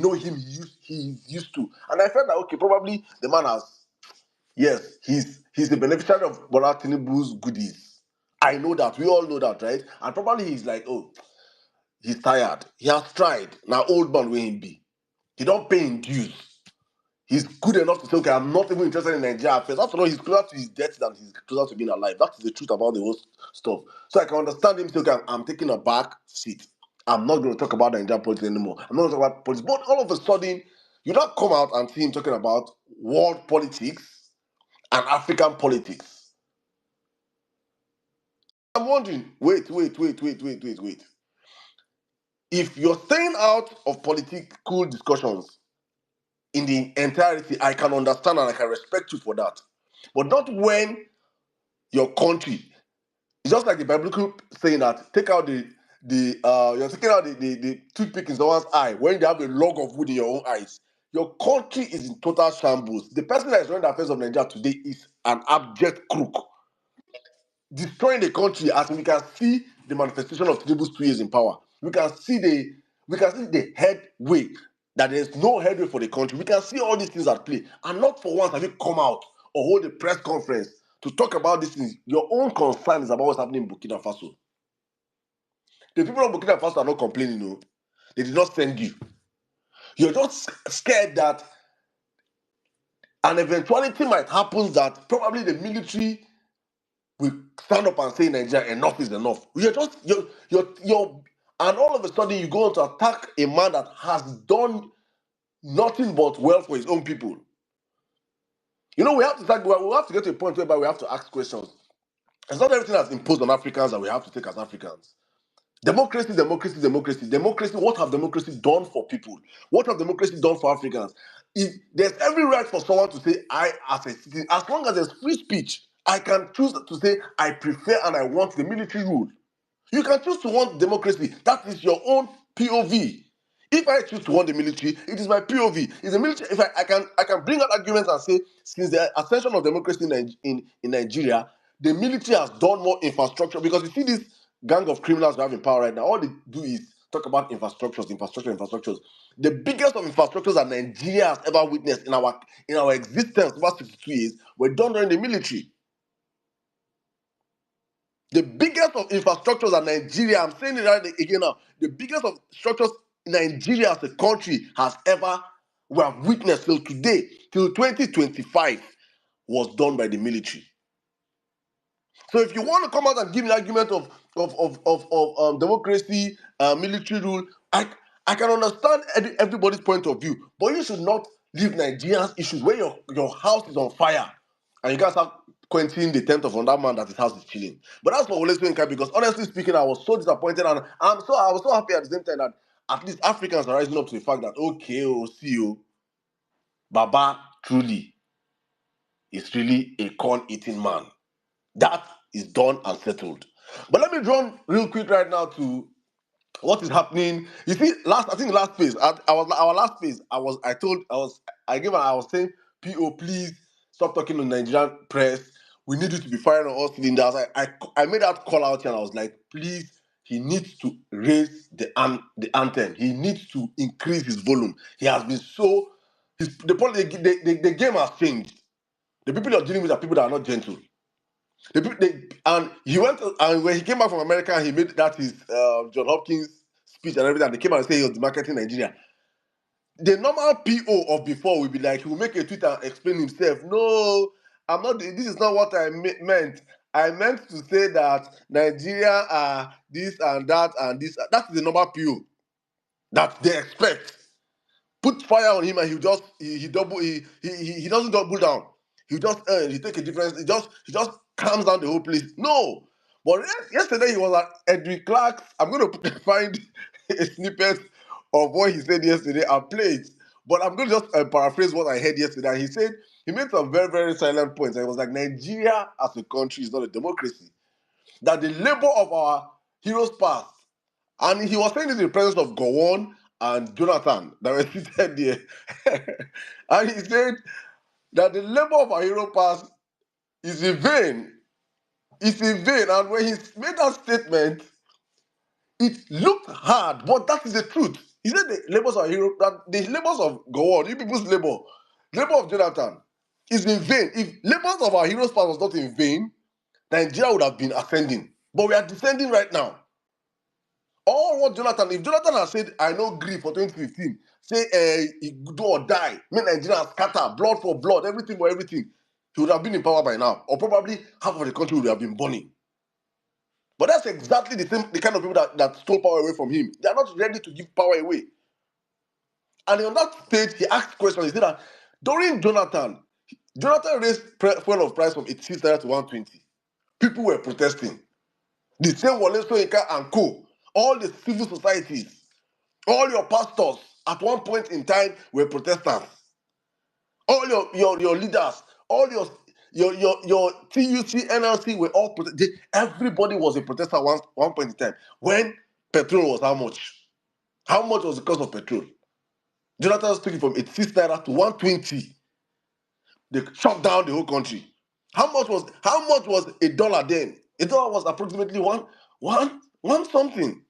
know him, he's used to. And I felt that, okay, probably the man has, yes, he's the beneficiary of Bola Tinubu's goodies. I know that. We all know that, right? And probably he's like, oh, he's tired. He has tried. Now, old man will him be. He don't pay him dues. He's good enough to say, okay, I'm not even interested in Nigeria first. After all, he's closer to his death than he's closer to being alive. That is the truth about the whole stuff. So I can understand him say, okay, I'm taking a back seat. I'm not going to talk about Nigerian politics anymore. I'm not going to talk about politics. But all of a sudden, you don't come out and see him talking about world politics and African politics. I'm wondering, wait. If you're staying out of political discussions in the entirety, I can understand and I can respect you for that. But not when your country, it's just like the biblical saying that take out you're taking out the toothpick in someone's eye when they have a log of wood in your own eyes. Your country is in total shambles. The person that is running the affairs of Nigeria today is an abject crook, destroying the country. As we can see the manifestation of Tinubu's 2 years in power, we can see the headway, that there's no headway for the country. We can see all these things at play, and not for once have you come out or hold a press conference to talk about these things. Your own concern is about what's happening in Burkina Faso. The people of Burkina Faso are not complaining, no. They did not send you. You're just scared that an eventuality might happen that probably the military will stand up and say, Nigeria, enough is enough. You're and all of a sudden you go on to attack a man that has done nothing but well for his own people. You know, we have to get to a point whereby we have to ask questions. It's not everything that's imposed on Africans that we have to take as Africans. Democracy. What have democracy done for people? What have democracy done for Africans? There's every right for someone to say, I, as a citizen, as long as there's free speech, I can choose to say, I prefer and I want the military rule. You can choose to want democracy. That is your own POV. If I choose to want the military, it is my POV. It's the military. If I can bring out arguments and say, since the ascension of democracy in Nigeria, the military has done more infrastructure, because you see this gang of criminals we have in power right now. All they do is talk about infrastructures. The biggest of infrastructures that Nigeria has ever witnessed in our existence over 62 years were done during the military. The biggest of infrastructures that Nigeria, I'm saying it right again now, the biggest of structures Nigeria as a country has ever, we have witnessed till today, till 2025, was done by the military. So if you want to come out and give an argument of democracy, military rule, I can understand everybody's point of view, but you should not leave Nigeria's issues where your house is on fire and you guys have quenching the tent of another man that his house is chilling. But that's for Wole Soyinka, because honestly speaking, I was so disappointed, and I was so happy at the same time that at least Africans are rising up to the fact that okay, see Baba truly is really a corn-eating man. That is done and settled. But let me run real quick right now to what is happening. You see, last phase, our last phase, I was saying, PO, please stop talking to Nigerian press. We need you to be firing on all cylinders. I made that call out here, and I was like, please, he needs to raise the anthem. He needs to increase his volume. He has been so the game has changed. The people you're dealing with are people that are not gentle. And he went, and when he came back from America, he made that his John Hopkins speech and everything. And they came out and said he was demarketing Nigeria. The normal PO of before will be like, he will make a tweet and explain himself. No, I'm not. This is not what I meant. I meant to say that Nigeria are this and that and this. That is the normal PO that they expect. Put fire on him and he doesn't double down. He take a difference. He just calms down the whole place. No, but yesterday he was at Edwin Clark's. I'm going to find a snippet of what he said yesterday and play it. But I'm going to just paraphrase what I heard yesterday. And he said he made some very, very silent points. And he was like, Nigeria as a country is not a democracy. That the labor of our heroes past, and he was saying this in the presence of Gowon and Jonathan that were seated there. And he said that the labor of our hero past is in vain. It's in vain. And when he made that statement, it looked hard, but that is the truth. He said the labors of a hero, that the labors of God, you people's labor of Jonathan, is in vain. If labors of our heroes past was not in vain, Nigeria would have been ascending. But we are descending right now. All what Jonathan, if Jonathan had said, I know grief for 2015, say, do or die, make Nigeria scatter, blood for blood, everything for everything, he would have been in power by now. Or probably half of the country would have been burning. But that's exactly the kind of people that stole power away from him. They are not ready to give power away. And on that stage, he asked questions. He said that during Jonathan raised fuel of price from 86 naira to 120. People were protesting. The same Wawulence Space and co, all the civil societies, all your pastors at one point in time were protesters. All your leaders, all your TUC, NLC were all everybody was a protester at one point in time. When petrol was how much? How much was the cost of petrol? Jonathan took it from 86 naira to 120. They shut down the whole country. How much was a dollar then? A dollar was approximately one something.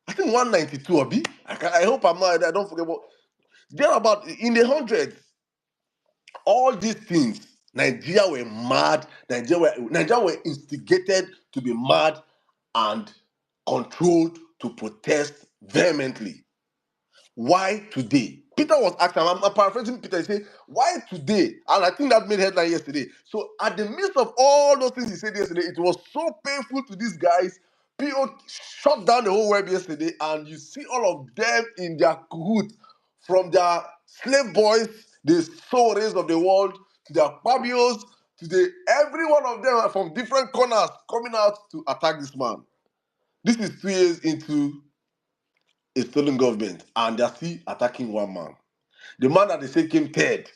I think 192 Abi. I hope I'm not. I don't forget what. They're about in the hundreds. All these things, Nigeria were mad. Nigeria were instigated to be mad and controlled to protest vehemently. Why today? Peter was asking, I'm paraphrasing Peter, he said, why today? And I think that made headline yesterday. So at the midst of all those things he said yesterday, it was so painful to these guys. PO shut down the whole web yesterday, and you see all of them in their cahoot, from their slave boys, the Soros of the world, to their Fabios, every one of them are from different corners coming out to attack this man. This is 2 years into a stolen government, and they're still attacking one man. The man that they say came third,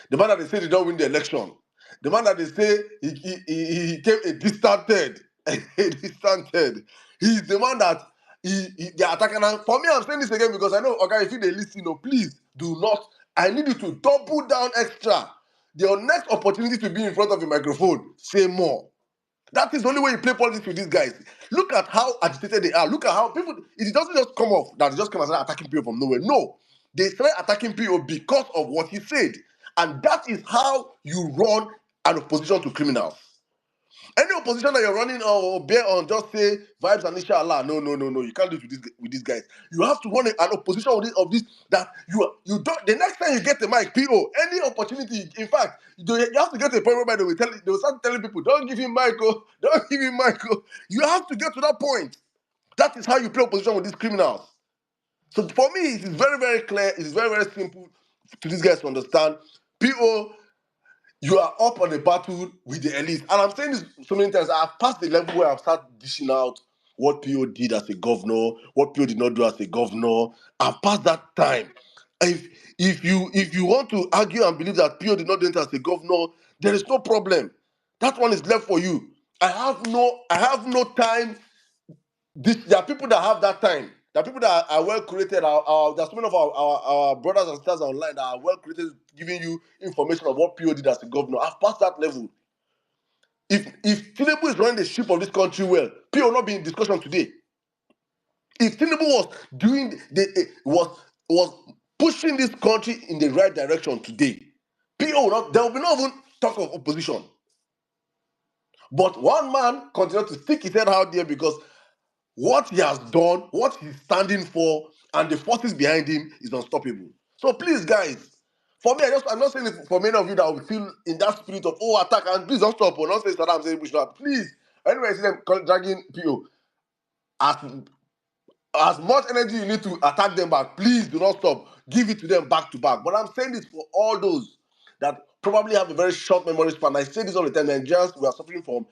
the man that they say did not win the election, the man that they say he came a distant third, a distant third. He's the man that they're attacking. And for me, I'm saying this again because I know, okay, if you they listen, please do not. I need you to double down extra. Your next opportunity to be in front of a microphone, say more. That is the only way you play politics with these guys. Look at how agitated they are. Look at how people, it doesn't just come off that they just come and start attacking people from nowhere. No. They started attacking people because of what he said. And that is how you run an opposition to criminals. Any opposition that you're running or bear on, just say vibes and inshallah. No. You can't do it with these guys. You have to run an opposition of this that you don't. The next time you get the mic, PO, any opportunity. In fact, you have to get to a point where they will start telling people, don't give him Michael, don't give him Michael. You have to get to that point. That is how you play opposition with these criminals. So for me, it is very, very clear. It is very, very simple to these guys to understand. PO, you are up on a battle with the elite. And I'm saying this so many times. I've passed the level where I've started dishing out what PO did as a governor, what PO did not do as a governor. I've passed that time. If you want to argue and believe that PO did not do it as a governor, there is no problem. That one is left for you. I have no time. There are people that have that time. There are people that are well created. There's so many of our brothers and sisters online that are well created, giving you information of what PO did as a governor. I've passed that level. If Tinubu is running the ship of this country well, PO will not be in discussion today. If Tinubu was pushing this country in the right direction today, PO will not. There will be no even talk of opposition. But one man continued to stick his head out there because what he has done, what he's standing for, and the forces behind him is unstoppable. So please, guys, for me, I'm not saying it for many of you that will feel in that spirit of attack, and please don't stop. Not say Saddam saying we should not. Please, anyway, I see them dragging PO. As much energy you need to attack them back, please do not stop. Give it to them back to back. But I'm saying this for all those that probably have a very short memory span. I say this all the time. Nigerians, we are suffering from.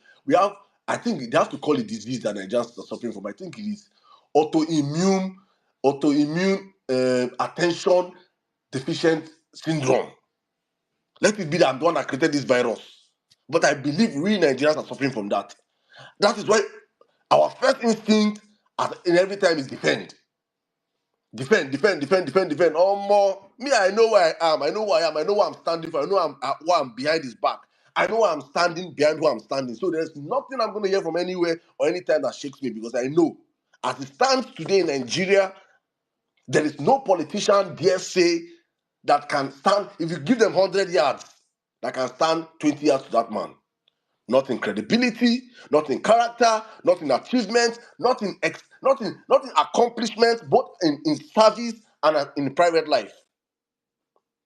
I think they have to call it disease that Nigerians are suffering from. I think it is autoimmune attention deficient syndrome. Let it be that I'm the one that created this virus. But I believe we Nigerians are suffering from that. That is why our first instinct in every time is defend. Defend. More. Me, I know where I am. I know who I am. I know what I'm standing for. I know what I'm behind his back. I know I'm standing behind who I'm standing. So there's nothing I'm going to hear from anywhere or anytime that shakes me because I know as it stands today in Nigeria, There is no politician, dare say, that can stand, if you give them 100 yards, that can stand 20 yards to that man. Not in credibility, not in character, not in achievement, not in accomplishment, both in service and in private life.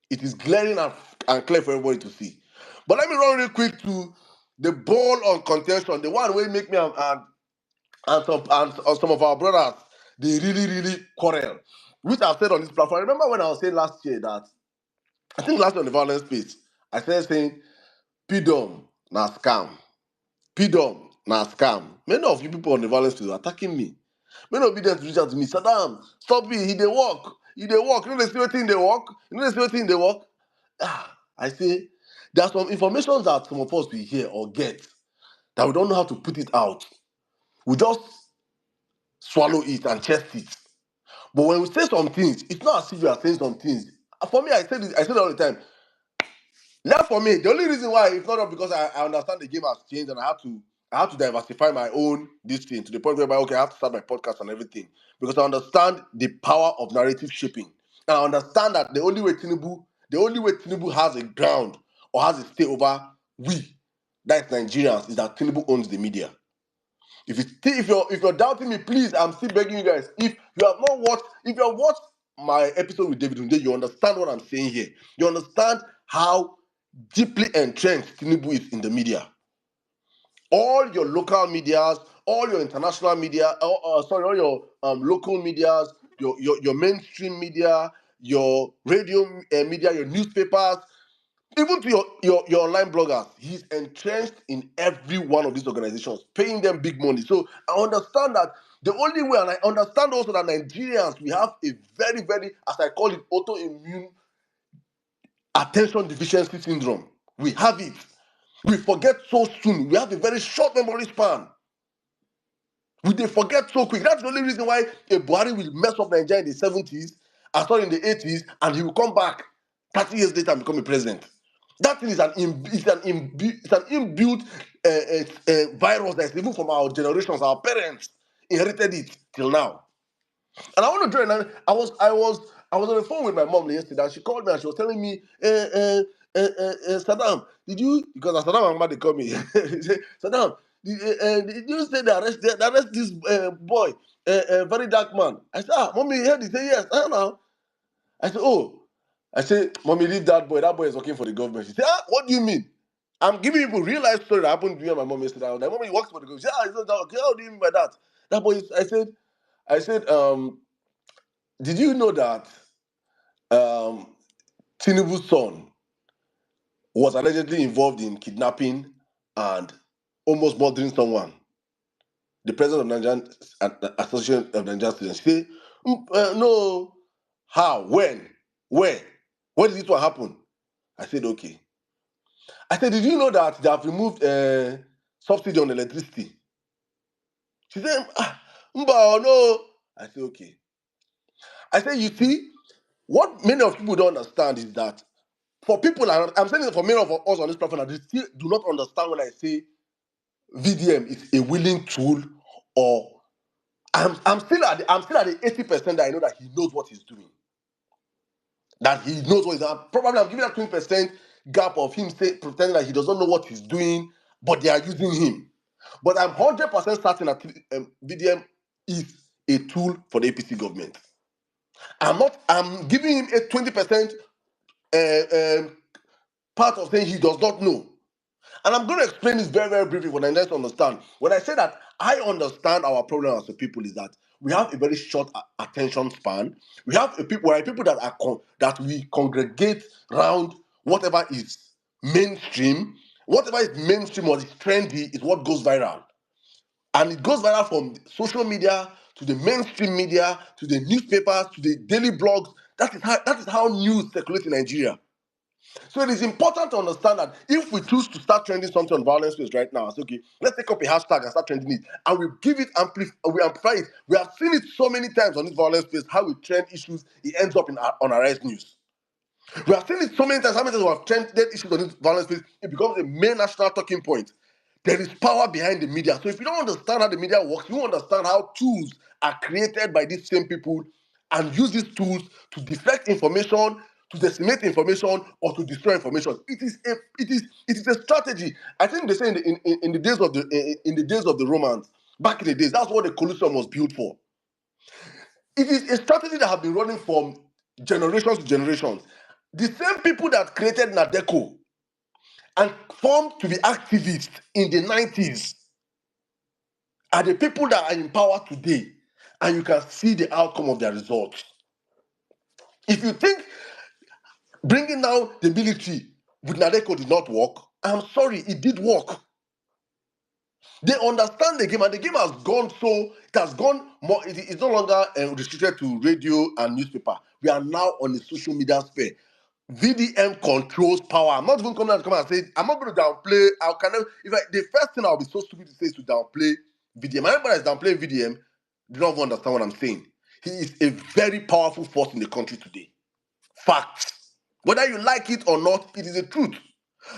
It is glaring and clear for everybody to see. But let me run real quick to the ball on contention, the one where make me and some of our brothers, they really quarrel, which I've said on this platform. I remember when I was saying last year that, I think last year on the Vawulence Space, I started saying, PDOM na scam. PDOM na scam. Many of you people on the Vawulence Space are attacking me. Many of you then reach out to me, Saddam, stop it, he dey work. He dey work. You know the same thing they work? You know the same thing they work? I say, there are some information that some of us will hear or get that we don't know how to put it out. We just swallow it and chest it. But when we say some things, it's not as if we are saying some things. For me, I say it all the time. Left for me, the only reason why, it's not because I understand the game has changed and I have to diversify my own this thing to the point where, okay, I have to start my podcast and everything, because I understand the power of narrative shaping. And I understand that the only way Tinubu has a ground or has a stay over we, that is Nigerians, is that Tinubu owns the media. If you're doubting me, please, I'm still begging you guys. If you have watched my episode with David Hunde, you understand what I'm saying here. You understand how deeply entrenched Tinubu is in the media. All your local medias, all your international media, all your local medias, your mainstream media, your radio media, your newspapers, even to your online bloggers, he's entrenched in every one of these organizations, paying them big money. So I understand that the only way, and I understand also that Nigerians, we have a very, very, as I call it, autoimmune attention deficiency syndrome. We have it. We forget so soon. We have a very short memory span. They forget so quick. That's the only reason why a Buhari will mess up Nigeria in the 70s, and start in the 80s, and he will come back 30 years later and become a president. That thing is an inbuilt virus that's even from our generations. Our parents inherited it till now. And I want to join. I was on the phone with my mom yesterday, and she called me and she was telling me, Saddam, did you, because as Saddam Ahmad they call me, he said, Saddam, did you say they arrest this boy, very dark man? I said, mommy, you heard? He said, yes. I don't know. I said, oh. I said, mommy, leave that boy. That boy is working for the government. She said, what do you mean? I'm giving people real life story that happened to me and my mom yesterday. I was like, mommy, he works for the government. She said, okay, how do you mean by that? That boy is, I said, did you know that Tinubu's son was allegedly involved in kidnapping and almost murdering someone? The president of Nigerian Association of Nigerian Students. She said, no. How? When? Where? When did this one happen? I said, okay. I said, did you know that they have removed subsidy on electricity? She said, no. I said, okay. I said, you see, what many of people don't understand is that for people, I'm saying it for many of us on this platform, they still do not understand when I say VDM is a willing tool, or I'm still at the 80% that I know that he knows what he's doing. That he knows what he's doing. Probably I'm giving that 20% gap of him pretending that he doesn't know what he's doing, but they are using him. But I'm 100% certain that VDM is a tool for the APC government. I'm giving him a 20% part of saying he does not know. And I'm going to explain this very, very briefly for the next to understand. When I say that I understand our problem as a people is that we have a very short attention span. We are people that we congregate around whatever is mainstream. Whatever is mainstream or is trendy is what goes viral. And it goes viral from social media to the mainstream media to the newspapers to the daily blogs. That is how news circulates in Nigeria. So it is important to understand that if we choose to start trending something on Vawulence Space right now, it's okay, let's take up a hashtag and start trending it. And we give it we amplify it. We have seen it so many times on this Vawulence Space, how we trend issues, it ends up on Arise News. We have seen it so many times, how many times we have trended issues on this Vawulence Space, it becomes a main national talking point. There is power behind the media. So if you don't understand how the media works, you don't understand how tools are created by these same people and use these tools to deflect information, to disseminate information, or to destroy information. It is a strategy. I think they say in the days of the Romans, back in the days, that's what the Colosseum was built for. It is a strategy that has been running from generations to generations. The same people that created Nadeco and formed to be activists in the 90s are the people that are in power today, and you can see the outcome of their results. If you think bringing down the military with Nadeco did not work, I'm sorry, it did work. They understand the game, and the game has gone so, it has gone more, it's no longer restricted to radio and newspaper. We are now on the social media sphere. VDM controls power. I'm not even coming out to come and say, I'm not going to downplay, the first thing I'll be so stupid to say is to downplay VDM. Everybody is downplaying VDM, they don't even understand what I'm saying. He is a very powerful force in the country today. Facts. Whether you like it or not, it is the truth.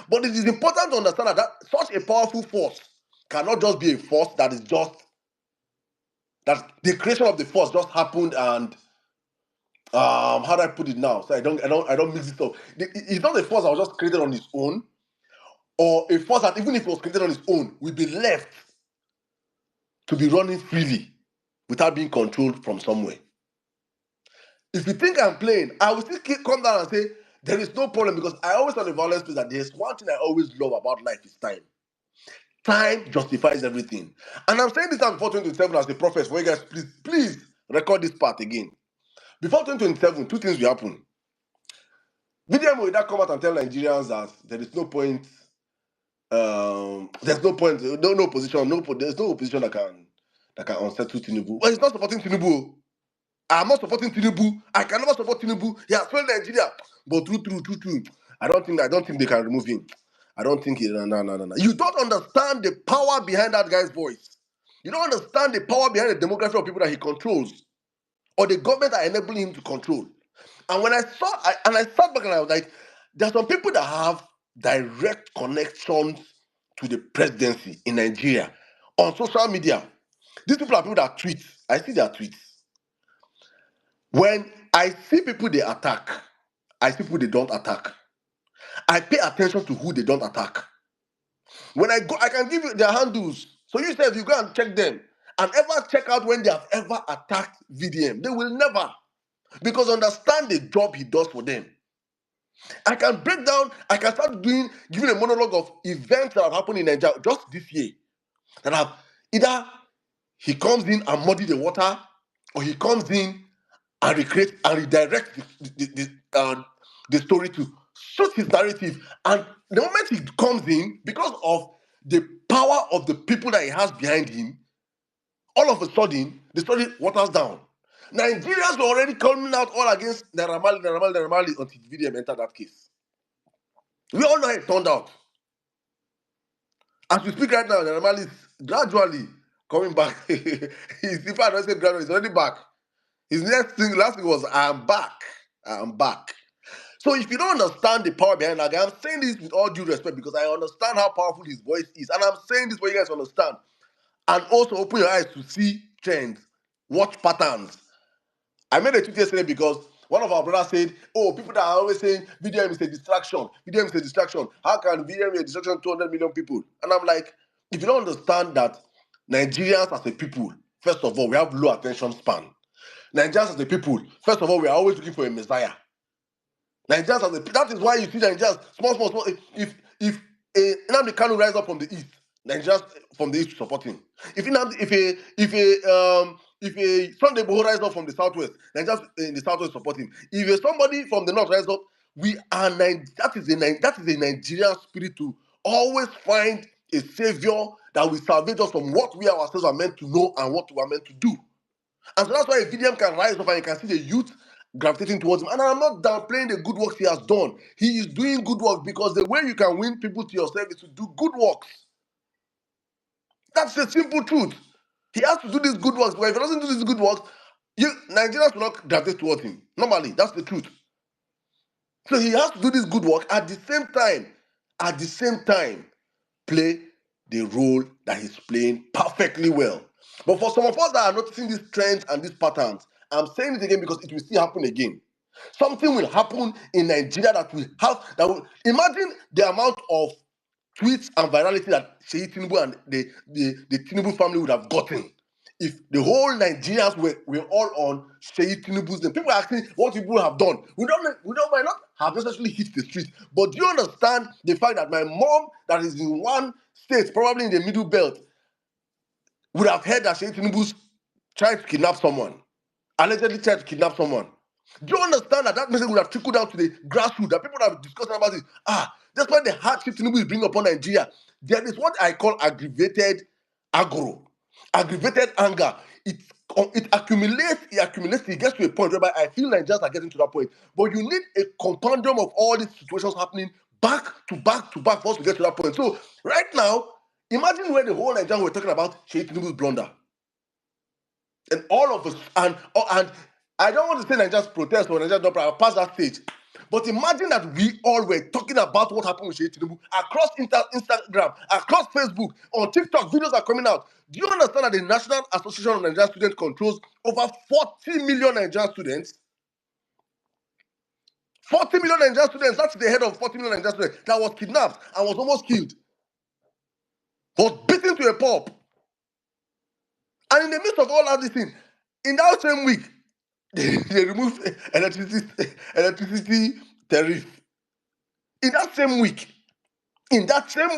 But it is important to understand that such a powerful force cannot just be a force that is just, that the creation of the force just happened and how do I put it now? So I don't mix it up. It's not a force that was just created on its own, or a force that even if it was created on its own, will be left to be running freely without being controlled from somewhere. If you think I'm playing, I will still come down and say there is no problem, because I always tell the Vawulence Space that there's one thing I always love about life is time. Time justifies everything. And I'm saying this time before 2027 as a prophet for you guys. Please record this part again. Before 2027, two things will happen. VDM will either come out and tell Nigerians that there is no point, there's no point, no opposition, there's no opposition that can unsettle Tinubu. Well, he's not supporting Tinubu. I'm not supporting Tinubu. I can never support Tinubu. He has failed Nigeria. But true. I don't think they can remove him. I don't think he, no. You don't understand the power behind that guy's voice. You don't understand the power behind the demography of people that he controls, or the government that enable him to control. And when I sat back and I was like, there are some people that have direct connections to the presidency in Nigeria on social media. These people are people that tweet. I see their tweets. When I see people they attack, I see people they don't attack. I pay attention to who they don't attack. When I go, I can give you their handles. So you say if you go and check them and ever check out when they have ever attacked VDM, they will never. Because understand the job he does for them. I can break down, I can start giving a monologue of events that have happened in Nigeria just this year. That have either he comes in and muddy the water, or he comes in and recreate and redirect the story to suit his narrative. And the moment he comes in, because of the power of the people that he has behind him, all of a sudden, the story waters down. Nigerians were already coming out all against Naira Marley until VDM entered that case. We all know how it turned out. As we speak right now, Naira Marley is gradually coming back. If I don't say gradually, he's already back. His last thing was, I'm back. So if you don't understand the power behind that guy, I'm saying this with all due respect because I understand how powerful his voice is. And I'm saying this for you guys to understand. And also open your eyes to see trends, watch patterns. I made a tweet yesterday because one of our brothers said, oh, people that are always saying VDM is a distraction. VDM is a distraction. How can VDM be a distraction to 200 million people? And I'm like, if you don't understand that Nigerians as a people, first of all, we have low attention span. Nigerians as a people, first of all, we are always looking for a messiah. Nigerians as a that is why you see Nigerians small. If Nnamdi Kanu rise up from the east, Nigerians from the east support him. If a Sunday Igboho rise up from the southwest, Nigerians in the southwest support him. If somebody from the north rise up, that is a Nigerian spirit to always find a savior that will salvage us from what we ourselves are meant to know and what we are meant to do. And so that's why a VDM can rise up and you can see the youth gravitating towards him. And I'm not downplaying the good works he has done. He is doing good work because the way you can win people to yourself is to do good works. That's the simple truth. He has to do these good works. But if he doesn't do these good works, Nigerians will not gravitate towards him. Normally, that's the truth. So he has to do this good work at the same time, play the role that he's playing perfectly well. But for some of us that are noticing these trends and these patterns, I'm saying it again because it will still happen again. Something will happen in Nigeria that will imagine the amount of tweets and virality that Sheyi Tinubu and the Tinubu family would have gotten if the whole Nigerians were all on Sheyi Tinubu's name. People are asking what people have done. We might not have necessarily hit the street, but do you understand the fact that my mom, that is in one state, probably in the middle belt, would have heard that Sheyi Tinubu's tried to kidnap someone, allegedly tried to kidnap someone. Do you understand that message would have trickled down to the grassroots, that people have discussing about it? Despite the hardship Tinubu is bringing upon Nigeria, there is what I call aggravated aggro, aggravated anger. It accumulates, it gets to a point whereby I feel Nigerians are getting to that point. But you need a compoundum of all these situations happening back to back to back for us to get to that point. So right now, imagine where the whole Nigerians were talking about Sheyi Tinubu's blunder. And all of us, and I don't want to say Nigeria's protest or Nigeria's not past that stage, but imagine that we all were talking about what happened with Sheyi Tinubu across Instagram, across Facebook, on TikTok, videos are coming out. Do you understand that the National Association of Nigerian Students controls over 40 million Nigerian students? 40 million Nigerian students, that's the head of 40 million Nigerian students that was kidnapped and was almost killed, was beaten to a pulp. And in the midst of all of this thing, in that same week, they removed electricity tariff. In that same week, in that same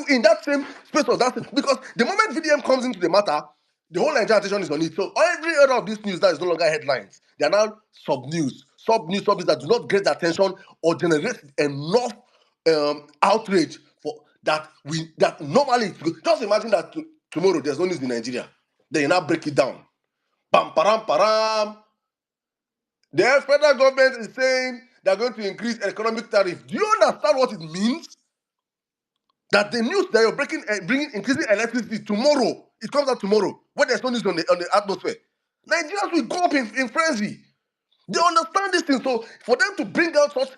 space of that, because the moment VDM comes into the matter, the whole Nigerian attention is on it. So every other of these news that is no longer headlines, they are now sub-news that do not get the attention or generate enough outrage for that normally it's good. Just imagine that tomorrow there's no news in Nigeria. Then you now break it down. Pam param param. The federal government is saying they're going to increase economic tariff. Do you understand what it means? That the news that you're bringing increasing electricity tomorrow, it comes out tomorrow, when there's no news on the atmosphere. Nigerians will go up in frenzy. They understand this thing. So for them to bring out such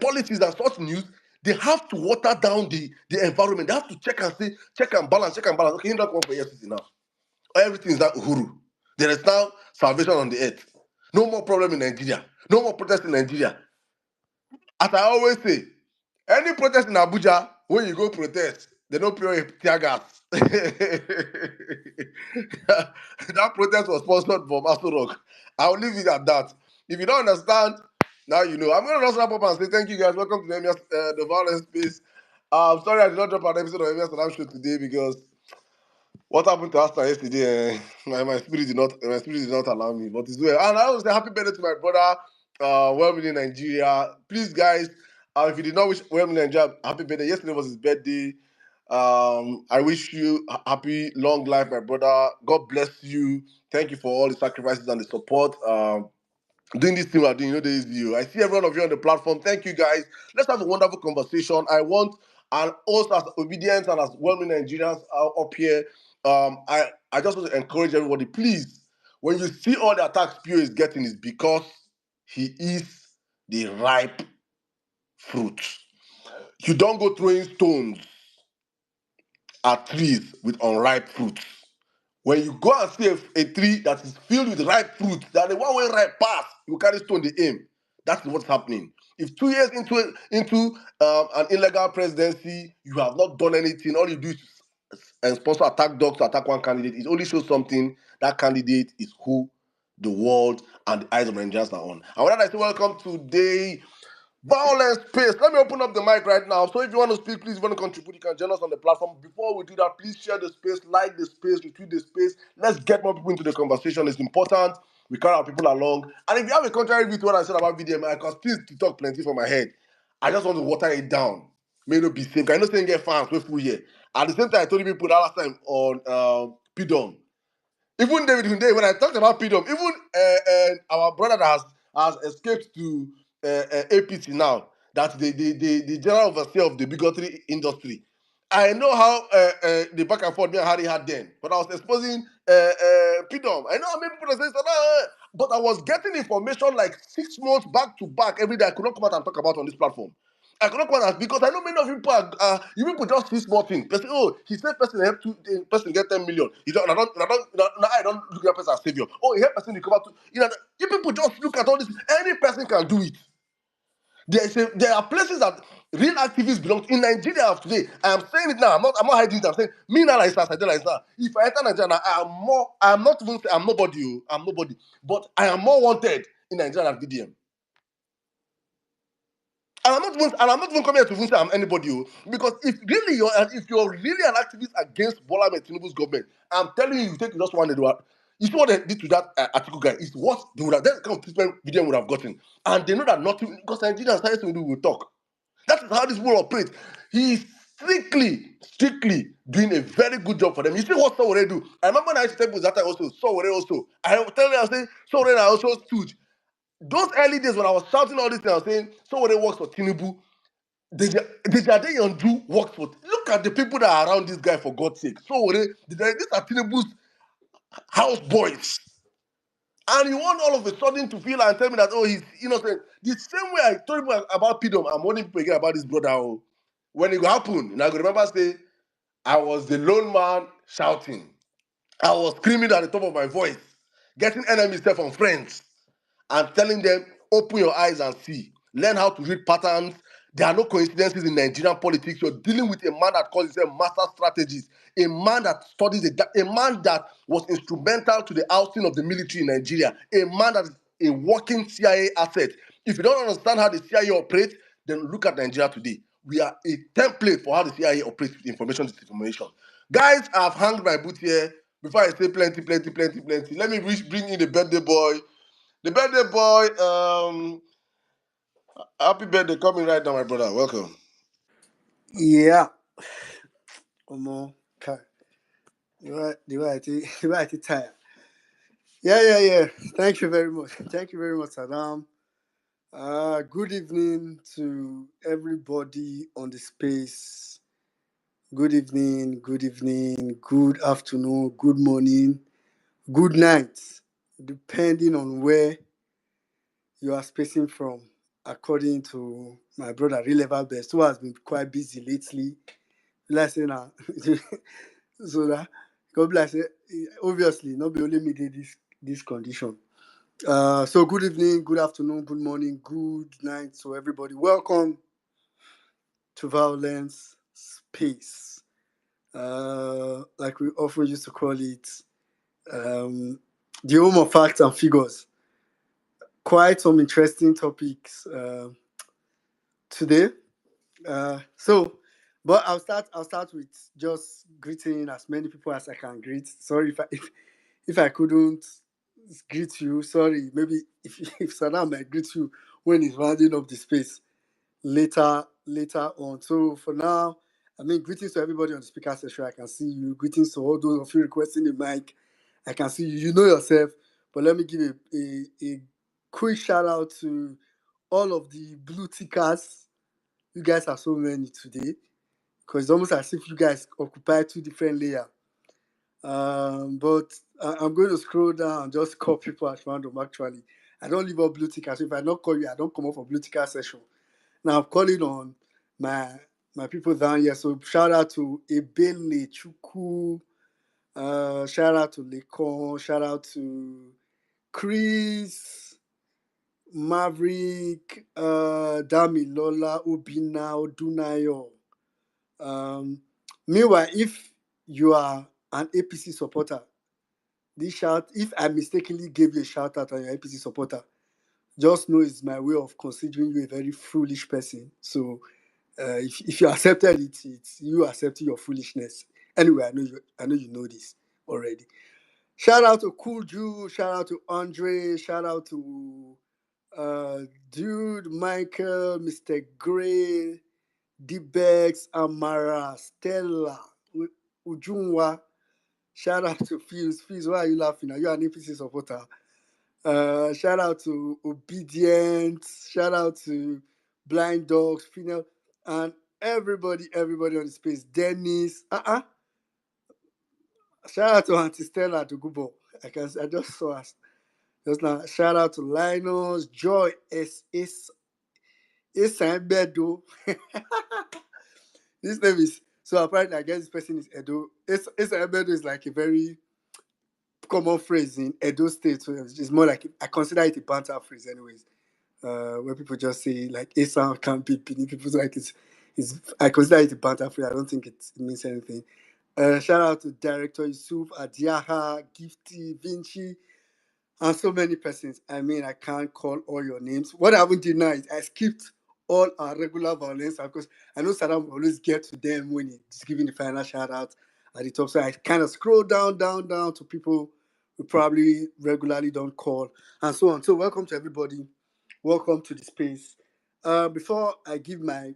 policies and such news, they have to water down the environment. They have to check and balance. Okay, you don't come for yesterday now. Everything is now Uhuru. There is now salvation on the earth. No more problem in Nigeria. No more protest in Nigeria. As I always say, any protest in Abuja, when you go protest, they don't pay tear gas. That protest was sponsored from Aso Rock. I'll leave it at that. If you don't understand, now you know. I'm going to just wrap up and say thank you guys. Welcome to the Vawulence Space. I'm sorry I did not drop an episode of Emias Salam Show today because what happened to Asta yesterday? My spirit did not allow me, but it's well. And I want to say happy birthday to my brother, well-meaning Nigeria. Please, guys, if you did not wish well-meaning Nigeria happy birthday, yesterday was his birthday. I wish you happy long life, my brother. God bless you. Thank you for all the sacrifices and the support. Doing this thing we're doing, there is you. I see every one of you on the platform. Thank you, guys. Let's have a wonderful conversation. I want, and also as obedient and as well-meaning Nigerians up here, I just want to encourage everybody, please, when you see all the attacks Pio is getting, is because he is the ripe fruit. You don't go throwing stones at trees with unripe fruits. When you go and see a tree that is filled with ripe fruit, that the one way ripe pass, you carry stone the aim. That's what's happening. If 2 years into an illegal presidency, you have not done anything, all you do is sponsor attack dogs to attack one candidate. It only shows something. That candidate is who the world and the eyes of Nigerians are on. And when I say welcome today, Vawulence Space. Let me open up the mic right now. So if you want to speak, please, if you want to contribute, you can join us on the platform. Before we do that, please share the space, like the space, retweet the space. Let's get more people into the conversation. It's important. We carry our people along. And if you have a contrary view to what I said about VDM, I can still to talk plenty from my head. I just want to water it down. May not be safe. I know saying get fans with full year. At the same time, I told you people that last time on PDOM. Even David Hunde, when I talked about PDOM, even our brother that has escaped to APC now, that's the general overseer of the bigotry industry. I know how the back and forth me and Harry had then, but I was exposing PDOM. I know how many people are saying, but I was getting information like 6 months back to back every day. I could not come out and talk about on this platform. I cannot come out because I know many of you people you people just see small things. Person, oh, he said person help person get 10 million. I don't look at that person as savior. Oh, he help person to come out to you people just look at all this. Any person can do it. There are places that real activists belong to. In Nigeria of today. I am saying it now. I'm not hiding it. I'm saying me now like that. Like that. If I enter Nigeria now, I'm not even saying I'm nobody. I'm nobody. But I am more wanted in Nigeria than VDM. And I'm not even coming here to even say I'm anybody, because if you're really an activist against Bola Ahmed Tinubu's government, I'm telling you, you take just one day. You see what they did to that article guy is what they would have that kind of treatment VDM would have gotten, and they know that nothing because Nigerians started to do will talk. That is how this world operates. He is strictly doing a very good job for them. You see what Sowore do? I remember when I used to tell people that time also, Sowore also. I was telling you, I was saying, Sowore also stood. Those early days when I was shouting all this thing, I was saying, Sowore works for Tinubu. Dejade Yonju works for. Look at the people that are around this guy, for God's sake. Sowore, these are Tinubu's house boys. And you want all of a sudden to feel and tell me that, oh, he's innocent. The same way I told you about Pidom, I'm warning people again about this brother. Oh. When it happened, and I could remember say, I was the lone man shouting. I was screaming at the top of my voice, getting enemies there from friends, and telling them, open your eyes and see. Learn how to read patterns. There are no coincidences in Nigerian politics. You're dealing with a man that calls himself master strategist, a man that studies, a man that was instrumental to the ousting of the military in Nigeria, a man that is a working CIA asset. If you don't understand how the CIA operates, then look at Nigeria today. We are a template for how the CIA operates with information disinformation. Guys, I've hung my boot here. Before I say plenty. Let me bring in the birthday boy. The birthday boy, happy birthday coming right now, my brother. Welcome. Yeah. Omo, okay. The way I tired. Yeah. Thank you very much. Thank you very much, Adam. Good evening to everybody on the space. Good evening, good afternoon, good morning, good night, depending on where you are spacing from, according to my brother, Level Best, who has been quite busy lately. Let's say now. So that God bless it. Obviously, not be only me did this condition. So good evening, good afternoon, good morning, good night to everybody. Welcome to Vawulence Space. Like we often used to call it, the home of facts and figures. Quite some interesting topics today. So, but I'll start with just greeting as many people as I can greet. Sorry if I couldn't greet you. Sorry, maybe if Saddam might greet you when he's rounding up the space later on. So for now, I mean, greetings to everybody on the speaker session. I can see you. Greetings to all those of you requesting a mic. I can see you. You know yourself. But let me give a quick shout out to all of the blue tickers. You guys are so many today, because it's almost as if you guys occupy two different layers. But I'm going to scroll down and just call people at random. Actually, I don't leave out blue tickers. So if I don't call you, I don't come up for blue ticker session. Now I'm calling on my people down here. So shout out to Ebele Chuku. Shout out to Lekon. Shout out to Chris, Maverick, Damilola, Obina, Odunayo. Meanwhile, if you are an APC supporter, if I mistakenly gave you a shout out on your APC supporter, just know it's my way of considering you a very foolish person. So if you accepted it, it's you accepting your foolishness. Anyway, I know you know this already. Shout out to Cool Jew, shout out to Andre, shout out to Dude, Michael, Mr. Gray, D-Bex, Amara, Stella, Ujunwa. Shout out to Fuse. Fuse, why are you laughing? Are you an APC supporter? Shout out to Obedient. Shout out to Blind Dogs, Female, and everybody on the space. Dennis. Shout out to Auntie Stella to Gubo. I just saw us just now. Shout out to Linus, Joy, Edo. This name is so apparently I guess this person is Edo. Edo is like a very common phrase in Edo State. So it's more like I consider it a banter phrase, anyways. Where people just say like Asa can't be Benin. People like it's. I consider it a banter phrase. I don't think it means anything. Shout out to Director Yusuf, Adiaha, Gifty, Vinci, and so many persons. I mean, I can't call all your names. What I haven't done now is I skipped all our regular violence because I know Saddam will always get to them when he's giving the final shout out at the top. So I kind of scroll down to people who probably regularly don't call and so on. So welcome to everybody. Welcome to the space. Before I give my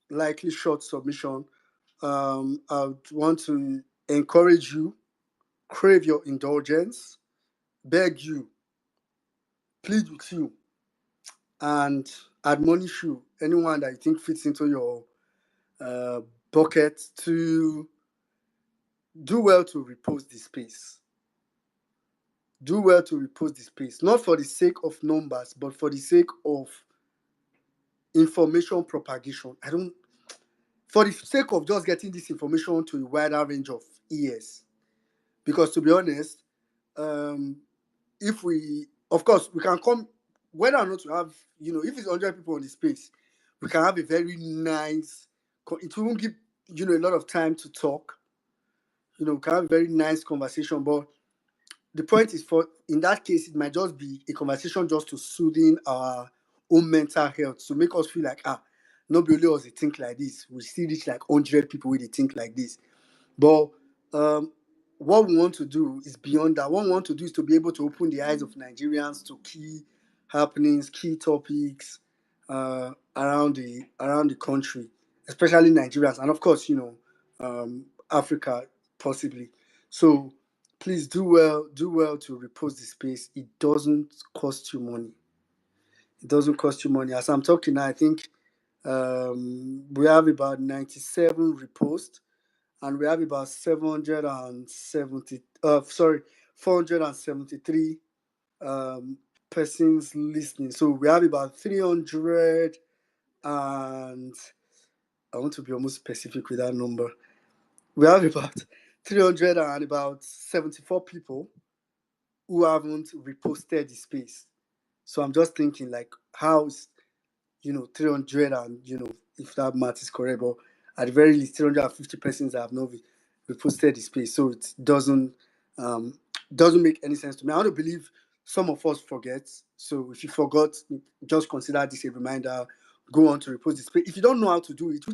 likely short submission, I would want to encourage you, crave your indulgence, beg you, plead with you, and admonish you, anyone that you think fits into your uh, bucket, to do well to repost the space. Do well to repost the space, not for the sake of numbers, but for the sake of information propagation. I don't, for the sake of just getting this information to a wider range of ears. Because to be honest, um, if we, of course, we can come, whether or not to have, if it's 100 people on the space, we can have a very nice, it won't give, a lot of time to talk. We can have a very nice conversation. But the point is, for in that case, it might just be a conversation just to soothing our own mental health, to make us feel like, nobody else they think like this. We still reach like 100 people where they think like this. But um, what we want to do is beyond that. What we want to do is to be able to open the eyes of Nigerians to key happenings, key topics around the country, especially Nigerians, and of course, Africa possibly. So please do well to repost the space. It doesn't cost you money. It doesn't cost you money. As I'm talking now, I think we have about 97 reposts and we have about 770 473 um, persons listening. So we have about 300, and I want to be almost specific with that number. We have about 300 and about 74 people who haven't reposted the space. So I'm just thinking like, how's 300, and if that math is correct, but at the very least 350 persons that have not reposted the space. So it doesn't make any sense to me. I want to believe some of us forget. So if you forgot, just consider this a reminder. Go on to repost the space. If you don't know how to do it,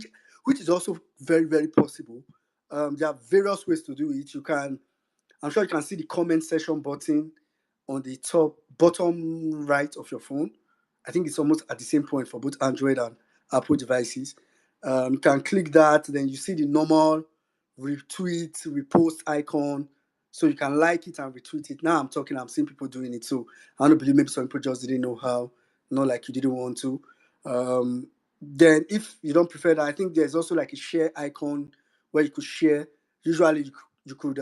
which is also very, very possible, there are various ways to do it. I'm sure you can see the comment section button on the top bottom right of your phone. I think it's almost at the same point for both Android and Apple devices. You can click that, then you see the normal retweet, repost icon. So you can like it and retweet it. Now I'm seeing people doing it. So I don't believe maybe some people just didn't know how, not like you didn't want to. Then if you don't prefer that, I think there's also like a share icon where you could share. Usually you could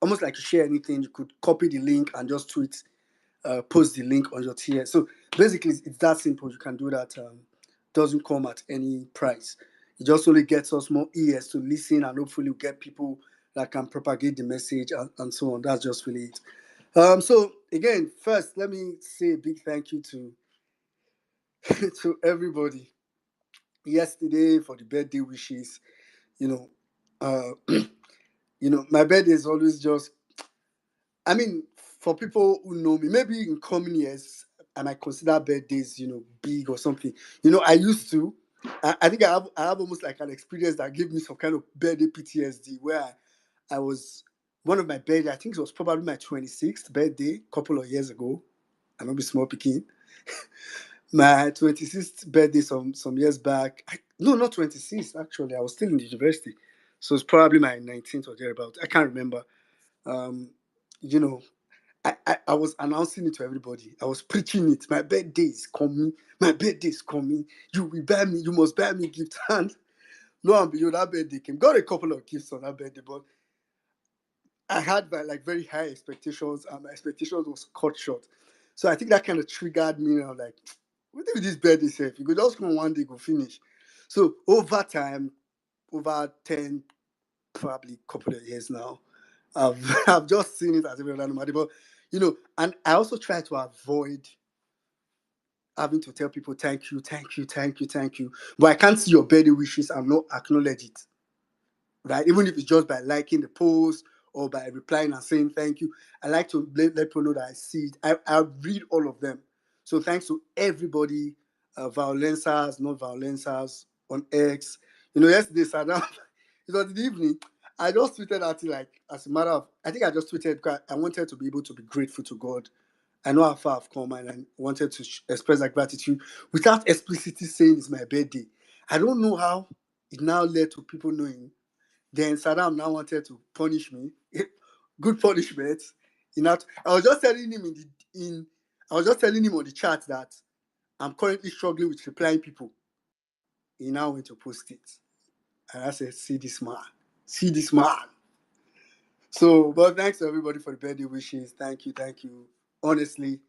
almost like you share anything, you could copy the link and just tweet, post the link on your tier. So basically, it's that simple. You can do that. Doesn't come at any price. It just only gets us more ears to listen, and hopefully we get people that can propagate the message and so on. That's just really it. So again, first, let me say a big thank you to to everybody yesterday for the birthday wishes. You know, uh, my birthday is always just, I mean, for people who know me, maybe in coming years, I might consider birthdays, big or something. I used to. I think I have almost like an experience that gave me some kind of birthday PTSD where I was one of my birthday. I think it was probably my 26th birthday, a couple of years ago. I might be small picking. My 26th birthday some years back. No, not 26th actually. I was still in the university, so it's probably my 19th or thereabout. I can't remember. Um, you know, I was announcing it to everybody. I was preaching it. My birthday is coming. My birthday is coming. You will buy me. You must buy me gift. And lo and behold, that birthday came. Got a couple of gifts on that birthday, but I had like very high expectations, and my expectations was cut short. So I think that kind of triggered me. And I'm like, what if this birthday self? You could just come one day, go finish. So over time, over 10, probably couple of years now, I've I've just seen it as a random matter. But and I also try to avoid having to tell people thank you, thank you, thank you, thank you. But I can't see your birthday wishes and not acknowledge it, right? Even if it's just by liking the post or by replying and saying thank you. I like to let people know that I see it. I read all of them. So thanks to everybody, violencers, not violencers on X. Yesterday, Saddam, it was in the evening. I just tweeted at it like, as a matter of, I think I just tweeted because I wanted to be able to be grateful to God. I know how far I've come and I wanted to express that gratitude without explicitly saying it's my birthday. I don't know how it now led to people knowing. Then Saddam now wanted to punish me. Good punishment. I was just telling him I was just telling him on the chat that I'm currently struggling with replying people. He now went to post it. And I said, see this man. See this man. So, but thanks to everybody for the birthday wishes. Thank you, thank you. Honestly,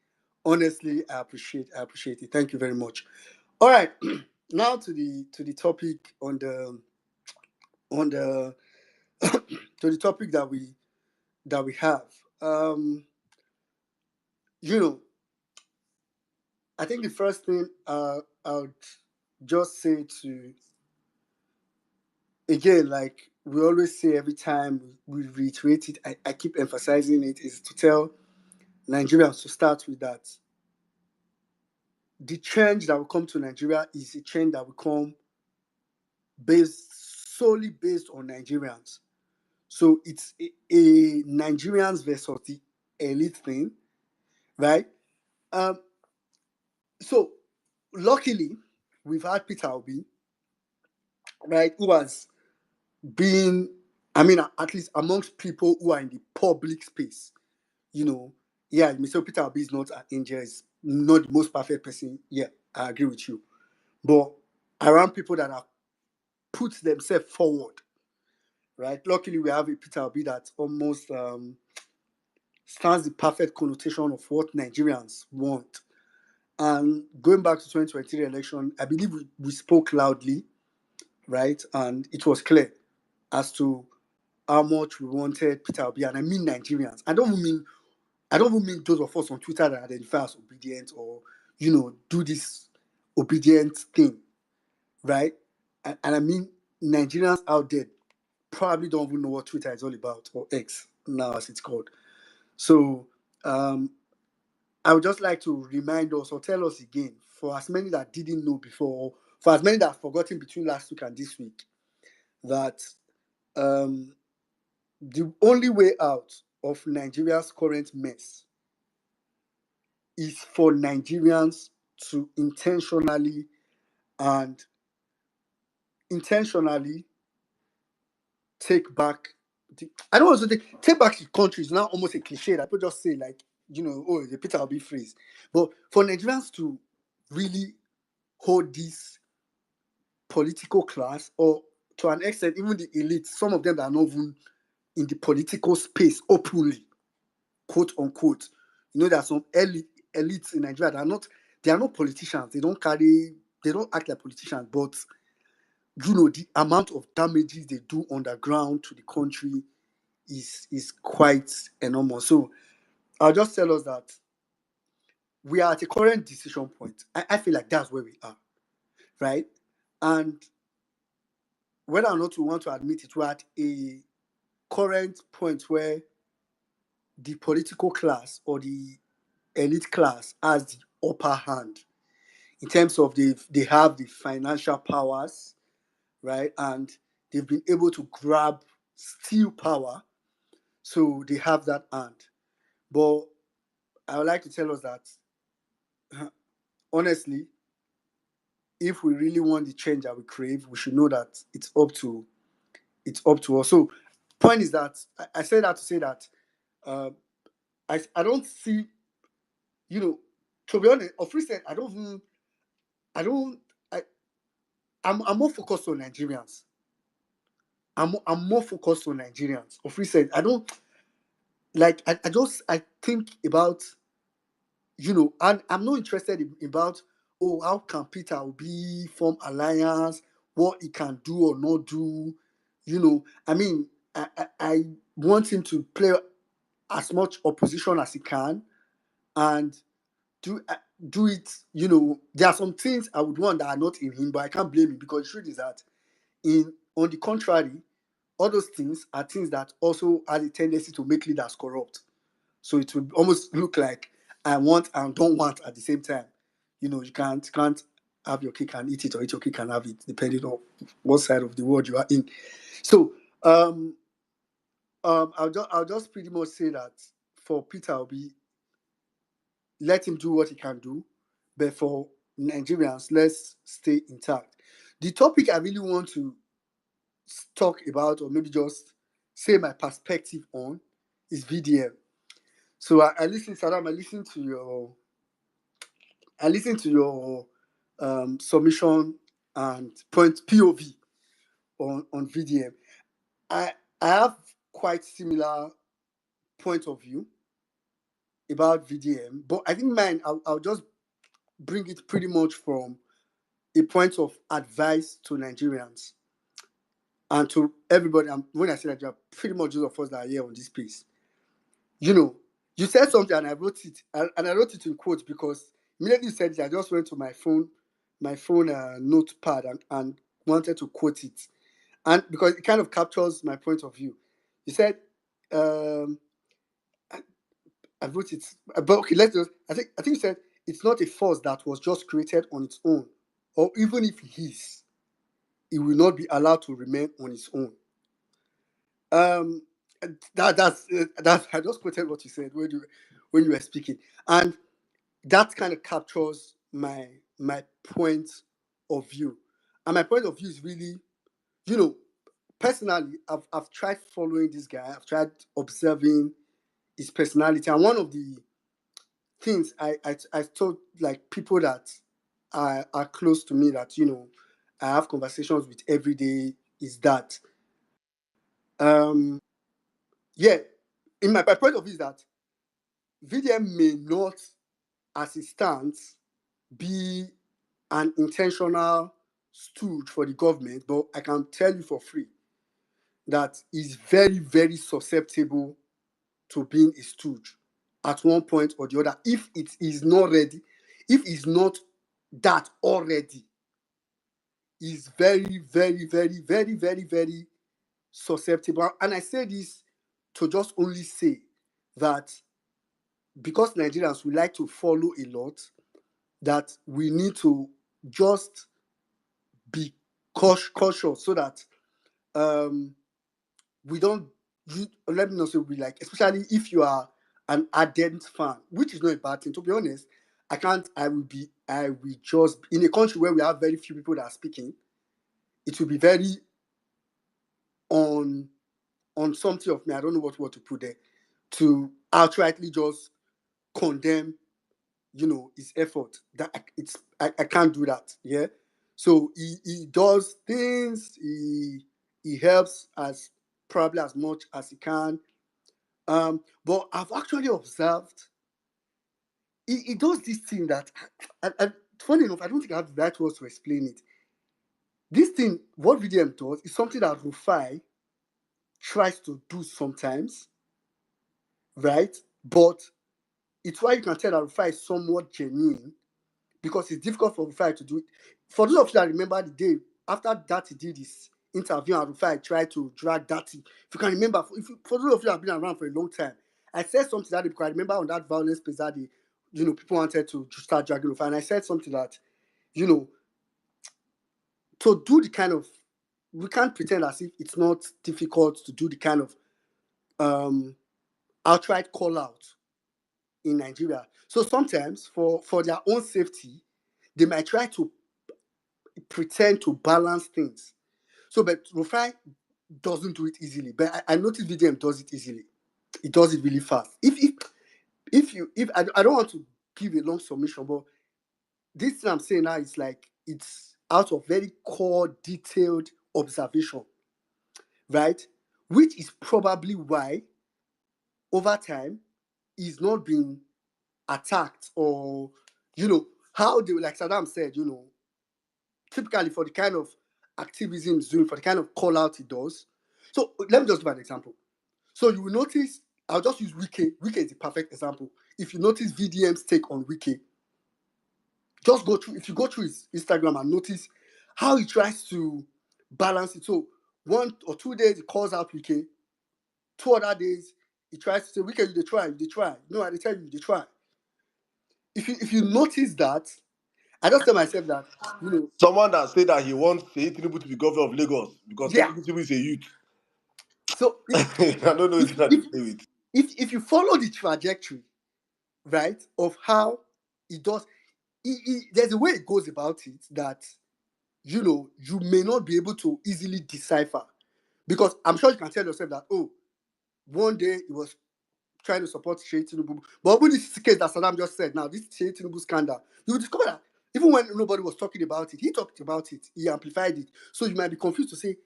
I appreciate it. Thank you very much. All right. Now to the topic on the to the topic that we have. Um, you know, I think the first thing I would just say to, again, like we always say every time we reiterate it, I keep emphasizing it, is to tell Nigerians to start with that. The change that will come to Nigeria is a change that will come solely based on Nigerians. So it's a Nigerians versus the elite thing, right? Um, so luckily, we've had Peter Obi, right, who has been, I mean, at least amongst people who are in the public space, yeah, Mr. Peter Obi is not an angel, is not the most perfect person. Yeah, I agree with you. But around people that have put themselves forward, right? Luckily, we have a Peter Obi that almost stands the perfect connotation of what Nigerians want. And going back to 2023 election, I believe we spoke loudly, right? And it was clear as to how much we wanted Peter Obi, and I mean Nigerians. I don't even mean those of us on Twitter that identify as obedient or do this obedient thing, right? And I mean Nigerians out there probably don't even know what Twitter is all about, or X now as it's called. So I would just like to remind us or tell us again, for as many that didn't know before, for as many that have forgotten between last week and this week, that the only way out of Nigeria's current mess is for Nigerians to and intentionally take back. I don't want to take back the country is now almost a cliche that people just say, like, oh, the Peter Obi phrase. But for Nigerians to really hold this political class, or to an extent, even the elite, some of them that are not even in the political space openly, quote unquote. There are some elites in Nigeria that they are not politicians. They don't act like politicians, but the amount of damages they do on the ground to the country is quite enormous. So I'll just tell us that we are at a current decision point. I feel like that's where we are, right? And whether or not we want to admit it, we're at a current point where the political class or the elite class has the upper hand in terms of they have the financial powers, right? And they've been able to grab steel power, so they have that hand. But I would like to tell us that, honestly, if we really want the change that we crave, we should know that it's up to us. So, point is that I say that to say that I don't see, to be honest, of recent, I don't, I'm more focused on Nigerians. I'm more focused on Nigerians. Of recent, I don't like. I think about, and I'm not interested about oh, how can Peter Obi form alliance, what he can do or not do. I mean, I want him to play as much opposition as he can and do it. There are some things I would want that are not in him, but I can't blame him because the truth is that on the contrary, all those things are things that also have a tendency to make leaders corrupt. So it will almost look like I want and don't want at the same time. You can't have your cake and eat it, or eat your cake and have it, depending on what side of the world you are in. So I'll just pretty much say that for Peter Obi, let him do what he can do, but for Nigerians, let's stay intact. The topic I really want to talk about, or maybe just say my perspective on, is VDM. So I listened, Saddam. I listened to your submission and point POV on VDM. I I have quite similar point of view about VDM, but I think mine, I'll just bring it pretty much from a point of advice to Nigerians and to everybody. And when I say that, you're pretty much those of us that are here on this space. You know, you said something and I wrote it, and I wrote it in quotes because immediately you said it, I just went to my phone notepad and wanted to quote it, and because it kind of captures my point of view. You said, um, I wrote it, but okay, let's just. I think you said it's not a force that was just created on its own, or even if it is, it will not be allowed to remain on its own. Um, that's I just quoted what you said when you were speaking, and that kind of captures my point of view. And my point of view is really, you know, personally, I've tried following this guy. I've tried observing his personality, and one of the things I told like people that are close to me that I have conversations with every day is that um yeah, in my point of view is that VDM may not, as it stands, be an intentional stooge for the government, but I can tell you for free that is very, very susceptible to being a stooge at one point or the other. If it is not ready, if it's not that already, is very, very, very, very, very, very susceptible. And I say this to just only say that because Nigerians, we like to follow a lot, that we need to just be cautious so that um, we don't. Let me not say we like, especially if you are an ardent fan, which is not a bad thing. To be honest, I can't. I will be. I will just in a country where we have very few people that are speaking. It will be very on something of me. I don't know what word to put there to outrightly just condemn his effort. That I can't do that. Yeah. So he does things. He helps as probably as much as he can. But I've actually observed he does this thing that funny enough, I don't think I have the right words to explain it. This thing, what VDM does, is something that Rufai tries to do sometimes, right? But it's why you can tell that Rufai is somewhat genuine because it's difficult for Rufai to do it. For those of you that remember the day after Dati did his interview and Rufai tried to drag Dati, if you can remember, for those of you that have been around for a long time, I said something that day because I remember on that Vawulence Space that day, people wanted to start dragging Rufai, and I said something that, you know, to do the kind of, we can't pretend as if it's not difficult to do the kind of outright call out in Nigeria. So sometimes for their own safety, they might try to pretend to balance things. So, but Rufai doesn't do it easily. But I noticed VDM does it easily. He does it really fast. If I don't want to give a long submission, but this thing I'm saying now is like it's out of very core, detailed observation, right? Which is probably why over time he's not been attacked or how they, like Saddam said, typically for the kind of activism he's doing, for the kind of call out he does. So let me just give an example. So you will notice, I'll just use Wiki. Wiki is a perfect example. If you notice VDM's take on Wiki, just go through, if you go through his Instagram and notice how he tries to balance it. So 1 or 2 days he calls out Wiki, 2 other days he tries to say, Wiki, you try. No, I tell you, they try. If you notice that, I just tell myself that, Someone that said that he wants Tinubu to be governor of Lagos because yeah. Tinubu is a youth. So I don't know what that if, to play with. if you follow the trajectory, right, of how he does, there's a way it goes about it that you may not be able to easily decipher, because I'm sure you can tell yourself that, oh, one day he was trying to support Sheikh Tinubu, but with this case that Saddam just said, now this Sheikh Tinubu scandal, you will discover that even when nobody was talking about it, he talked about it, he amplified it. So you might be confused to say,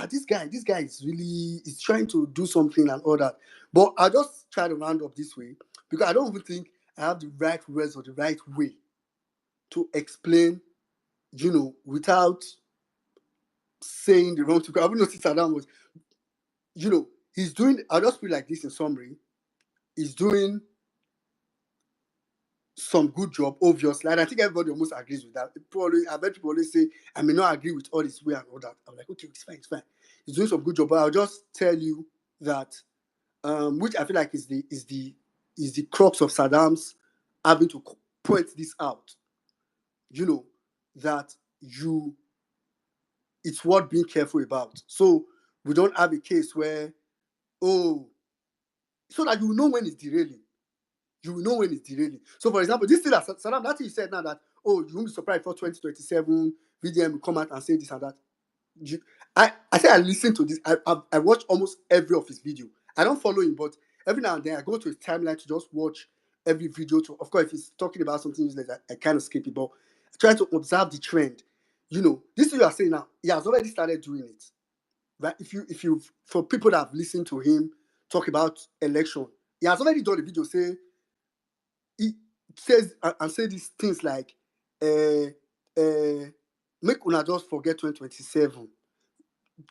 this guy is trying to do something and all that. But I'll just try to round up this way, because I don't even think I have the right words or the right way to explain, without saying the wrong thing. I've noticed Saddam was, he's doing, I'll just put it like this in summary, he's doing some good job, obviously. And I think everybody almost agrees with that. I've heard people always say, I may not agree with all this way and all that. I'm like, okay, it's fine. He's doing some good job, but I'll just tell you that, which I feel like is the crux of Saddam's having to point this out. That it's worth being careful about. So we don't have a case where, so that you will know when it's derailing. You will know when it's derailing. So, for example, this thing that Saddam, that you said now that, you won't be surprised for 2027, VDM will come out and say this and that. I say I listen to this. I watch almost every of his video. I don't follow him, but every now and then I go to his timeline to just watch every video. Of course, if he's talking about something useless, I kind of skip it. But I try to observe the trend. This thing you are saying now, he has already started doing it. Right? If you for people that have listened to him talk about election, he has already done a video saying, he says and say these things like, make una just forget 2027,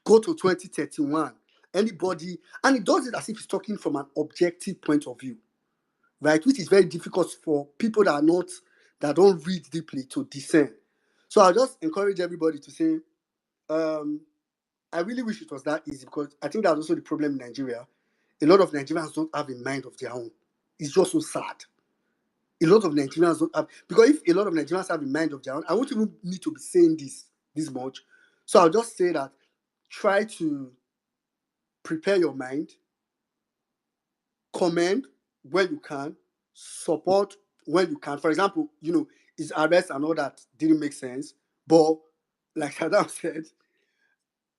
go to 2031. Anybody, and he does it as if he's talking from an objective point of view, right? Which is very difficult for people that don't read deeply to discern. So I'll just encourage everybody to say, I really wish it was that easy, because I think that's also the problem in Nigeria. A lot of Nigerians don't have a mind of their own. It's just so sad. A lot of Nigerians don't have, because if a lot of Nigerians have a mind of their own, I won't even need to be saying this much. So I'll just say that try to prepare your mind, commend when you can, support when you can. For example, his arrest and all that didn't make sense, but like Saddam said,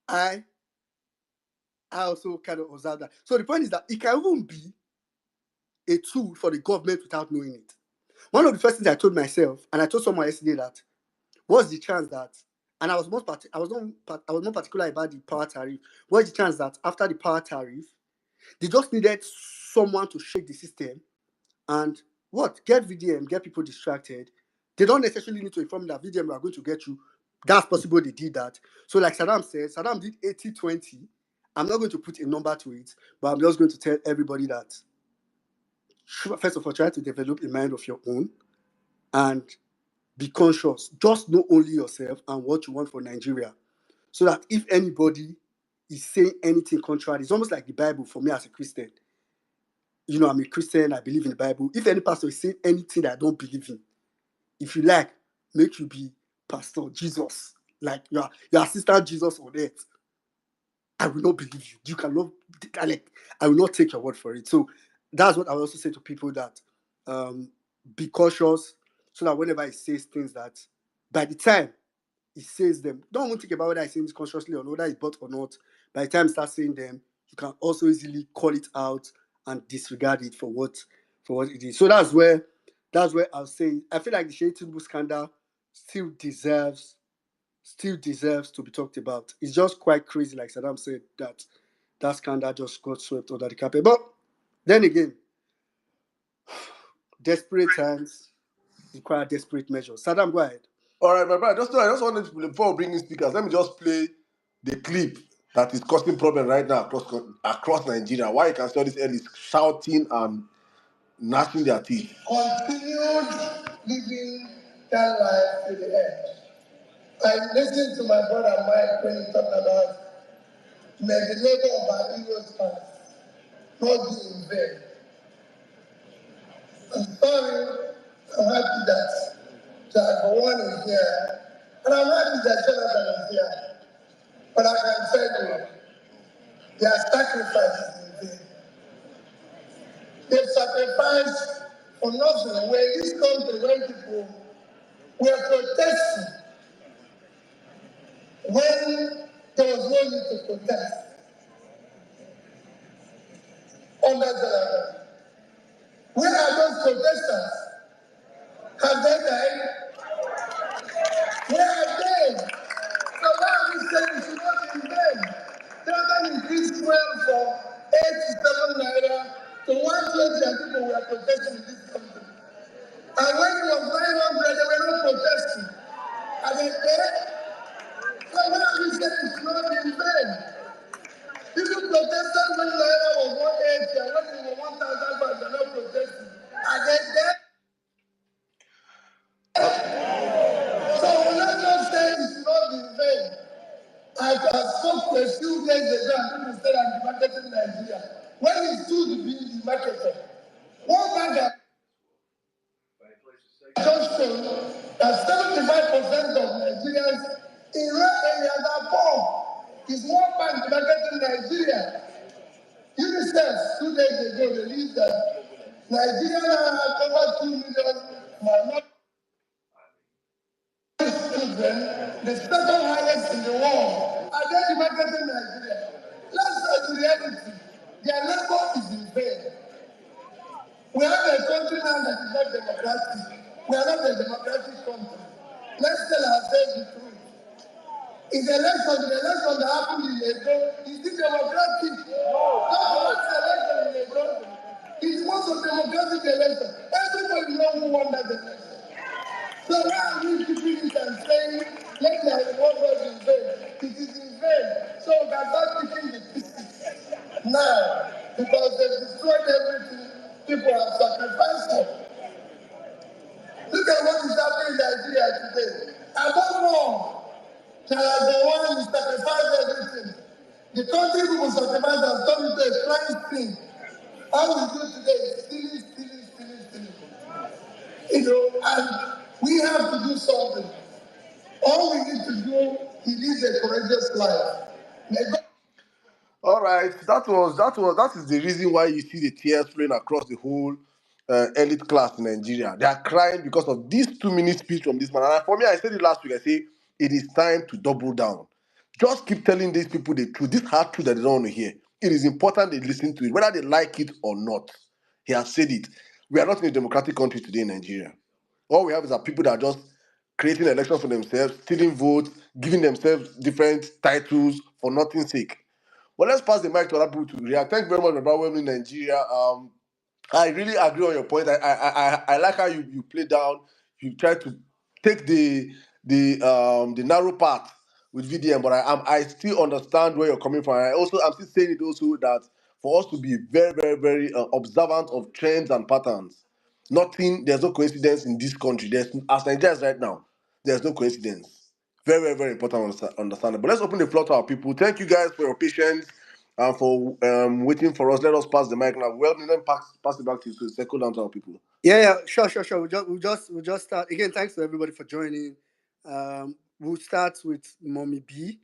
I also kind of observe that. So the point is that it can even be a tool for the government without knowing it. One of the first things I told myself, and I told someone yesterday, that what's the chance that, and I was more particular about the power tariff. What's the chance that after the power tariff, they just needed someone to shake the system and get VDM, get people distracted. They don't necessarily need to inform that VDM are going to get you. That's possible they did that. So like Saddam said, Saddam did 80-20. I'm not going to put a number to it, but I'm just going to tell everybody that, first of all, try to develop a mind of your own and be conscious. Just know only yourself and what you want for Nigeria. So that if anybody is saying anything contrary, it's almost like the Bible for me as a Christian. I'm a Christian, I believe in the Bible. If any pastor is saying anything that I don't believe in, if you like, make you be Pastor Jesus. Like your assistant Jesus on earth. I will not believe you. You cannot, I will not take your word for it. So that's what I will also say to people, that be cautious, so that whenever he says things, that by the time he says them, don't even think about whether he's saying this consciously or whether it's bought or not. By the time he starts saying them, you can also easily call it out and disregard it for what it is. So that's where I'll say, I feel like the Sheikh Tinubu scandal still deserves to be talked about. It's just quite crazy, like Saddam said, that scandal just got swept under the carpet. But then again, desperate times, require desperate measures. Saddam, go ahead. All right, my brother. I just wanted to, before bringing speakers, let me just play the clip that is causing problem right now across Nigeria. Why you can see all these elders shouting and gnashing their teeth. Continued living that life to the end. I listened to my brother Mike when he talked about may the labor of our heroes past not be in vain. I'm sorry, I'm happy that Jack One is here, and I'm happy that Jonathan is here. But I can tell you, their sacrifice is in vain. They sacrificed for nothing. When this country, when people were protesting, when there was no need to protest under Jonathan. Where are those protesters? Have they died? Where are they? So why are we saying it should not be in vain? Jonathan increased fuel from 8 to 7 naira to 120 and people were protesting in this country. And when it was 900, they were not protesting. Are they dead? So why are we saying it should not be in vain? People protested when naira was 180 and when it was 1,000, they were not protesting. Are they dead? So let's not say it's not in vain. I spoke a few days ago and people said I'm marketing Nigeria. When it stood to be the marketer, one bank just showed that 75% of Nigerians in rural areas are poor. It's one bank marketing Nigeria. UNICEF 2 days ago released that Nigeria now has over 2 million minority children, the second highest in the world. Are they democratic Nigeria? Let's face the reality. Their labor is in vain. We have a country now that is not democratic. We are not a democratic country. Let's tell ourselves the truth. Is the election that happened in Lagos, is it democratic? No. What's the election in Lagos? It's most of democratic election. Everybody knows who won that election. So why are we keeping it and saying, let the reward was in vain? It is in vain. So we can start picking the pieces now because they've destroyed everything people have sacrificed for. Look at what is happening in Nigeria today. Above all, One is sacrifice everything. The country people sacrifice has turned into a crime scene. All we do today is stealing. And we have to do something. All we need to do is live a courageous life. All right, that is the reason why you see the tears flowing across the whole elite class in Nigeria. They are crying because of this 2 minute speech from this man. And for me, I said it last week. I say it is time to double down. Just keep telling these people the truth, this hard truth that they don't want to hear. It is important they listen to it, whether they like it or not. He has said it. We are not in a democratic country today in Nigeria. All we have is that people that are just creating elections for themselves, stealing votes, giving themselves different titles for nothing's sake. But let's pass the mic to other people to react. Thank you very much, about women in Nigeria. I really agree on your point. I like how you play down. You try to take the narrow path with VDM, but I still understand where you're coming from. I'm still saying it also that for us to be very observant of trends and patterns. There's no coincidence in this country. There's as Nigeria is right now. There's no coincidence. Very important understanding. But let's open the floor to our people. Thank you guys for your patience and for waiting for us. Let us pass the mic now. Well, then pass it back to you to circle down to our people. Yeah, sure. We'll just start again. Thanks to everybody for joining. We'll start with Mommy B.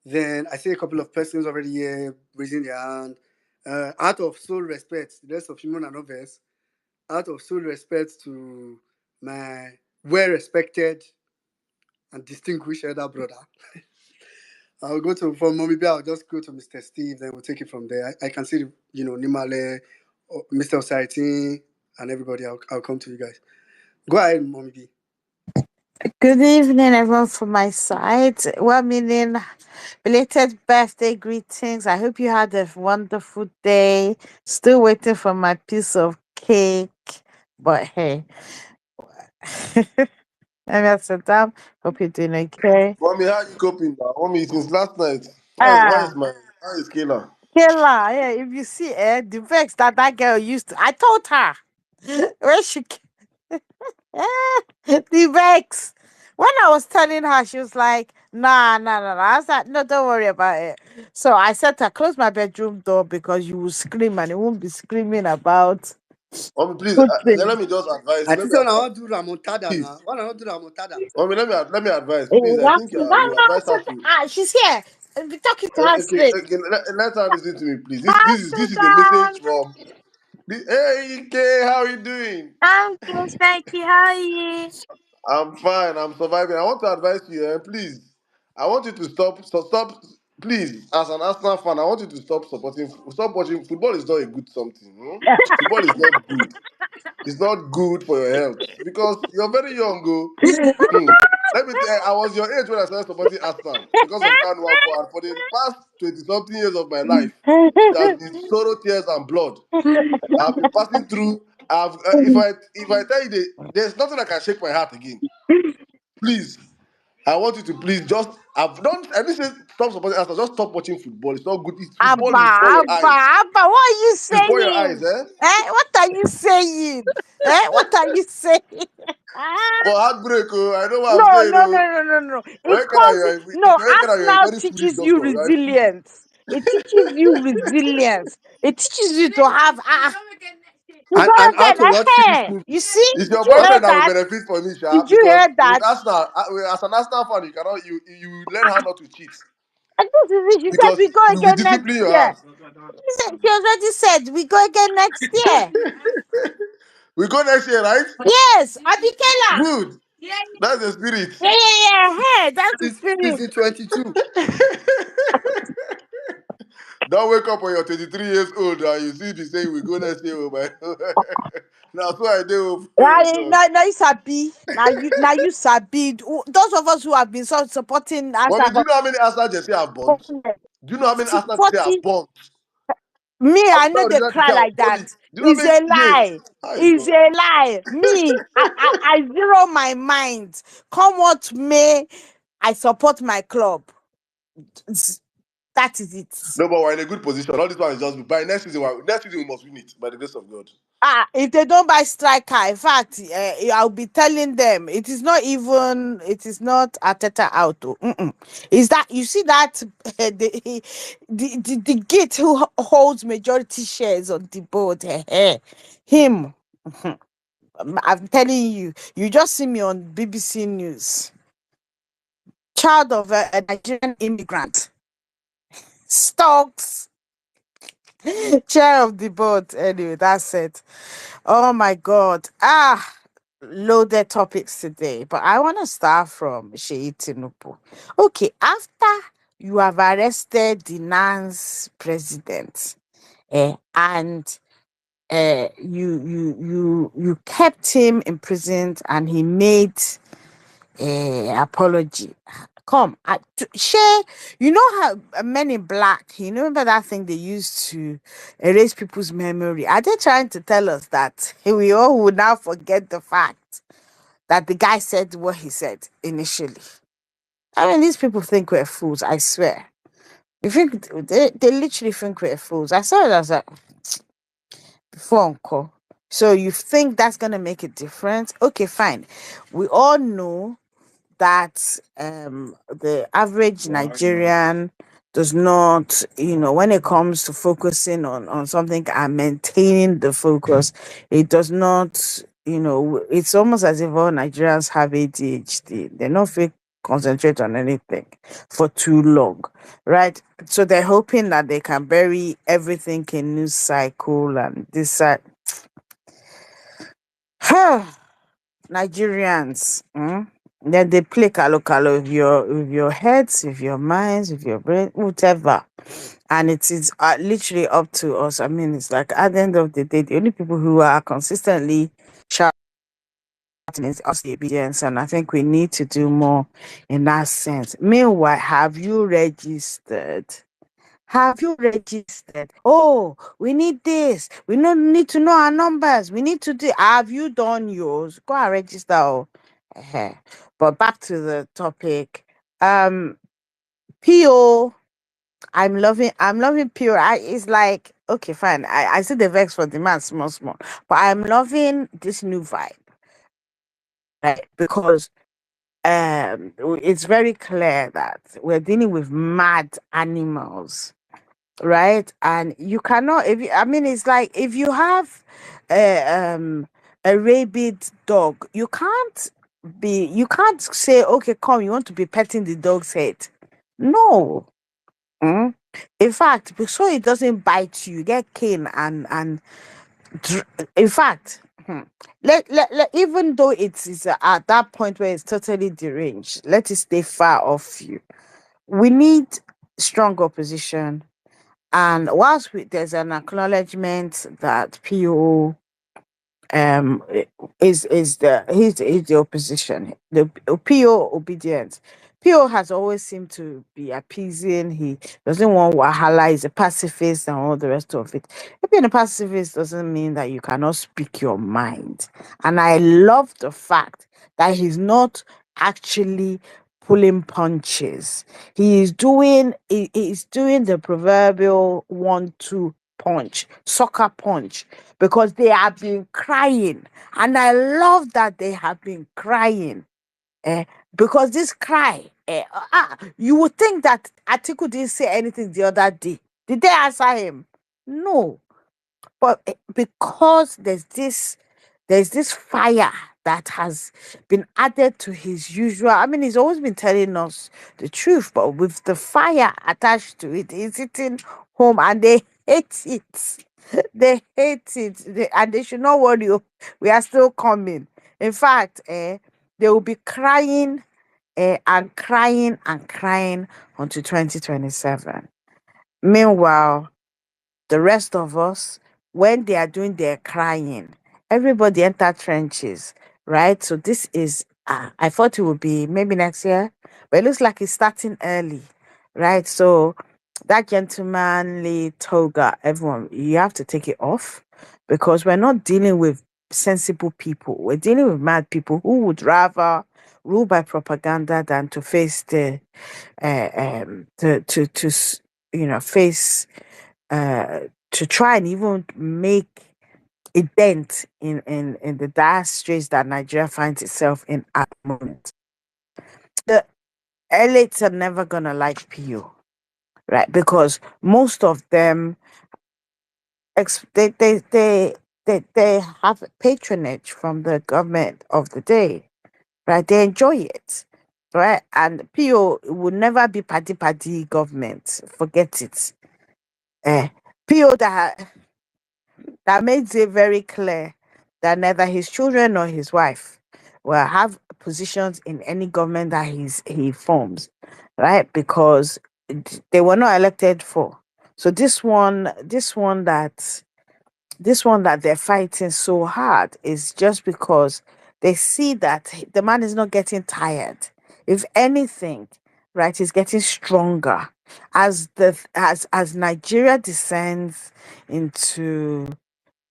Then I see a couple of persons already here raising their hand. Out of sole respect, the rest of human and others, out of sole respect to my well-respected and distinguished elder brother, I'll go to from Mommy B. I'll just go to Mr. Steve. Then we'll take it from there. I can see Nimale, Mr. Osaitin, and everybody. I'll come to you guys. Go ahead, Mommy B. Good evening, everyone, from my side. Well, meaning belated birthday greetings. I hope you had a wonderful day. Still waiting for my piece of cake, but hey, Let me sit down. Hope you're doing okay. Mommy, how you coping now? Mommy, since last night. Ah, How is Kayla? Kayla, yeah, if you see the vex that girl used to, I told her when she the vex. When I was telling her, she was like, nah, nah, nah, nah. I was like, no, don't worry about it. So I said to her, close my bedroom door because you will scream and it won't be screaming about Mommy, please, good things. let me just advise. I Let think me so now I advise. want to do Ramontada Please. now. Why not do Ramontada? Mommy, let me advise. Eh, Please, I think you advise her to. she's here. Be talking to her Okay, straight. let her listen to me, please. This Sit is a down. message from. Hey, Ike, how you doing? I'm good, thank you. How are you? I'm fine. I'm surviving. I want to advise you, please. I want you to stop. Please, as an Arsenal fan, I want you to stop watching. Football is not a good something. Football is not good. It's not good for your health because you're very young, go. Hmm. Let me tell you, I was your age when I started supporting Arsenal because of Kanwako, and for the past 20 something years of my life, it has been sorrow, tears, and blood. I've been passing through. If I tell you there's nothing I can shake my heart again. Please, I want you to please just. I didn't say stop supporting Arsenal. Just stop watching football. It's not good. Football Abba, will spoil your Abba, eyes. Abba, what are you It will spoil your eyes, saying? eh? What are you saying? What are you saying? For heartbreak, oh, I know what I'm No, saying, no, no, oh. no, no, no. When It can I, comes. No, you're a Arsenal very foolish teaches you doctor, right? resilience. It teaches you resilience. It teaches you to have. You And gotta how get to watch Swedish ahead. movie. You see? It's Did your you hear boyfriend that will that? benefit from it, Sha, Did you because hear with that? Arsenal, as an Arsenal fan, you cannot you learn how not to cheat And this is it. She said because we go we will again next discipline your year. heart. She already said we go again next year. We go next year, right? Yes, Abikela. Good. That's the spirit. Yeah, yeah, yeah. Hey, that's the spirit. Season 22. Don't wake up when you're 23 years old and you see the saying we go next year. Oh my. That's what I do. Now, Oh God. now you sabi. Now you sabi. Those of us who have been supporting us Mommy, do you know how many Arsenal jersey I've bought? Do you know how many Arsenal jersey 40. I've bought? Me, I've I know bought they original cry jersey like of that. Polly. Do you know how It's many? a Yes. lie. Hi It's God. a lie. Me, I zero my mind. Come what may, I support my club. It's- That is it. No, but we're in a good position. All this one is just by next season. Next season we must win it by the grace of God. If they don't buy striker, in fact, I'll be telling them it is not even, it is not Ateta out. Oh. Mm-mm. Is that you see that the gate who holds majority shares on the board? Him. I'm telling you, you just see me on BBC News. Child of a Nigerian immigrant, stalks chair of the board. Anyway, that's it. Oh my God. Loaded topics today, but I want to start from Sheyi Tinubu. Okay, after you have arrested the NANS president, and you kept him imprisoned, and he made apology. Come, share. You know how Men in Black. You know, remember that thing they used to erase people's memory. Are they trying to tell us that we all will now forget the fact that the guy said what he said initially? I mean, these people think we're fools. I swear. You think they literally think we're fools. I saw it as a phone call. So you think that's gonna make a difference? Okay, fine. We all know that the average Nigerian does not, when it comes to focusing on something and maintaining the focus, it does not, it's almost as if all Nigerians have ADHD. They're not fit concentrate on anything for too long, right? So they're hoping that they can bury everything in news cycle and this side. Nigerians, then they play kalo kalo with your heads, with your minds, with your brain, whatever. And it is literally up to us. I mean, it's like at the end of the day, the only people who are consistently shouting is us, the obedience, and I think we need to do more in that sense. Meanwhile, have you registered Have you registered? Oh, we need this. We need to know our numbers. We need to do. Have you done yours? Go and register. Oh. But back to the topic. Um, PO. I'm loving pure. It's like, okay, fine. I see the vex for the man small, small. But I'm loving this new vibe, right? Because it's very clear that we're dealing with mad animals, right? And you cannot, if you, I mean, it's like if you have a rabid dog, you can't say, okay, come, you want to be petting the dog's head. No. Mm. In fact, so it doesn't bite you, get cane and in fact, even though it's at that point where it's totally deranged, let it stay far off you. We need strong opposition, and there's an acknowledgement that PO is the opposition, the PO obedience. PO has always seemed to be appeasing. He doesn't want wahala. He's a pacifist and all the rest of it. Being a pacifist doesn't mean that you cannot speak your mind. And I love the fact that he's not actually pulling punches. He's doing the proverbial 1-2 punch, soccer punch, because they have been crying. And I love that they have been crying. Eh, because this cry, you would think that Atiku didn't say anything the other day. Did they answer him? No. But because there's this fire that has been added to his usual. I mean, he's always been telling us the truth, but with the fire attached to it, it's hitting home, and they hate it. They hate it, and they should not worry. We are still coming. In fact, they will be crying, and crying and crying until 2027. Meanwhile, the rest of us, when they are doing their crying, everybody enter trenches, right? So this is, I thought it would be maybe next year, but it looks like it's starting early, right? So that gentlemanly toga, everyone, you have to take it off, because we're not dealing with sensible people. We're dealing with mad people who would rather rule by propaganda than to face the face, uh, to try and even make a dent in the dire straits that Nigeria finds itself in at the moment. The elites are never gonna like PU, right? Because most of them, ex- they, they, they, they have patronage from the government of the day, right? They enjoy it, right? And PO will never be party government. Forget it. Eh, PO that makes it very clear that neither his children nor his wife will have positions in any government that he forms, right? Because they were not elected for. So this one that they're fighting so hard is just because they see that the man is not getting tired. If anything, right, he's getting stronger as Nigeria descends into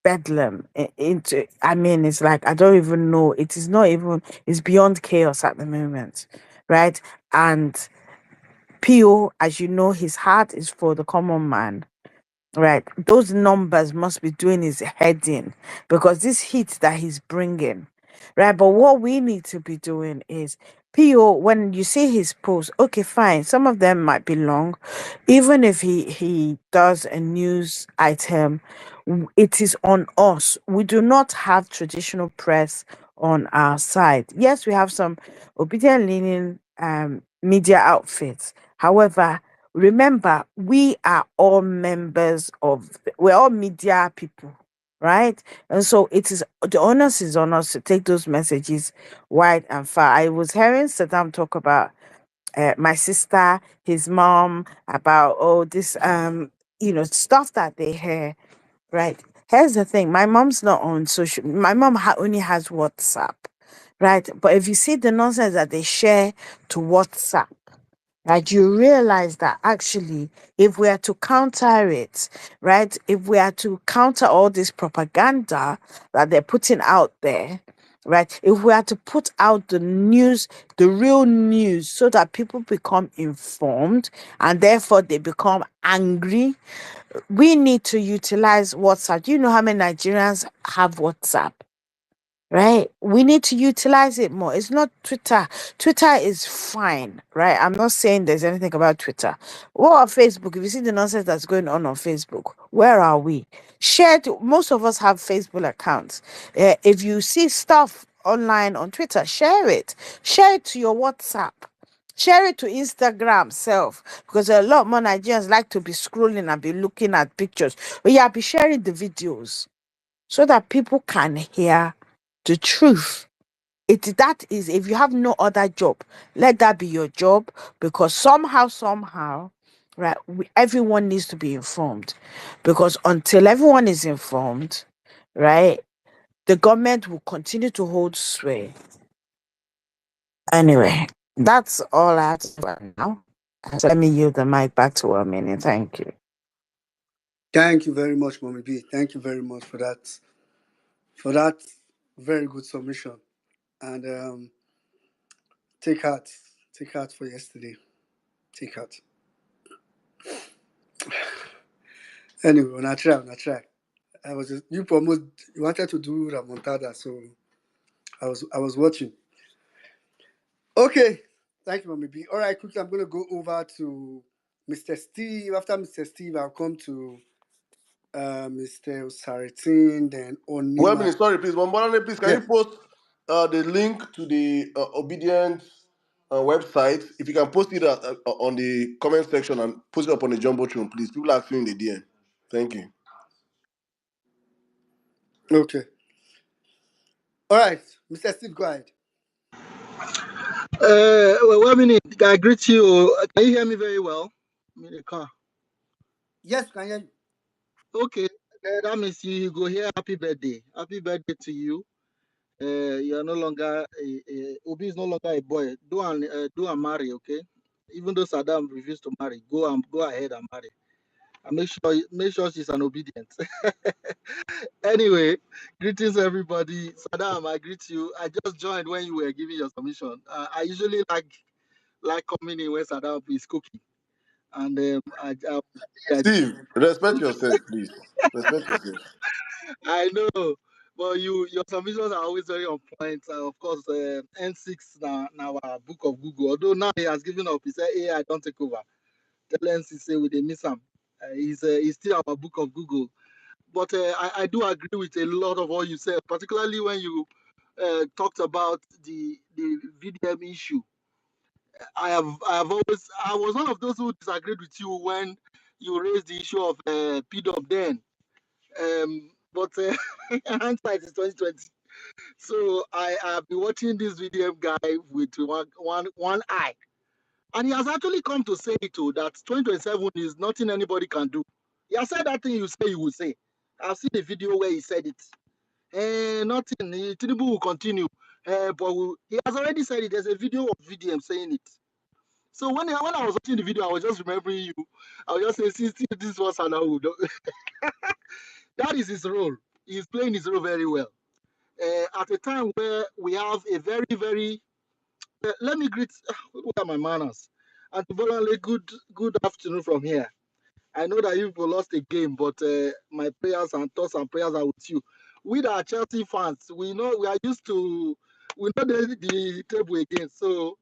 bedlam, into, I mean, it's like, I don't even know, it is not even, it's beyond chaos at the moment, right? And PO, as you know, his heart is for the common man. Right. Those numbers must be doing his head in, because this heat that he's bringing. Right. But what we need to be doing is, PO, when you see his post, okay, fine. Some of them might be long. Even if he does a news item, it is on us. We do not have traditional press on our side. Yes, we have some obedient leaning media outfits. However, remember, we are all members we're all media people, right? And so it is, the onus is on us to take those messages wide and far. I was hearing Saddam talk about my sister, his mom, about this stuff that they hear, right? Here's the thing: my mom's not on social. My mom only has WhatsApp, right? But if you see the nonsense that they share to WhatsApp, right, you realize that actually, if we are to counter it, right, if we are to counter all this propaganda that they're putting out there, right, if we are to put out the news, the real news, so that people become informed and therefore they become angry, we need to utilize WhatsApp. Do you know how many Nigerians have WhatsApp? Right? We need to utilize it more. It's not Twitter. Twitter is fine, right? I'm not saying there's anything about Twitter. What about Facebook? If you see the nonsense that's going on Facebook, where are we? Share it. Most of us have Facebook accounts. If you see stuff online on Twitter, share it. Share it to your WhatsApp. Share it to Instagram self, because a lot more Nigerians like to be scrolling and be looking at pictures. But yeah, be sharing the videos so that people can hear the truth. That is, if you have no other job, let that be your job, because somehow, right, everyone needs to be informed, because until everyone is informed, right, the government will continue to hold sway. Anyway, that's all I have to say for now. So let me yield the mic back to Amini. Thank you. Thank you very much, Mommy B. Thank you very much for that very good submission. And take heart, take heart for yesterday. Take heart. Anyway, when I try. I was just, you promote. You wanted to do Ramontada, so I was watching. Okay, thank you, Mommy B. All right, quickly, I'm gonna go over to Mr. Steve. After Mr. Steve, I'll come to Mr. Saritin, then Well, Onima. minute, sorry, please. One more, please. Can Yeah. you post the link to the obedience website? If you can post it on the comment section and post it up on the jumbotron, please. People are asking in the DM. Thank you. Okay. All right, Mr. Steve, go ahead. Well, 1 minute. I greet you. Can you hear me very well? I'm in the car. Yes, can you? Okay. That means you go here. Happy birthday. Happy birthday to you. You are no longer Obi is no longer a boy. Do and marry, okay? Even though Saddam refused to marry, go ahead and marry. And make sure she's an obedient. Anyway, greetings everybody. Saddam, I greet you. I just joined when you were giving your submission. I usually like coming in when Saddam is cooking. And Steve, respect yourself, please. Respect yourself. I know, but your submissions are always very on point. Of course, N6 now our book of Google. Although now he has given up, he said, "Hey, I don't take over." Tell NC say we dey miss him. He's still our book of Google. But I do agree with a lot of what you said, particularly when you talked about the VDM issue. I was one of those who disagreed with you when you raised the issue of PDOM then. But hindsight is 2020. So I have been watching this VDM guy with one eye. And he has actually come to say too that 2027 is nothing anybody can do. He has said that thing you say he will say. I've seen the video where he said it. Nothing. Tinubu will continue. He has already said it. There's a video of VDM saying it. So when I was watching the video, I was just remembering you. I was just saying, see, this was Hanaud. That is his role. He's playing his role very well. At a time where we have a very, very let me greet what are my manners? And Bolanle, good afternoon from here. I know that you've lost a game, but my prayers and thoughts and prayers are with you. We that are Chelsea fans, we know we are used to we know the table again. So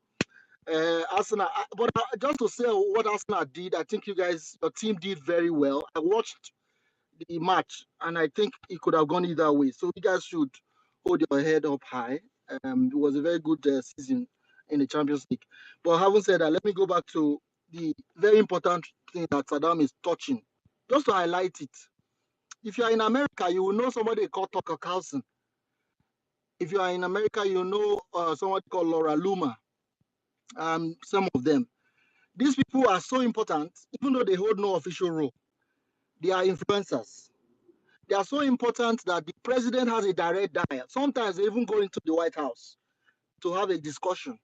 Arsenal, but just to say what Arsenal did, I think your team did very well. I watched the match, and I think it could have gone either way. So you guys should hold your head up high. It was a very good season in the Champions League. But having said that, let me go back to the very important thing that Saddam is touching, just to highlight it. If you are in America, you will know somebody called Tucker Carlson. If you are in America, you know somebody called Laura Loomer. Some of them. These people are so important, even though they hold no official role. They are influencers. They are so important that the president has a direct dial. Sometimes they even go into the White House to have a discussion.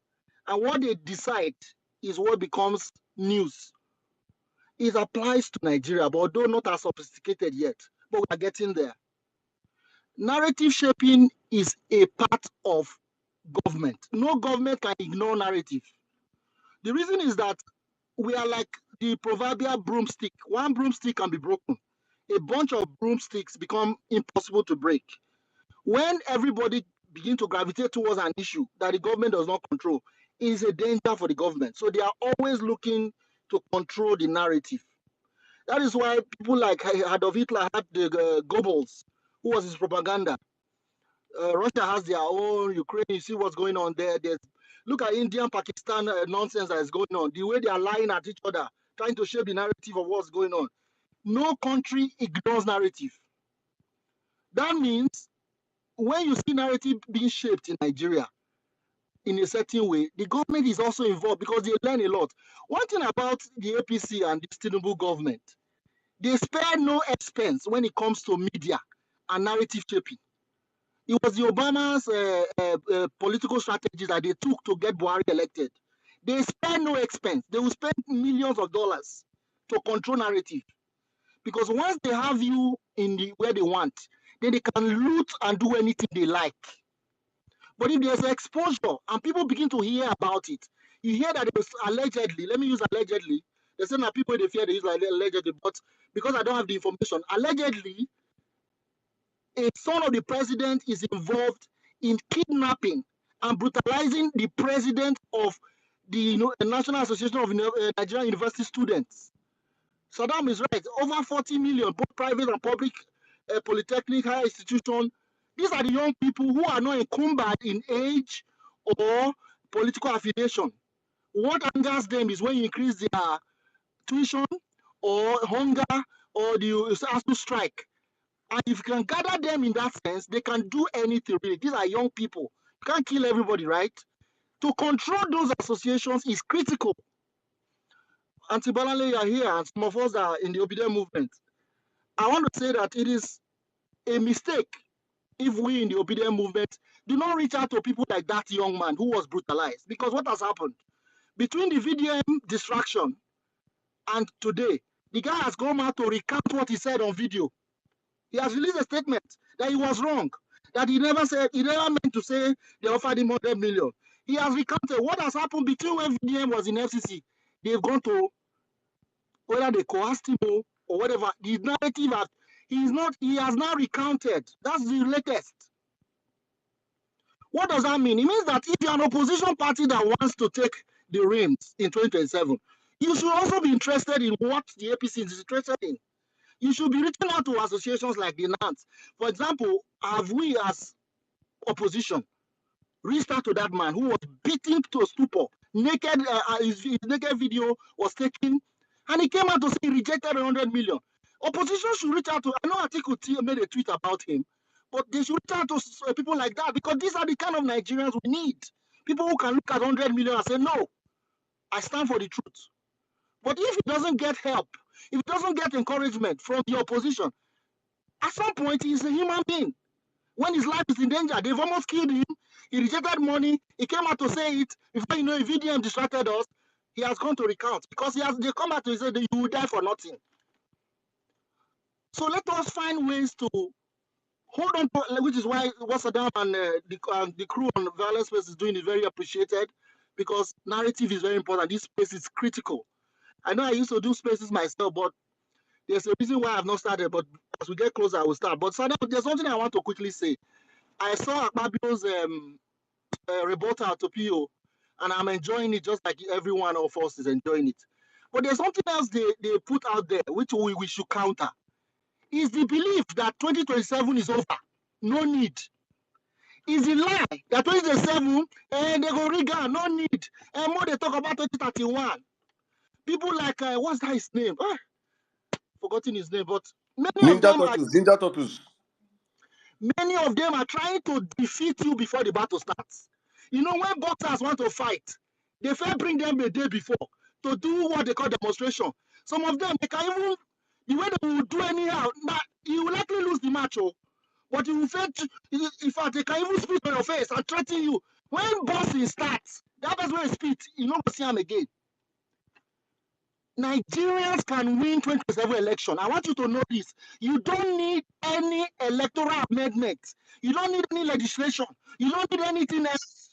And what they decide is what becomes news. It applies to Nigeria, but although not as sophisticated yet, but we are getting there. Narrative shaping is a part of government. No government can ignore narrative. The reason is that we are like the proverbial broomstick. One broomstick can be broken. A bunch of broomsticks become impossible to break. When everybody begin to gravitate towards an issue that the government does not control, it is a danger for the government. So they are always looking to control the narrative. That is why people like Adolf Hitler had the Goebbels, who was his propaganda. Russia has their own. Ukraine, you see what's going on there. Look at India and Pakistan nonsense that is going on. The way they are lying at each other, trying to shape the narrative of what's going on. No country ignores narrative. That means when you see narrative being shaped in Nigeria in a certain way, the government is also involved because they learn a lot. One thing about the APC and the Tinubu government, they spare no expense when it comes to media and narrative shaping. It was the Obama's political strategies that they took to get Buhari elected. They spare no expense. They will spend millions of dollars to control narrative. Because once they have you in the where they want, then they can loot and do anything they like. But if there's exposure and people begin to hear about it, you hear that it was allegedly, let me use allegedly, they say that people they fear they use allegedly, but because I don't have the information, allegedly, a son of the president is involved in kidnapping and brutalizing the president of the National Association of Nigerian University Students. Saddam is right. Over 40 million, both private and public polytechnic higher institution. These are the young people who are not encumbered in age or political affiliation. What angers them is when you increase their tuition or hunger or you ask to strike. And if you can gather them in that sense, they can do anything really. These are young people. You can't kill everybody, right? To control those associations is critical. Auntie Balale, you are here, and some of us are in the obedient movement. I want to say that it is a mistake if we in the obedient movement do not reach out to people like that young man who was brutalized. Because what has happened? Between the VDM distraction and today, the guy has gone out to recount what he said on video. He has released a statement that he was wrong, that he never meant to say they offered him 100 million. He has recounted what has happened between when VDM was in FCC. They've gone to whether they coerced him or whatever. The narrative he has now recounted. That's the latest. What does that mean? It means that if you're an opposition party that wants to take the reins in 2027, you should also be interested in what the APC is interested in. You should be reaching out to associations like the NANS. For example, have we as opposition reached out to that man who was beaten to a stupor, naked, his naked video was taken, and he came out to say he rejected 100 million. Opposition should reach out to, I know Atiku made a tweet about him, but they should reach out to people like that because these are the kind of Nigerians we need. People who can look at 100 million and say, no, I stand for the truth. But if he doesn't get help, if he doesn't get encouragement from the opposition, at some point he's a human being. When his life is in danger, they've almost killed him. He rejected money. He came out to say it. Before you know, if VDM distracted us, he has gone to recount because they come out to say that you will die for nothing. So let us find ways to hold on to, which is why what Saddam and the crew on Vawulence Space is doing is very appreciated because narrative is very important. This space is critical. I know I used to do spaces myself, but there's a reason why I've not started. But as we get closer, I will start. But Saddam, there's something I want to quickly say. I saw Akpabio's rebuttal to PO, and I'm enjoying it just like every one of us is enjoying it. But there's something else they put out there, which we should counter, is the belief that 2027 is over. No need. Is the lie that 2027, and they go rigor, no need. And more they talk about 2031. People like, what's that his name? Forgotten his name, but many of Ninja them are Turtles, Ninja Turtles. Many of them are trying to defeat you before the battle starts. You know, when boxers want to fight, they first bring them a day before to do what they call demonstration. Some of them, they can even, the way they will do anyhow, now, you will likely lose the match, but you will fail to, in fact, they can even spit on your face and threaten you. When boxing starts, that is when it spit, you don't see them again. Nigerians can win 2027 election. I want you to know this. You don't need any electoral amendment. You don't need any legislation. You don't need anything else.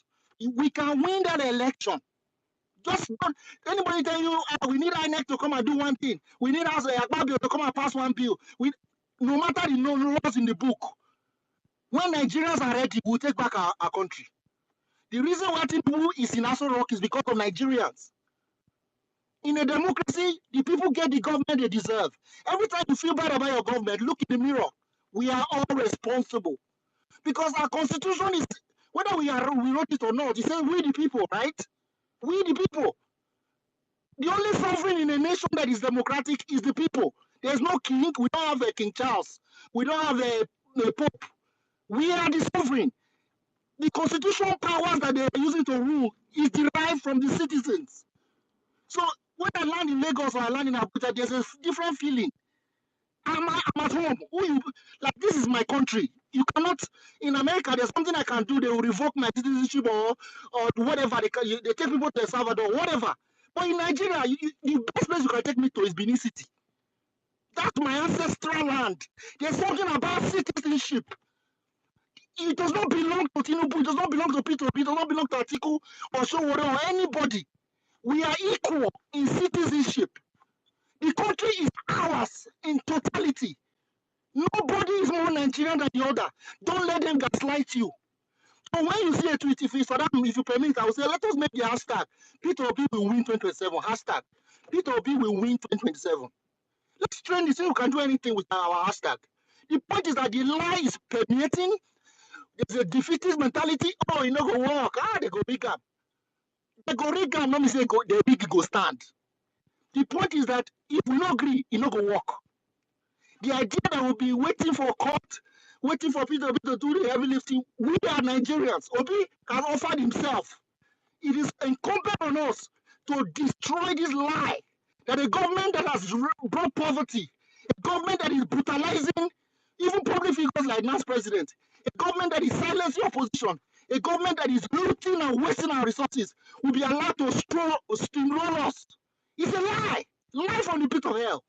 We can win that election. Just don't, anybody tell you, we need INEC to come and do one thing. We need us Akpabio to come and pass one bill. No matter the laws in the book, when Nigerians are ready, we'll take back our country. The reason why Tinubu is in Aso Rock is because of Nigerians. In a democracy, the people get the government they deserve. Every time you feel bad about your government, look in the mirror. We are all responsible. Because our constitution is, whether we wrote it or not, it says we the people, right? We the people. The only sovereign in a nation that is democratic is the people. There's no king. We don't have a King Charles. We don't have a Pope. We are the sovereign. The constitutional powers that they are using to rule is derived from the citizens. So when I land in Lagos or I land in Abuja, there's a different feeling. I'm at home. Like, this is my country. You cannot, in America, there's something I can do. They will revoke my citizenship or whatever. They take people to El Salvador, whatever. But in Nigeria, the best place you can take me to is Benin City. That's my ancestral land. There's something about citizenship. It does not belong to Tinubu. It does not belong to Peter. It does not belong to Atiku or Showore or anybody. We are equal in citizenship. The country is ours in totality. Nobody is more Nigerian than the other. Don't let them gaslight you. So when you see a tweet, if you permit, I will say, let us make the hashtag Peter Obi will win 2027. Hashtag Peter Obi will win 2027. Let's trend this. You can do anything with our hashtag. The point is that the lie is permeating. There's a defeatist mentality. Oh, you know, go walk. They go big up. They go rig up. No, me say the big go stand. The point is that if we don't agree, you know, go walk. The idea that we'll be waiting for court, waiting for Peter Obi to do the heavy lifting, we are Nigerians. Obi has offered himself. It is incumbent on us to destroy this lie that a government that has brought poverty, a government that is brutalizing even public figures like NAS president, a government that is silencing opposition, a government that is looting and wasting our resources will be allowed to steamroll us. It's a lie. Lie from the pit of hell.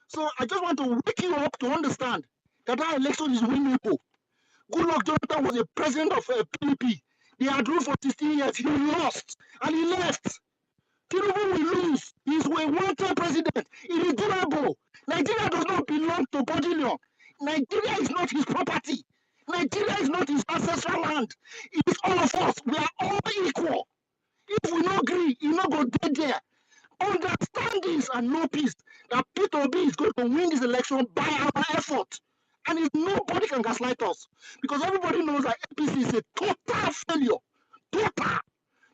So I just want to wake you up to understand that our election is winnable. Goodluck Jonathan was a president of PDP. They had ruled for 16 years. He lost and he left. Tinubu will lose. He's a one-term president. It is durable. Nigeria does not belong to Bodilion. Nigeria is not his property. Nigeria is not his ancestral land. It is all of us. We are all equal. If we not agree, you not go dead there. Understand this and know peace that Peter Obi is going to win this election by our effort. And if nobody can gaslight us, because everybody knows that APC is a total failure. Total.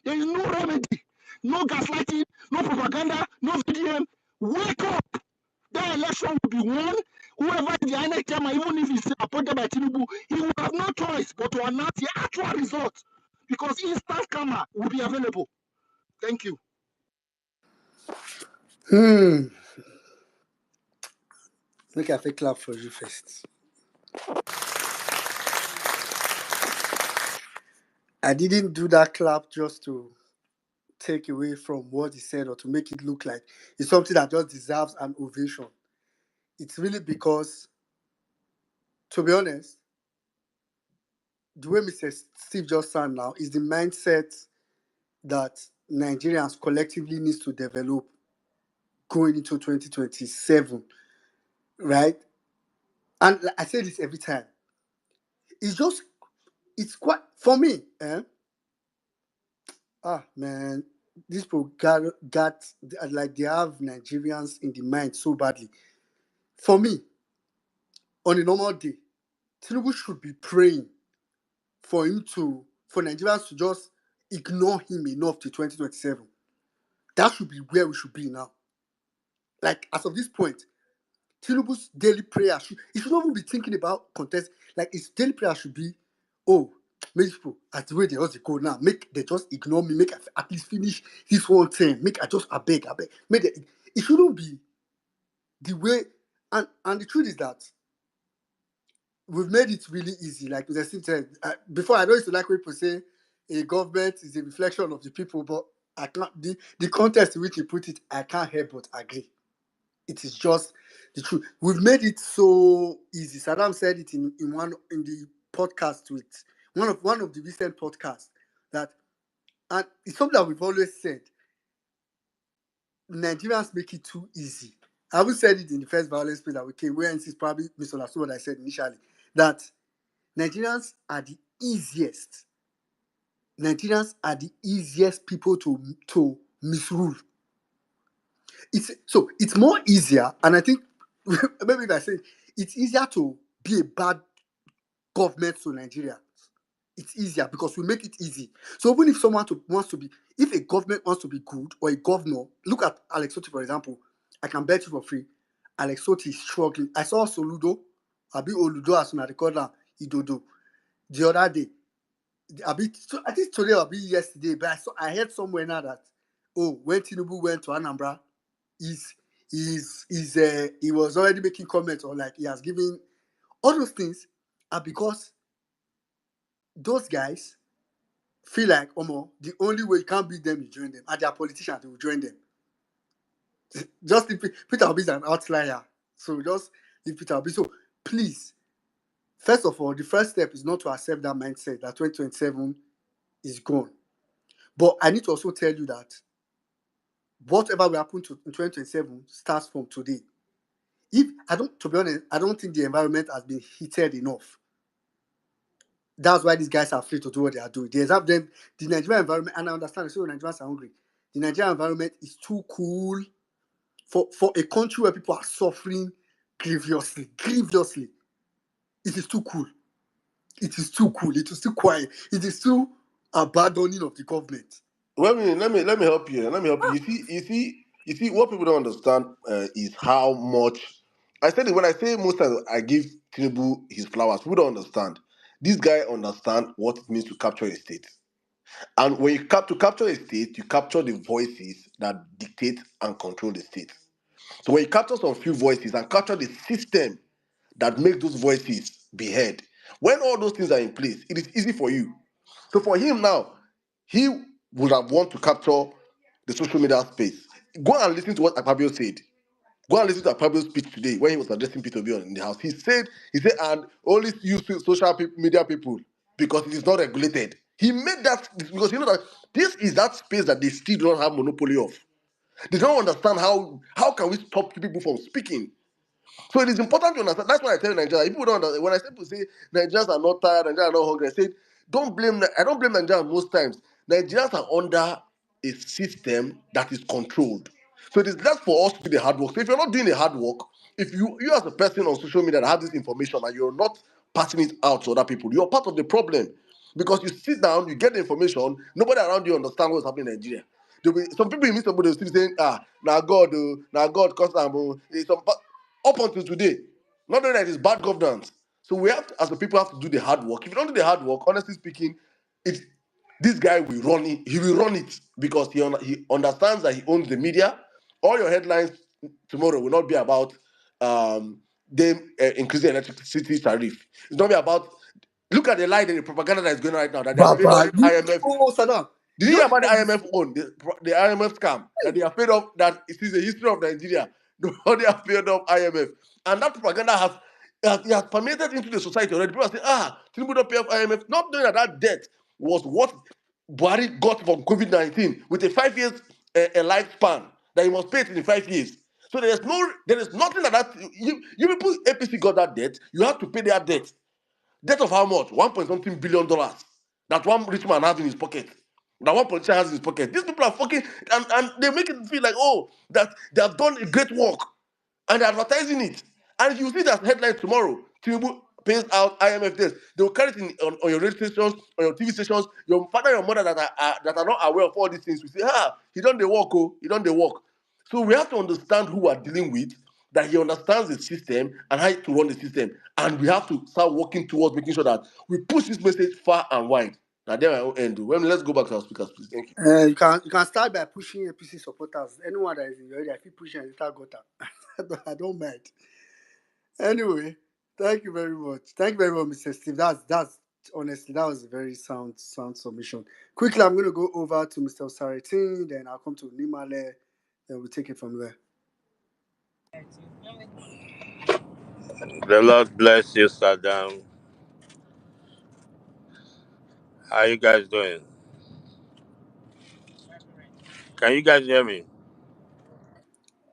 There is no remedy, no gaslighting, no propaganda, no VDM. Wake up. That election will be won. Whoever is the INEC chairman, even if he's appointed by Tinubu, he will have no choice but to announce the actual result because instant karma will be available. Thank you. Make I fake clap for you first. I didn't do that clap just to take away from what he said or to make it look like it's something that just deserves an ovation. It's really because, to be honest, the way Mr. Steve just said now is the mindset that Nigerians collectively needs to develop going into 2027, right? And like I say this every time. It's quite, for me, man, these people got, like, they have Nigerians in the mind so badly. For me, on a normal day, Tinubu should be praying for Nigerians to just ignore him enough to 2027. That should be where we should be now. Like, as of this point, Tinubu's daily prayer he should not even be thinking about contest. Like, his daily prayer should be, oh, make people, at the way they just go now, make they just ignore me, make I at least finish this one thing, make I just beg. It shouldn't be the way, and the truth is that we've made it really easy. Like Mr. Steve said, before, I know it's like when people say a government is a reflection of the people, but I can't the context in which you put it, I can't help but agree. It is just the truth. We've made it so easy. Saddam said it in the podcast with one of the recent podcasts that, and it's something that we've always said. Nigerians make it too easy. I haven't said it in the first Vawulence Space that we came, where NC probably misunderstood what I said initially. That Nigerians are the easiest. Nigerians are the easiest people to misrule. It's more easier, and I think maybe if I say it's easier to be a bad government to Nigeria. It's easier because we make it easy. So even if if a government wants to be good, or a governor, look at Alex Soti, for example. I can bet you for free, Alex Soti is struggling. I saw Soludo, Abi Oludo as soon as they call down Idodo the other day. I think today or yesterday, but I heard somewhere now that when Tinubu went to Anambra, he was already making comments, or like he has given all those things are because those guys feel like the only way you can't beat them is join them, and their politicians they will join them. Just Peter Obi is an outlier, so just leave Peter Obi. So please, first of all, the first step is not to accept that mindset that 2027 is gone. But I need to also tell you that whatever will happen in 2027 starts from today. To be honest, I don't think the environment has been heated enough. That's why these guys are free to do what they are doing. They have them. The Nigerian environment, and I understand, so Nigerians are hungry. The Nigerian environment is too cool for a country where people are suffering grievously. Grievously. It is too cool. It is too cool. It is too quiet. It is too abandoning of the government. Let me help you. Let me help you. You see. What people don't understand is how much. I said it when I say most times I give Tinubu his flowers. People don't understand. This guy understand what it means to capture a state. And when you capture a state, you capture the voices that dictate and control the state. So when you capture some few voices and capture the system that makes those voices be heard, when all those things are in place, it is easy for you. So for him now, he would have want to capture the social media space. Go and listen to what Akpabio said. Go and listen to Akpabio's speech today when he was addressing Peter Obi in the house. He said, and only use social media people because it is not regulated. He made that because you know that this is that space that they still don't have monopoly of. They don't understand how can we stop people from speaking. So it is important to understand. That's why I tell Nigeria. People don't understand. When I people say Nigerians are not tired, Nigerians are not hungry, I say don't blame. I don't blame Nigerians most times. Nigerians are under a system that is controlled. So it is left for us to do the hard work. So if you're not doing the hard work, if you as a person on social media that have this information and you're not passing it out to other people, you're part of the problem. Because you sit down, you get the information, nobody around you understands what's happening in Nigeria. Some people you meet somebody will still saying, now God, cause up until today, not knowing that it's bad governance. So we have to, as a people, have to do the hard work. If you don't do the hard work, honestly speaking, it's this guy will run it. He will run it because he understands that he owns the media. All your headlines tomorrow will not be about them increasing electricity tariff. It's not be about. Look at the lie and the propaganda that is going on right now that they are paid off Baba, IMF. Saddam. Did you hear about the IMF own the IMF scam that they are paid off? That it is the history of Nigeria. They are paid off IMF, and that propaganda has permeated into the society already. People are saying, Tinubu don't pay off IMF, not knowing that debt was what Buhari got from COVID-19 with a 5 years a lifespan that he must pay it in 5 years. So there is nothing that you people APC got that debt. You have to pay their debt. Debt of how much? 1 point something billion dollars that one rich man has in his pocket. That one politician has in his pocket. These people are fucking and they make it feel like that they have done a great work and they're advertising it. And you see that headline tomorrow, Tinubu pays out IMF this. They will carry it on your radio stations, on your TV stations. Your father, your mother that are not aware of all these things will say, he done the work, he done the work. So we have to understand who we're dealing with, that he understands the system and how to run the system. And we have to start working towards making sure that we push this message far and wide. Now, there I will end. Let's go back to our speakers, please. Thank you. You can start by pushing APC supporters. Anyone that is in your area, if you push and start gutter. I don't mind. Anyway, thank you very much. Thank you very much, Mr. Steve. That's honestly, that was a very sound submission. Quickly, I'm going to go over to Mr. Saratin, then I'll come to Nimale, then we'll take it from there. The Lord bless you, Saddam. How you guys doing? Can you guys hear me?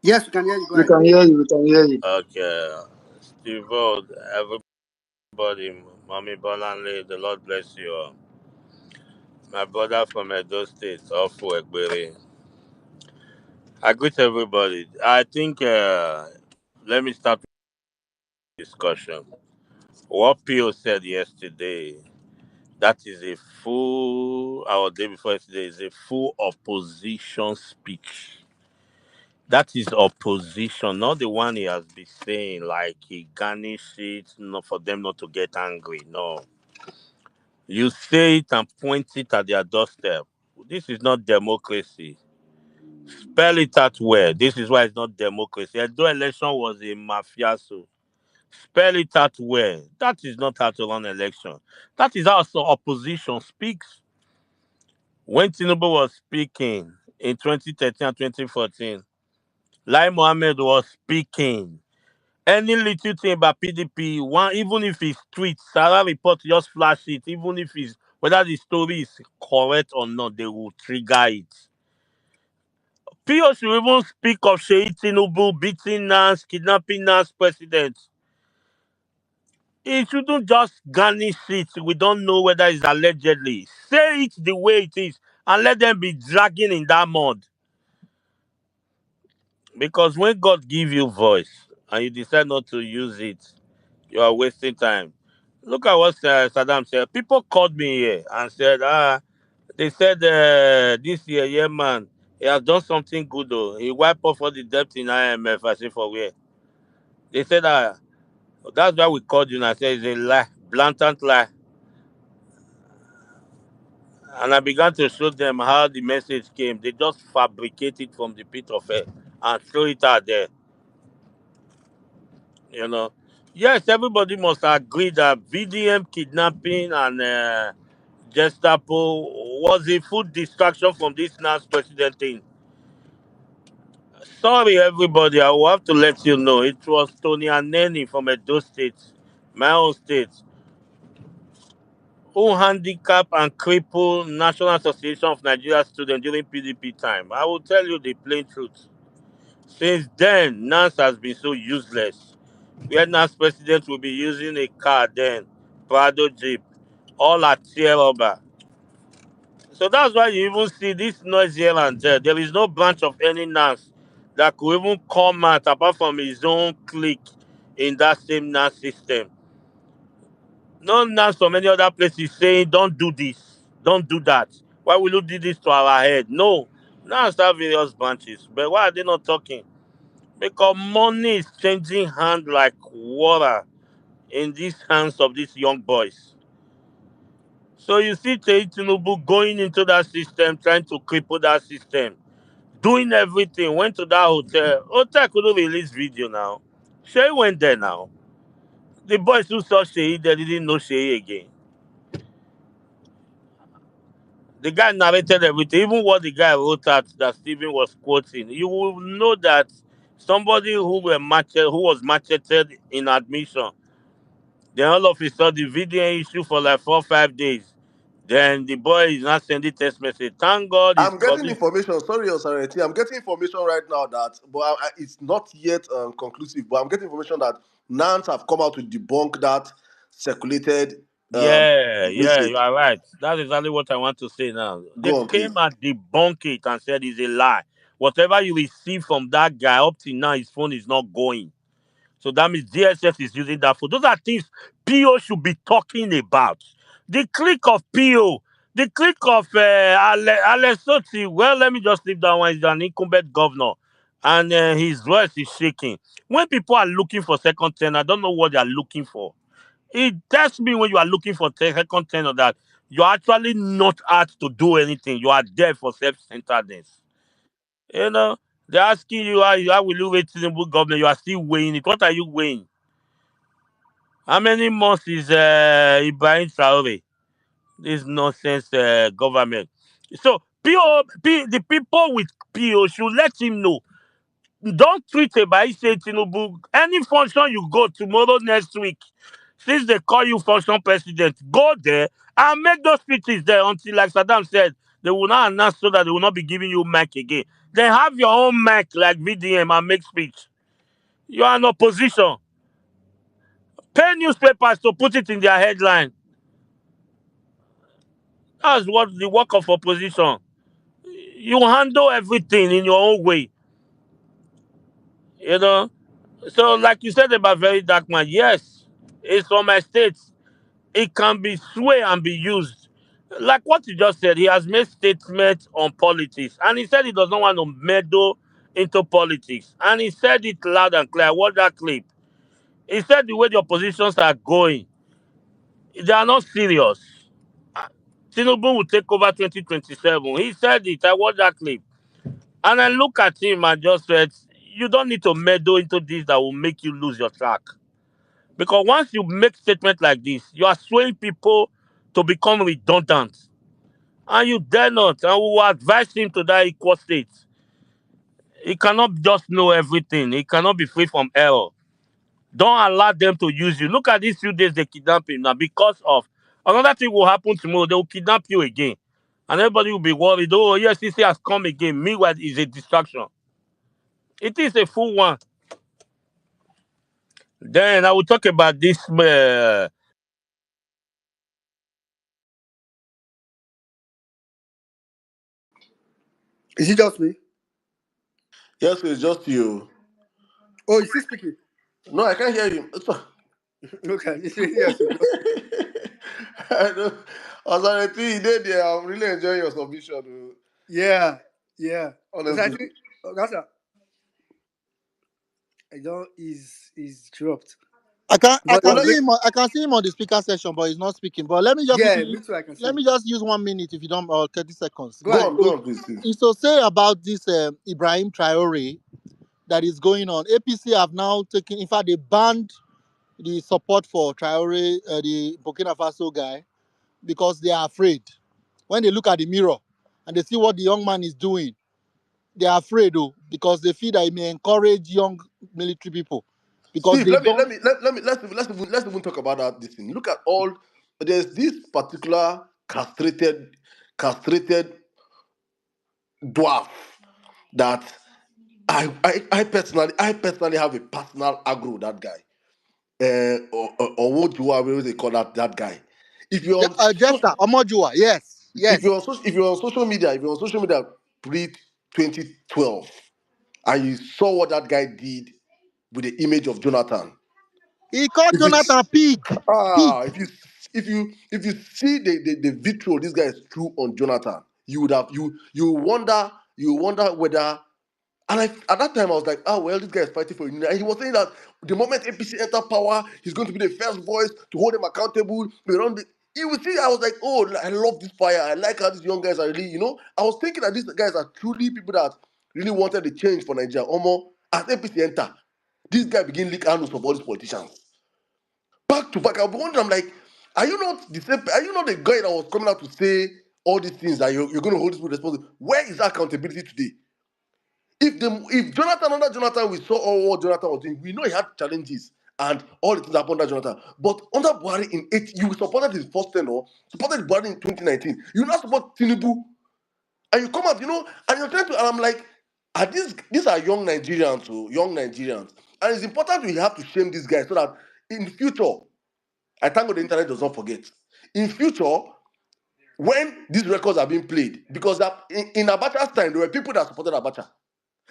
Yes, we can hear you. Go We ahead. can hear you. We can hear you. Okay. Steve Old, everybody, Mommy Bolanle, the Lord bless you all. My brother from Edo State, Ofu Egberi. I greet everybody. I think, let me start with discussion. What Pio said yesterday, that is a full, our day before yesterday, is a full opposition speech. That is opposition, not the one he has been saying, like he garnish it, not for them not to get angry. No. You say it and point it at their doorstep. This is not democracy. Spell it out where. This is why it's not democracy. Edo election was a mafioso. Spell it out where. That is not how to run election. That is how opposition speaks. When Tinubu was speaking in 2013 and 2014, Lai Mohammed was speaking. Any little thing about PDP, one even if it's tweet, Sarah report just flash it, even if it's whether the story is correct or not, they will trigger it. PO should even speak of Sheyi Tinubu beating Nance, kidnapping Nance president. It shouldn't just garnish it. We don't know whether it's allegedly. Say it the way it is and let them be dragging in that mud. Because when God give you voice and you decide not to use it, you are wasting time. Look at what Saddam said. People called me here and said, they said this year, yeah, man, he has done something good though. He wiped off all the debt in IMF. I say, for where? They said, that's why we called you. And I said, it's a lie, blatant lie. And I began to show them how the message came. They just fabricate it from the pit of hell and throw it out there. You know, yes, everybody must agree that VDM kidnapping and Gestapo was a full distraction from this last president thing. Sorry, everybody, I will have to let you know it was Tony Aneni from Edo State, my own state, who handicap and cripple National Association of Nigeria Students during PDP time. I will tell you the plain truth. Since then, NANS has been so useless. Vietnam's president will be using a car then, Prado Jeep, all at tear rubber. So that's why you even see this noise here and there. There is no branch of any NAS that could even come out apart from his own clique in that same NAS system. No NAS from any other place is saying, don't do this, don't do that. Why will you do this to our head? No. NAS have various branches. But why are they not talking? Because money is changing hand like water in these hands of these young boys. So you see Tinubu going into that system, trying to cripple that system, doing everything. Went to that hotel. Hotel couldn't release video now. Shay went there now. The boys who saw Shay, they didn't know Shay again. The guy narrated everything, even what the guy wrote out that Stephen was quoting. You will know that somebody who was macheted in admission. Then all of a sudden, the video issue for like 4 5 days. Then the boy is not sending text message. Thank God he's I'm getting coming. information. Sorry, Osareti. I'm getting information right now that, but it's not yet conclusive. But I'm getting information that Nance have come out to debunk that circulated Yeah, yeah, you message. are right. That's exactly what I want to say now. They Go on, came please. and debunked it and said it's a lie. Whatever you receive from that guy up till now, his phone is not going. So that means DSS is using that phone. Those are things PO should be talking about. The click of PO, the click of Alessoti. Well, let me just leave that one. He's an incumbent governor, and his voice is shaking. When people are looking for second ten, I don't know what they are looking for. It tells me when you are looking for second tenor that you're actually not asked to do anything. You are there for self-centeredness. You know, they're asking you how will you rate Tinubu government. You are still weighing it. What are you weighing? How many months is Ibrahim Traore? This nonsense government. So the people with PO should let him know. Don't tweet about say Tinubu. Any function you go tomorrow, next week, since they call you function president, go there and make those speeches there until, like Saddam said, they will not announce so that they will not be giving you mic again. Then have your own mic like VDM and make speech. You are in opposition. Pay newspapers to put it in their headline. That's what the work of opposition. You handle everything in your own way. You know. So, like you said about very dark man, yes, it's from my state. It can be sway and be used. Like what you just said, he has made statements on politics, and he said he does not want to meddle into politics, and he said it loud and clear. What that clip? He said the way the oppositions are going, they are not serious. Tinubu will take over 2027. He said it. I watched that clip. And I look at him and just said, you don't need to meddle into this that will make you lose your track. Because once you make statements like this, you are swaying people to become redundant. And you dare not. And we will advise him to that equal state. He cannot just know everything. He cannot be free from error. Don't allow them to use you. Look at these few days they kidnap him now because of another thing will happen tomorrow. They will kidnap you again. And everybody will be worried. Oh, yes, he has come again. Meanwhile, it's a distraction. It is a full one. Then I will talk about this. Is it just me? Yes, it's just you. Oh, is he speaking? No, I can't hear you. Okay, yes, you go. I don't. As I think you did there, I'm really enjoying your submission. Yeah, yeah. Because I Honestly. think that's a I don't is dropped. I But can Well, see him. I can see him on the speaker session, but he's not speaking. But let me just yeah, quickly me too. I can let see. me just use 1 minute if you don't, or 30 seconds. Go ahead. go on, please. Please. Is to say about this Ibrahim Traore that is going on. APC have now taken. In fact, they banned the support for Traore, the Burkina Faso guy, because they are afraid. When they look at the mirror and they see what the young man is doing, they are afraid, though, because they feel that it may encourage young military people, because Steve, they don't. let's even talk about that. This thing. Look at all. There's this particular castrated dwarf that I personally have a personal aggro with that guy. Or what do I really they call that guy? If you're on Jester Omojua, yes, if yes. you're on social media pre 2012 and you saw what that guy did with the image of Jonathan. He called If you Jonathan pig. Pig. if you see the vitriol this guy is true on Jonathan, you wonder whether. And at that time, I was like, oh, well, this guy is fighting for unity. And he was saying that the moment APC enter power, he's going to be the first voice to hold them accountable. You will see, I was like, oh, I love this fire. I like how these young guys are really, I was thinking that these guys are truly people that really wanted the change for Nigeria. Almost as APC enter, this guy begin leak handles of all these politicians. Back to back, I'll be wondering, I'm like, are you not the same? Are you not the guy that was coming out to say all these things that you're going to hold this people responsible? Where is that accountability today? If Jonathan under Jonathan, we saw all what Jonathan was doing. We know he had challenges and all the things happened under Jonathan. But under Buhari in 8, you supported his first tenure, supported Buhari in 2019. You now support Tinubu, and you come out, and you're trying to. And I'm like, these are young Nigerians, young Nigerians, and it's important we have to shame these guys so that in the future, I thank God the internet does not forget. In future, when these records are being played, because in Abacha's time, there were people that supported Abacha.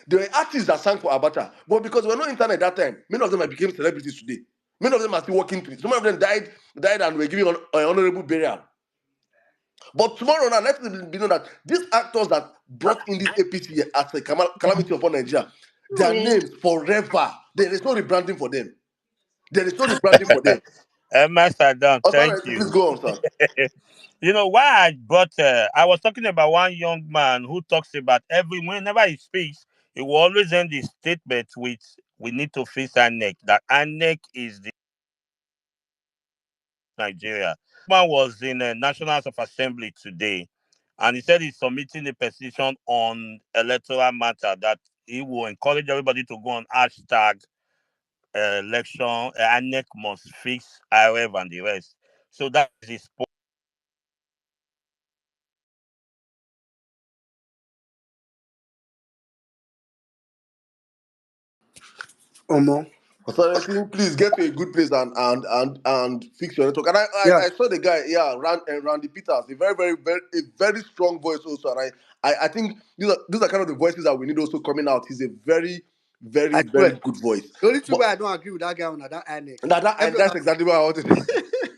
There were artists that sang for Abacha, but because there were no internet that time, many of them have become celebrities today. Many of them are still working to it. Some of them died and were given an honorable burial. But tomorrow now, let it be known that these actors that brought in this APC as a calamity upon Nigeria, their names forever. There is no rebranding for them. There is no rebranding for them. Master Dan, thank Authority, please you. go on, sir. You know why I brought? I was talking about one young man who talks about whenever he speaks, he will always end his statement with, "We need to face our neck." That our neck is the Nigeria. Man was in the National House of Assembly today, and he said he's submitting a petition on electoral matter that he will encourage everybody to go on hashtag election, INEC must fix IRF and the rest. So that is his Omo. Authority, please get to a good place and fix your network. And Yeah, I saw the guy, yeah, Randy Peters, a very strong voice also. And I think these are kind of the voices that we need also coming out. He's a I very swear. good voice. The only thing But where I don't agree with that guy on that INEC. and Every that's other exactly what I wanted.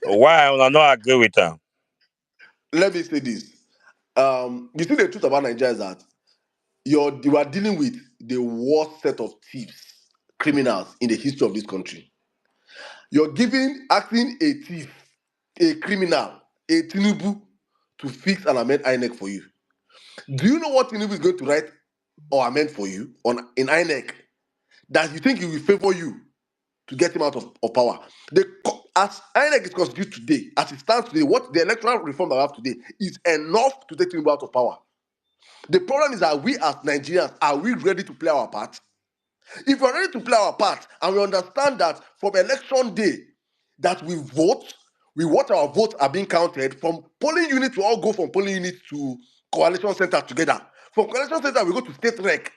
why I will not agree with him. Let me say this. You see the truth about Nigeria is that you are dealing with the worst set of thieves, criminals in the history of this country. You're asking a thief, a criminal, a Tinubu to fix and amend INEC for you. Do you know what Tinubu is going to write or amend for you in INEC that you think he will favor you to get him out of power? As INEC is constituted today, as it stands today, what the electoral reform that we have today is enough to take Tinubu out of power. The problem is that we as Nigerians, are we ready to play our part? If we're ready to play our part and we understand that from election day that we watch our votes are being counted from polling unit, we all go from polling unit to coalition center together. From coalition center, we go to state rec.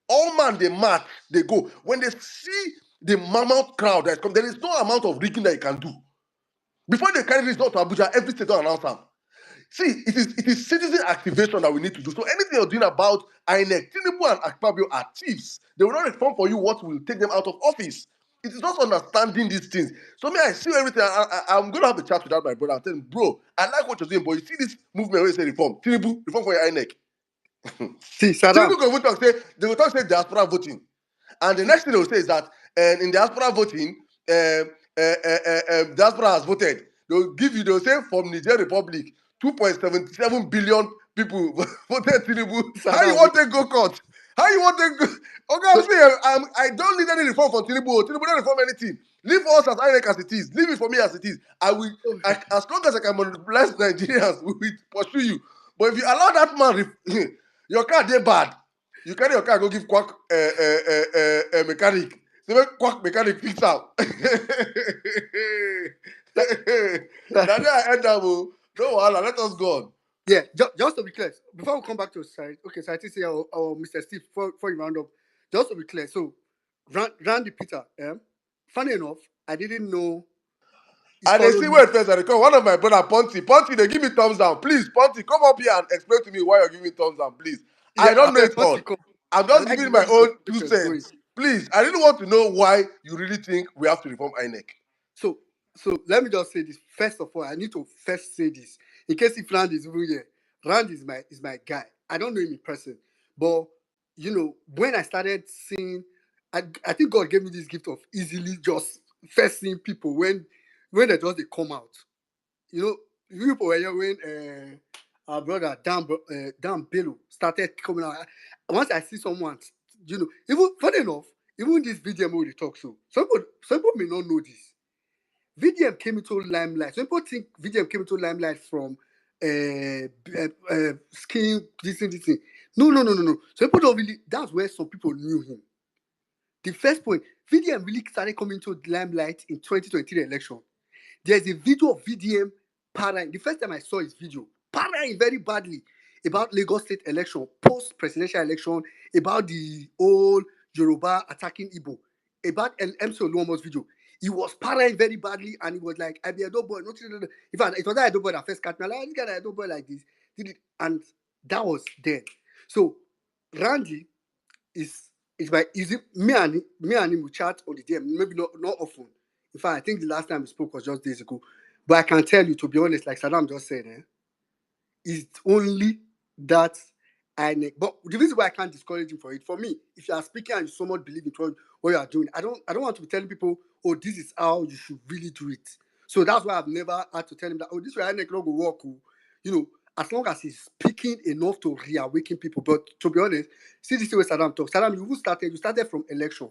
All man, they march, they go. When they see the mammoth crowd that comes, there is no amount of rigging that you can do. Before they carry this to Abuja, every state will announce them. See, it is citizen activation that we need to do. So anything you're doing about INEC, Tinubu and Akpabio are thieves. They will not reform for you what will take them out of office. It is not understanding these things. So me, I see everything. I'm going to have a chat with that my brother. I'm telling him, bro, I like what you're doing, but you see this movement where you say reform. Tinubu, reform for your INEC. See, Saddam. Tinubu go talk say they will talk say diaspora voting, and the next thing they will say is that in diaspora voting, diaspora has voted. They will give you. They will say from Niger Republic, 2.77 billion people voted Tinubu. How you Saddam. want to go court? How you want to go? Okay, I'm So, saying I don't need any reform from Tinubu. Tinubu don't reform anything. Leave us as INEC as it is. Leave it for me as it is. I will, as long as I can monopolize Nigerians, we will pursue you. But if you allow that man, your car dey bad. You carry your car go give quack mechanic. Say make quack mechanic fix am. Now there I end up. No wahala. Let us go on. yeah, just to be clear, before we come back to side, okay, so I think say Mr. Steve before you round up, just to be clear, so Randy Peter, funny enough, I didn't know he's And they see following. where first I recall one of my brother Ponty, they give me thumbs down. Please, Ponty, come up here and explain to me why you're giving me thumbs down, please. Yeah, I don't know okay, it once all. you come, I'm I just like the giving way my the own two conversation is going. cents. Please, I really want to know why you really think we have to reform INEC. So let me just say this. First of all, I need to first say this in case if Rand is even here. Rand is my guy. I don't know him in person, but when I started seeing, I think God gave me this gift of easily just first seeing people when they come out. People were here when our brother Dan Bello started coming out. Once I see someone, even funny enough, even this VDM wey dey talk so, some people may not know this. VDM came into limelight. Some people think VDM came into limelight from skin, this thing. No. Some people don't really, that's where some people knew him. The first point, VDM really started coming to limelight in 2023 election. There's a video of VDM parrying. The first time I saw his video, parrying very badly about Lagos State election, post-presidential election, about the old Yoruba attacking Igbo, about MC Oluomo's video. He was parrying very badly, and he was like, I be a dope boy. In fact, it was that Edo boy that first cut me. Like, this guy, a dope boy like this. And that was then. So, Randy is me and him will chat on the DM, maybe not often. In fact, I think the last time we spoke was just days ago. But I can tell you, to be honest, like Saddam just said, it's only that but the reason why I can't discourage him for it, for me, if you are speaking and you so much believe in what you are doing, I don't want to be telling people, oh, this is how you should really do it. So that's why I've never had to tell him that, oh, this way INEC no go work. As long as he's speaking enough to reawaken people. But to be honest, see this way Saddam talks. Saddam, you started from election.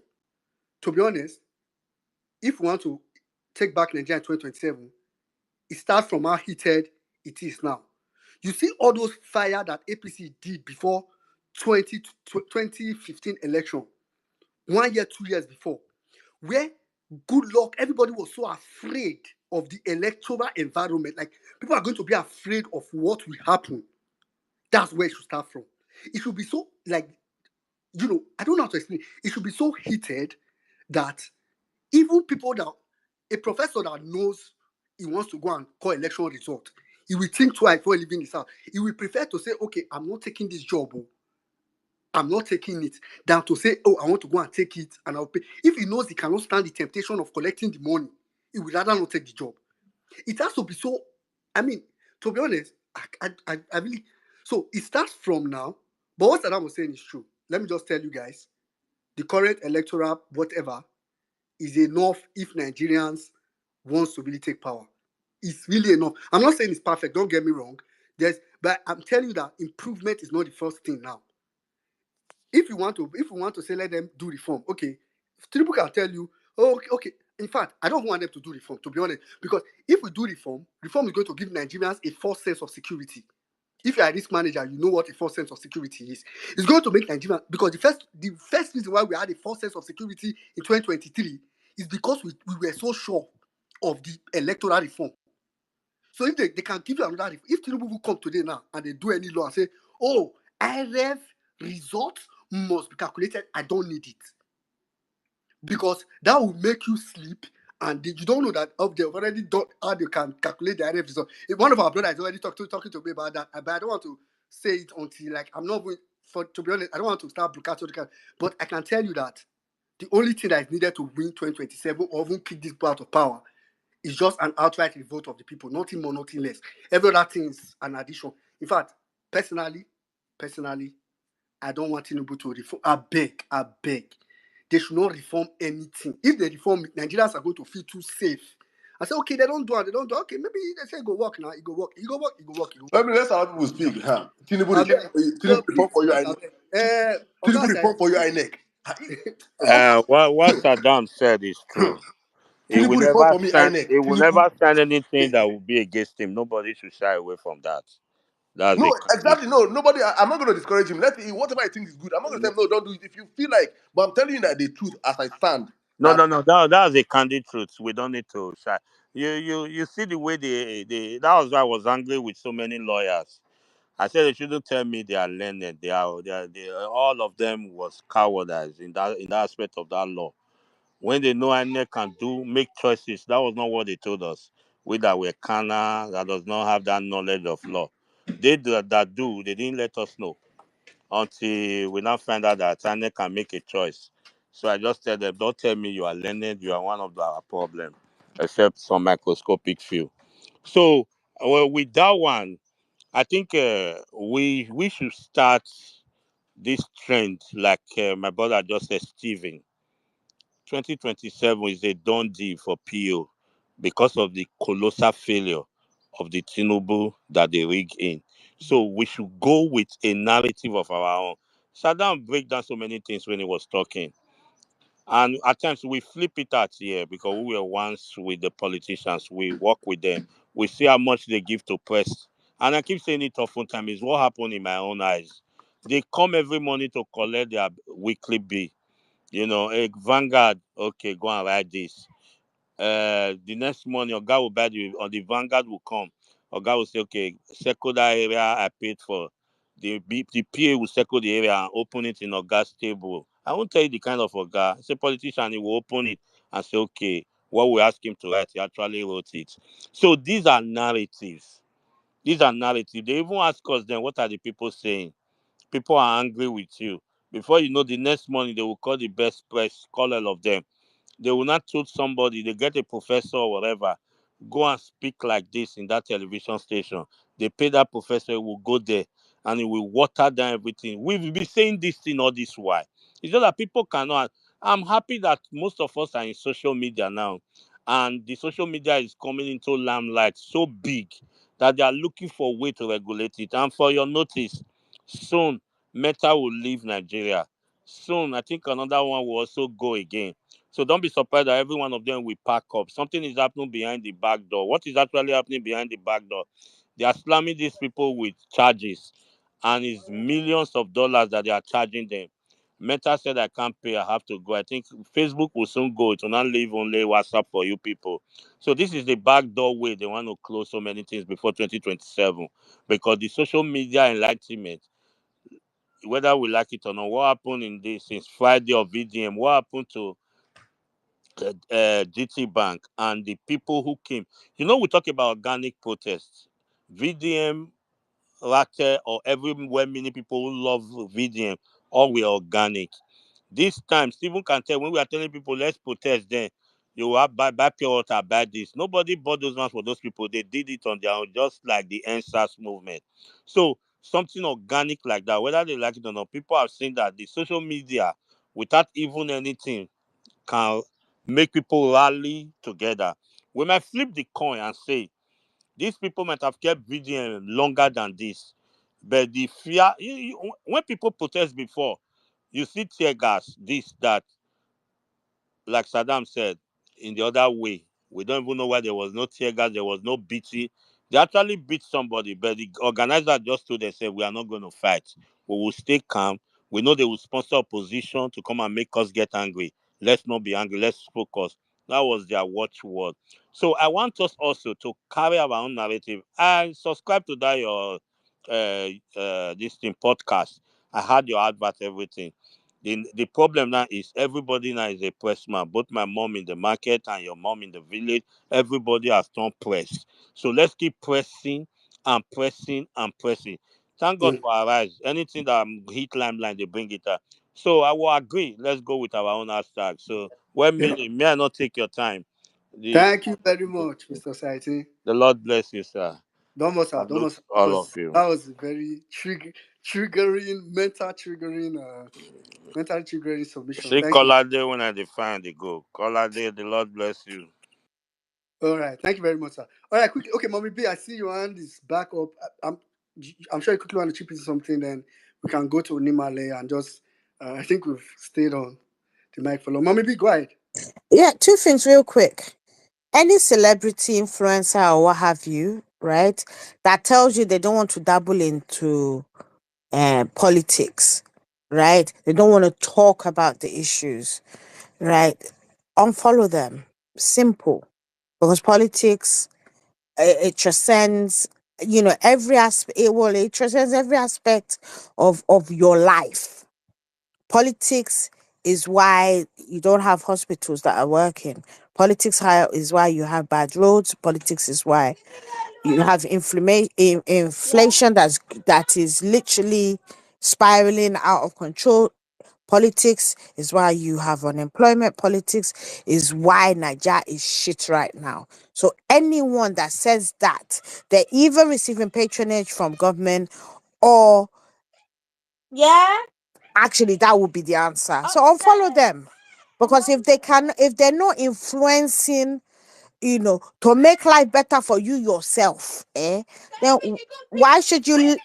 To be honest, if we want to take back Nigeria in 2027, It starts from how heated it is now. You see all those fire that APC did before 2015 election, 1 year, 2 years before, where good luck, everybody was so afraid of the electoral environment. Like people are going to be afraid of what will happen. That's where it should start from. It should be so like, I don't know how to explain. It should be so heated that even people that a professor that knows he wants to go and call election result, he will think twice before leaving his house. He will prefer to say, okay, I'm not taking this job. Oh, I'm not taking it, than to say, oh, I want to go and take it and I'll pay. If he knows he cannot stand the temptation of collecting the money, he would rather not take the job. It has to be so. I mean, to be honest, I really. So it starts from now. But what Saddam was saying is true. Let me just tell you guys, the current electoral whatever is enough if Nigerians wants to really take power. It's really enough. I'm not saying it's perfect. Don't get me wrong. But I'm telling you that improvement is not the first thing now. If you want to say let them do reform, okay, people can tell you, oh, okay. In fact, I don't want them to do reform, to be honest, because if we do reform is going to give Nigerians a false sense of security. If you're a risk manager, you know what a false sense of security is. It's going to make Nigeria, because the first reason why we had a false sense of security in 2023 is because we were so sure of the electoral reform. So if they can give you another, if Tinubu will come today now and they do any law and say, oh, IRF results must be calculated, I don't need it. Because that will make you sleep, and you don't know that they've already done how they can calculate the IRF result. One of our brothers is already talking to me about that, but I don't want to say it until, like, I'm not going, to be honest, I don't want to start broadcasting, but I can tell you that the only thing that is needed to win 2027 or even kick this people out of power is just an outright revolt of the people, nothing more, nothing less. Every other thing is an addition. In fact, personally, I don't want Tinubu to reform. I beg. They should not reform anything. If they reform, Nigerians are going to feel too safe. I say, okay, they don't do it. Okay, maybe they say go work now. It go work. It go work. It go work. It go work. Let allow people speak. Huh? I beg. So Tinubu please, report for you, please, I INEC. beg. Tinubu August, report for you, INEC. What Saddam said is true. He will Tinubu report never for me, sign. INEC. He will Tinubu. never sign anything that will be against him. Nobody should shy away from that. That's No, a candid exactly. truth. No, nobody. I'm not going to discourage him. Whatever I think is good. I'm not going to tell him no, don't do it if you feel like. But I'm telling you that the truth, as I stand, No, that no, no. That's a candid truth. We don't need to shy. You see the way they. That was why I was angry with so many lawyers. I said they shouldn't tell me they are learned. All of them was cowardice in that aspect of that law. When they know INEC can make choices, that was not what they told us. We that were carnal, that does not have that knowledge of law. They didn't let us know until we now find out that INEC can make a choice. So I just tell them, don't tell me you are learned, you are one of our problem, except some microscopic few. So with that one, I think we should start this trend, like my brother just said, Steven. 2027 is a done deal for PO because of the colossal failure of the Tinubu that they rig in. So we should go with a narrative of our own. Saddam break down so many things when he was talking. And at times we flip it out here because we were once with the politicians. We work with them. We see how much they give to press. And I keep saying it often time is what happened in my own eyes. They come every morning to collect their weekly bill. A Vanguard, okay, go and write this. The next morning, Oga will buy the Vanguard will come. Oga will say, okay, circle that area I paid for. The PA will circle the area and open it in Oga's table. I won't tell you the kind of Oga. It's a politician, he will open it and say, okay, what we ask him to write, he actually wrote it. So these are narratives. These are narratives. They even ask us then, what are the people saying? People are angry with you. Before you know, the next morning they will call the best press, call all of them. They will not tell somebody, they get a professor or whatever, go and speak like this in that television station. They pay that professor, he will go there and he will water down everything. We've been saying this thing all this while. It's just that people cannot. I'm happy that most of us are in social media now. And the social media is coming into limelight so big that they are looking for a way to regulate it. And for your notice, soon Meta will leave Nigeria. Soon, I think another one will also go again. So don't be surprised that every one of them will pack up. Something is happening behind the back door. What is actually happening behind the back door? They are slamming these people with charges, and it's millions of dollars that they are charging them. Meta said, I can't pay, I have to go. I think Facebook will soon go. It will not leave only WhatsApp for you people. So this is the back door way they want to close so many things before 2027, because the social media enlightenment, whether we like it or not, what happened in this since Friday of VDM, what happened to GT Bank and the people who came. We talk about organic protests. VDM, Rate, or everywhere many people who love VDM, all were organic. This time, Stephen can tell when we are telling people, let's protest, then you will have buy pure water, buy this. Nobody bought those ones for those people. They did it on their own, just like the NSAS movement. So, something organic like that, whether they like it or not, people have seen that the social media, without even anything, can make people rally together. We might flip the coin and say these people might have kept VDM longer than this, but the fear, when people protest before, you see tear gas, this, that, like Saddam said, in the other way. We don't even know why there was no tear gas, there was no beating. They actually beat somebody, but the organizer just told them, say, we are not going to fight. We will stay calm. We know they will sponsor opposition to come and make us get angry. Let's not be angry. Let's focus. That was their watchword. So I want us also to carry our own narrative. I subscribe to that your this thing podcast. I had your advert, everything. The problem now is everybody now is a press man. Both my mom in the market and your mom in the village, everybody has turned press. So let's keep pressing and pressing and pressing. Thank God Mm. for our eyes. Anything that hit limelight, they bring it up. So I will agree. Let's go with our own hashtag. So when Yeah. may I not take your time? The Thank you very much, Mr. Saiti. the Lord bless you, sir. Don't Salute must, all of because you. that was a very triggering, mental triggering submission. See Thank you. Colade when I define the goal. Colade, the Lord bless you. All right, thank you very much, sir. All right, quickly. Okay, Mommy B, I see your hand is back up. I'm sure you quickly want to chip into something. Then we can go to Nimale and just. I think we've stayed on the mic for long. Mommy B, go ahead. Yeah, two things real quick. Any celebrity, influencer, or what have you, right, that tells you they don't want to dabble into politics, right? They don't want to talk about the issues, right? Unfollow them. Simple. Because politics, it transcends, every aspect. It transcends every aspect of your life. Politics is why you don't have hospitals that are working. Is why you have bad roads. Politics is why you have inflation that is literally spiraling out of control. Politics is why you have unemployment. Politics is why Nigeria is shit right now. So anyone that says that they're either receiving patronage from government or actually that would be the answer. So unfollow them. Because if they're not influencing, to make life better for you yourself, then why should you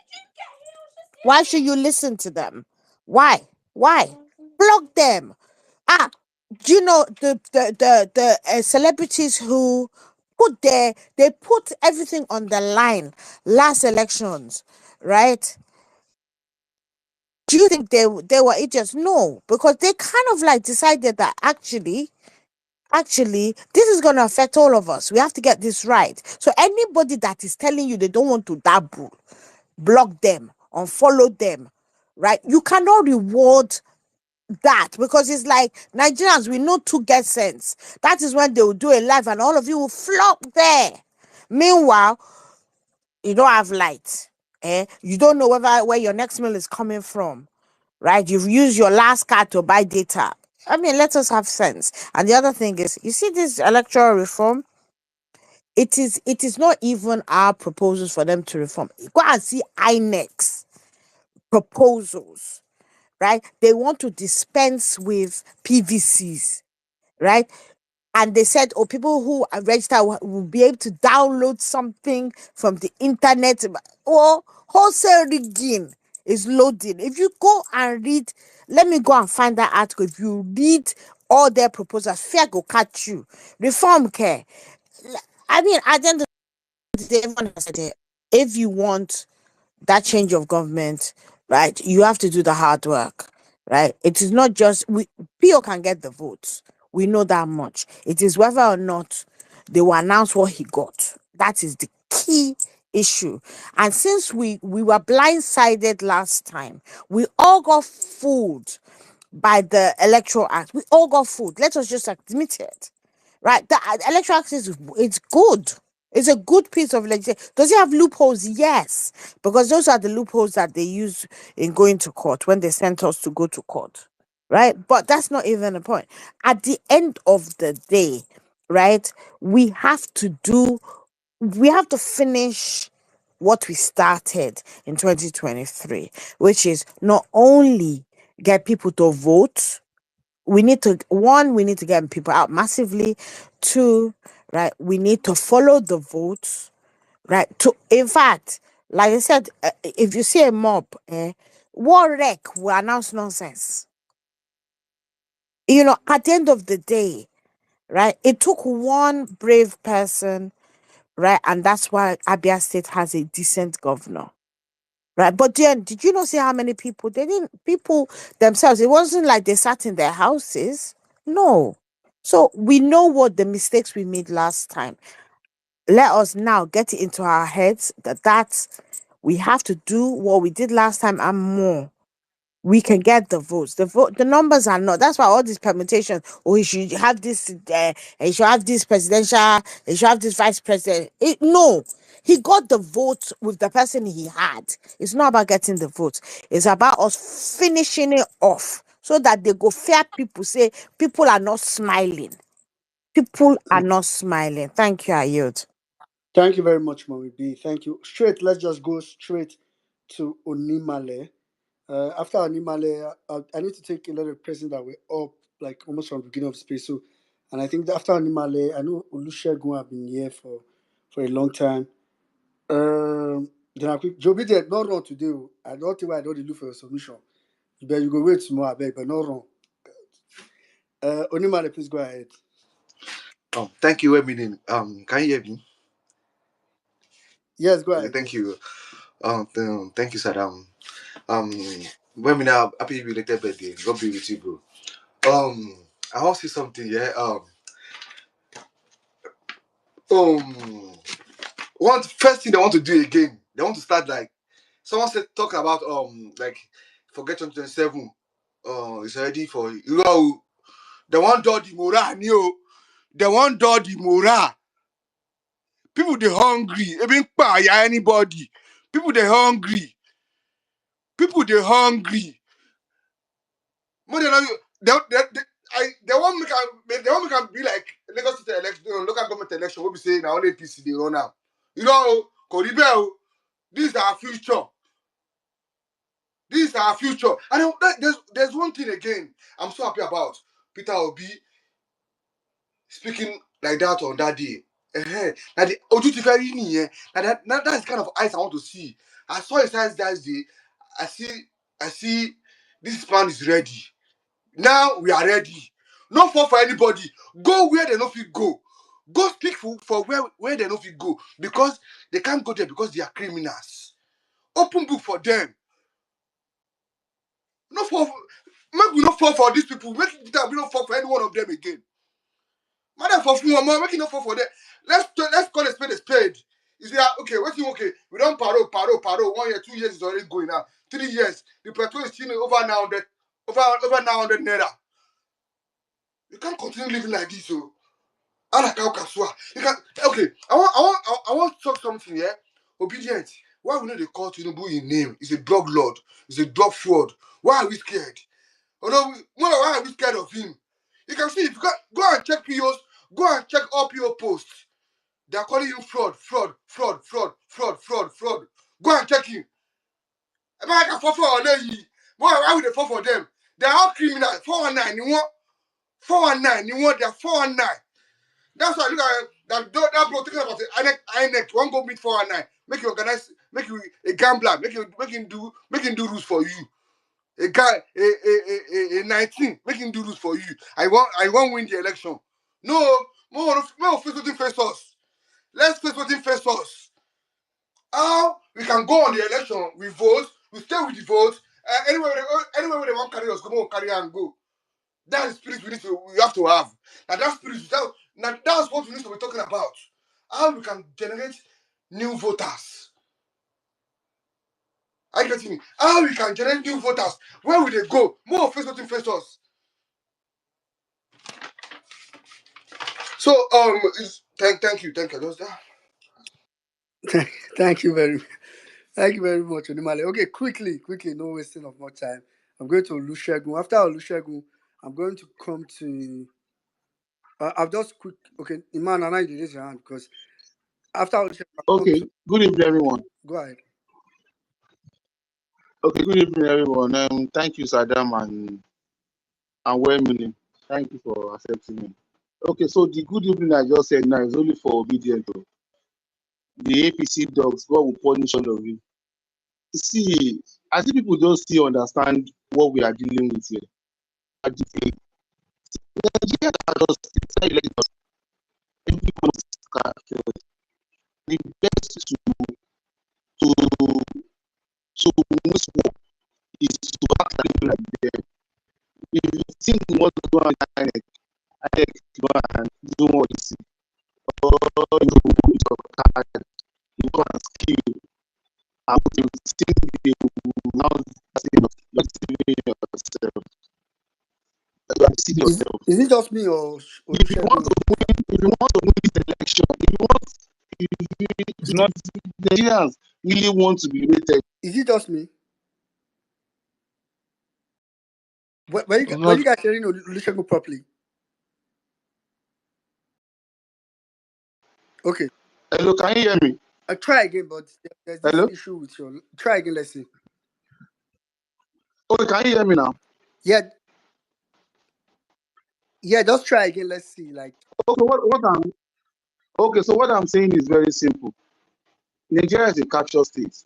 why should you listen to them? Why? Why? Block them. Ah, do you know the celebrities who they put everything on the line last elections, right? Do you think they were idiots? No, because they kind of like decided that actually this is going to affect all of us. We have to get this right. So anybody that is telling you they don't want to dabble, block them, unfollow them, right? You cannot reward that, because it's like Nigerians, we know to get sense. That is when they will do a live and all of you will flock there. Meanwhile, you don't have light. You don't know where your next meal is coming from, right? You've used your last card to buy data. I mean, let us have sense. And the other thing is, you see this electoral reform, it is not even our proposals for them to reform. Go and see INEX proposals, right? They want to dispense with PVCs, right? And they said, oh, people who are registered will be able to download something from the internet. Or wholesale rigging is loading. If you go and read, let me go and find that article. If you read all their proposals, fear go catch you. Reform care. I mean, at the end of the day, everyone has said it. If you want that change of government, right, you have to do the hard work, right? It is not just PO can get the votes. We know that much. It is whether or not they will announce what he got. That is the key issue. And since we were blindsided last time, we all got fooled by the Electoral Act. We all got fooled. Let us just admit it, right? The Electoral Act is it's good. It's a good piece of legislation. Does it have loopholes? Yes, because those are the loopholes that they use in going to court when they sent us to go to court, right? But that's not even the point. At the end of the day, right, we have to finish what we started in 2023, which is not only get people to vote. We need to get people out massively. Two, right, we need to follow the votes, right? To in fact, like I said, if you see a mob, war wreck will announce nonsense. At the end of the day, right? It took one brave person, right, and that's why Abia State has a decent governor. Right. But then did you not see how many people people themselves, it wasn't like they sat in their houses. No. So we know what the mistakes we made last time. Let us now get it into our heads that we have to do what we did last time and more. We can get the votes. The numbers are not. That's why all these permutations. Oh, he should have this. He should have this presidential. He should have this vice president. No, he got the votes with the person he had. It's not about getting the votes. It's about us finishing it off so that they go fair. People say people are not smiling. People are not smiling. Thank you, Ayod. Thank you very much, Mommy B. Thank you. Let's just go straight to Onimale. After Onimale, I need to take a lot of presents that were up, like almost from the beginning of the space. So, and I think that after Onimale, I know Olusegun have been here for a long time. Then I quick, Joby did not run today. I don't think I don't look for your submission. You go wait tomorrow, I beg, but not wrong. Onimale, please go ahead. Thank you, Eminem. Can you hear me? Yes, go Okay, ahead. thank you. Thank you, Saddam. Um, Women now happy belated birthday. God be with you, bro. I want to say something. Yeah. One first thing they want to do again. They want to start like someone said talk about like forget 2027. It's already for you know. They want do the morale, new. They want do the morale. People they hungry. Even yeah, anybody. People they hungry. People they hungry. More than they won't be like Lagos State election, local government election. What we say now only PC they run now. You know, Koribel, this is our future. This is our future. And there's one thing again I'm so happy about. Peter Obi speaking like that on that day. Now the that's the kind of eyes I want to see. I saw his eyes that day. I see this man is ready. Now we are ready. Not for anybody. Go where they know fit go. Go speak for where they know fit go. Because they can't go there because they are criminals. Open book for them. Not for make we not fall for these people. Make it we not fall for any one of them again. Madam for one more, make it not fall for them. Let's call a spade a spade. You say, okay, what's okay? We don't paro. 1 year, 2 years is already going now. 3 years. The petrol is still over 900, over 900 naira. You can't continue living like this, so. You can okay. I want to talk something here. Obedient. Why we know they call Tinubu in name? He's a drug lord. He's a drug fraud. Why are we scared? Oh no, why are we scared of him? You can see if you go and check POs, go and check all PO posts. They are calling you fraud. Go and check him. Am I like a for why would they fall for them? They are all criminals. 419, you want 419, you want their 419. That's why I look at that bro talking about the INEC, one go meet 419, make you organize, make you a gambler, make him do rules for you. A guy, a 19, make him do this for you. I want win the election. No, more face what face us. Let's face what face us. How we can go on the election, we vote, we stay with the vote. Anywhere they want carry us, go on carry and go. That's the spirit we have to have. That spirit, that's what we need to be talking about. How we can generate new voters. Are you getting me? How we can generate new voters? Where will they go? More face what face us. So thank you. Just that. Thank you very Thank you very much, Onimale. Okay, quickly, no wasting of more time. I'm going to Olusegun. After Olusegun, I'm going to come to. I'll just quick. Okay, Iman, and I did raise your hand because after Olusegun, I'll come Okay, to. good evening, everyone. Go ahead. Okay, good evening, everyone. Thank you, Saddam and Wemini. Thank you for accepting me. Okay, so the good evening I just said now is only for obedient. The APC dogs, God will punish all of you. See, I think people don't still understand what we are dealing with here. Nigeria are just the best to win war is to act like them. If you think you want to go and I go and do what you see, or you card, you go and skill, and you think you now see yourself. You are deceiving yourself. Is it just me or If you want Olusegun? to win this election, It's not. the Nigerians really want to be rated. Is it just me? Were It's you not. guys hearing Olusegun properly? Okay. Hello, can you hear me? I try again, but there's this Hello? issue with your. Try again. Let's see. Okay, can you hear me now? Yeah, yeah. Just try again. Let's see. Like. So what I'm saying is very simple. Nigeria is a capture state,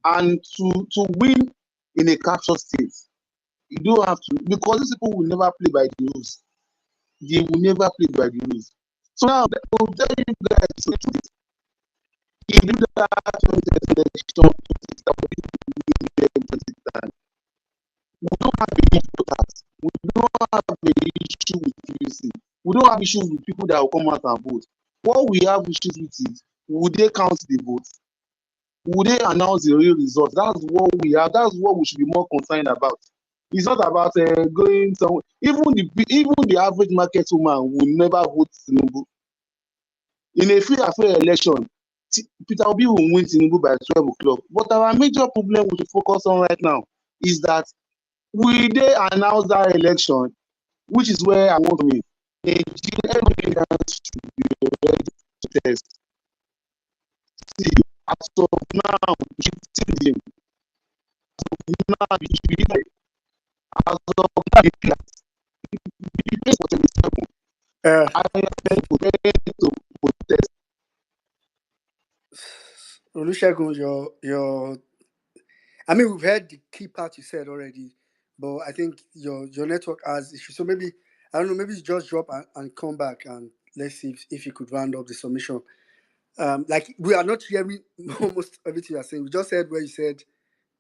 and to win in a capture state, you don't have to, because these people will never play by the rules. They will never play by the rules. So now I will tell you guys, if you do that election, we don't have any voters. We don't have an issue with PVC. We don't have issues with people that will come out and vote. What we have issues with is, would they count the votes? Would they announce the real results? That's what we have. That's what we should be more concerned about. It's not about going somewhere. Even the average market woman will never vote Tinubu. In a free and fair election, Peter Obi will win Tinubu by 12 o'clock. But our major problem we should focus on right now is that will they announce that election, which is where I want to win. Nigerians should be ready to test. See, as of now, we should see them. Now, we should be like, as of now, we play for 27. I am ready to protest. Olusegun, your I mean, we've heard the key part you said already, but I think your network has issues. So maybe I don't know. Maybe you just drop and come back and let's see if you could round up the submission. Like we are not hearing almost everything you are saying. We just heard where you said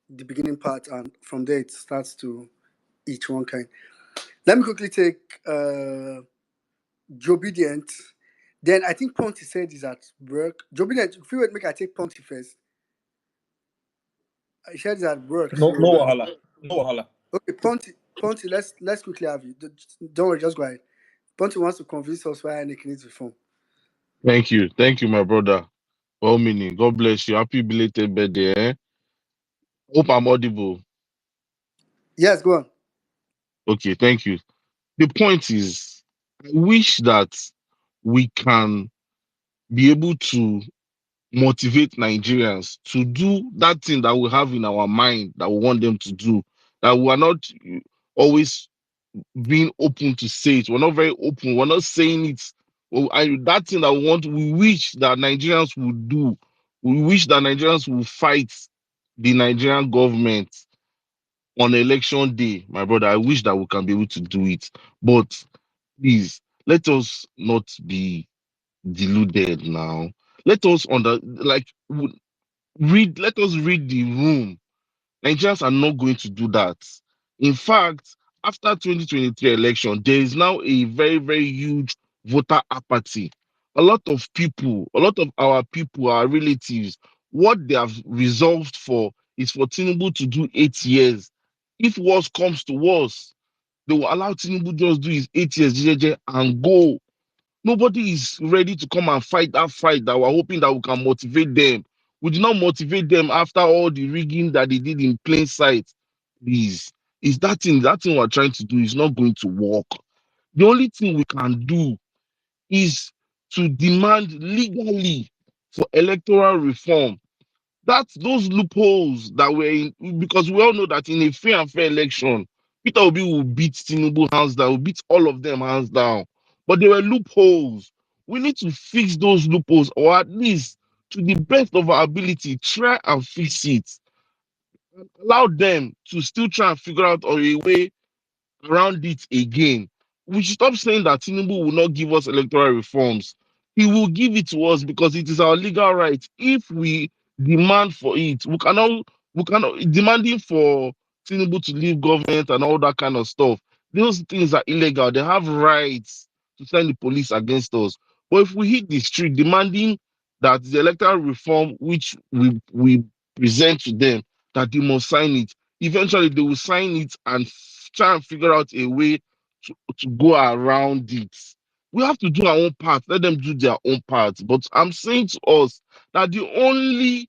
the beginning part, and from there it starts to each one kind. Let me quickly take Jobedient. Then I think Ponty said is at work. Jobedient, if you would make I take Ponty first. I said is at work, No, so no wahala. No wahala. okay, Ponty, let's quickly have you. Don't worry, just go ahead. Ponty wants to convince us why Anakin needs reform. Thank you, my brother. Well meaning. God bless you. Happy belated birthday. Hope I'm audible. Yes, go on. Okay, thank you. The point is, I wish that we can be able to motivate Nigerians to do that thing that we have in our mind that we want them to do. That we are not always being open to say it. We're not very open. We're not saying it. That thing that we wish that Nigerians would do. We wish that Nigerians will fight the Nigerian government. on election day, my brother. I wish that we can be able to do it, but please let us not be deluded now. Let us read. Let us read the room. Nigerians are not going to do that. In fact, after 2023 election, there is now a very, very huge voter apathy. A lot of people, a lot of our people, our relatives, what they have resolved for is for Tinubu to do 8 years. If worse comes to worse, they will allow Tinubu just do his 8 years jeje, and go. Nobody is ready to come and fight that fight that we're hoping that we can motivate them. We did not motivate them after all the rigging that they did in plain sight. Please, is that thing we're trying to do is not going to work. The only thing we can do is to demand legally for electoral reform. That's those loopholes that were in, because we all know that in a free and fair election, Peter Obi will beat Tinubu hands down, will beat all of them hands down. But there were loopholes. We need to fix those loopholes, or at least to the best of our ability, try and fix it. Allow them to still try and figure out a way around it again. We should stop saying that Tinubu will not give us electoral reforms. He will give it to us because it is our legal right. If we demand for it, we cannot demanding for Tinubu to leave government and all that kind of stuff. Those things are illegal. They have rights to send the police against us. But if we hit the street demanding that the electoral reform which we present to them, that they must sign it, eventually they will sign it and try and figure out a way to go around it. We have to do our own part. Let them do their own part. But I'm saying to us that the only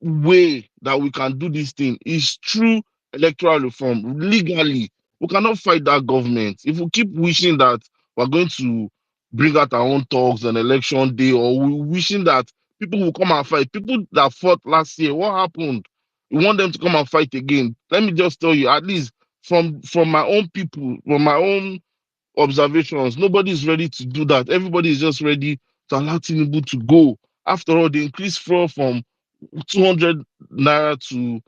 way that we can do this thing is through electoral reform legally. We cannot fight that government. If we keep wishing that we're going to bring out our own talks on election day, or we wishing that people will come and fight, people that fought last year, what happened? We want them to come and fight again. Let me just tell you, at least from my own people, from my own observations, nobody is ready to do that. Everybody is just ready to allow Tinubu to go. After all, the increase from 200 naira to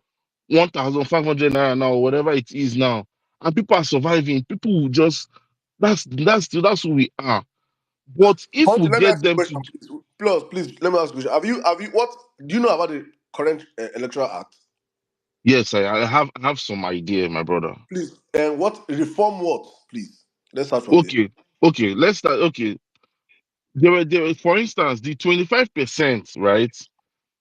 1,500 naira now, or whatever it is now, and people are surviving. People will just that's who we are. But if we Hunter, let me get ask you a them question, to, please. Please, let me ask you a question. Have you what do you know about the current electoral act? yes, I have some idea, my brother. Please, and what reform what? Please, let's start from there. Okay, okay, let's start. Okay, there were, for instance, the 25%, right?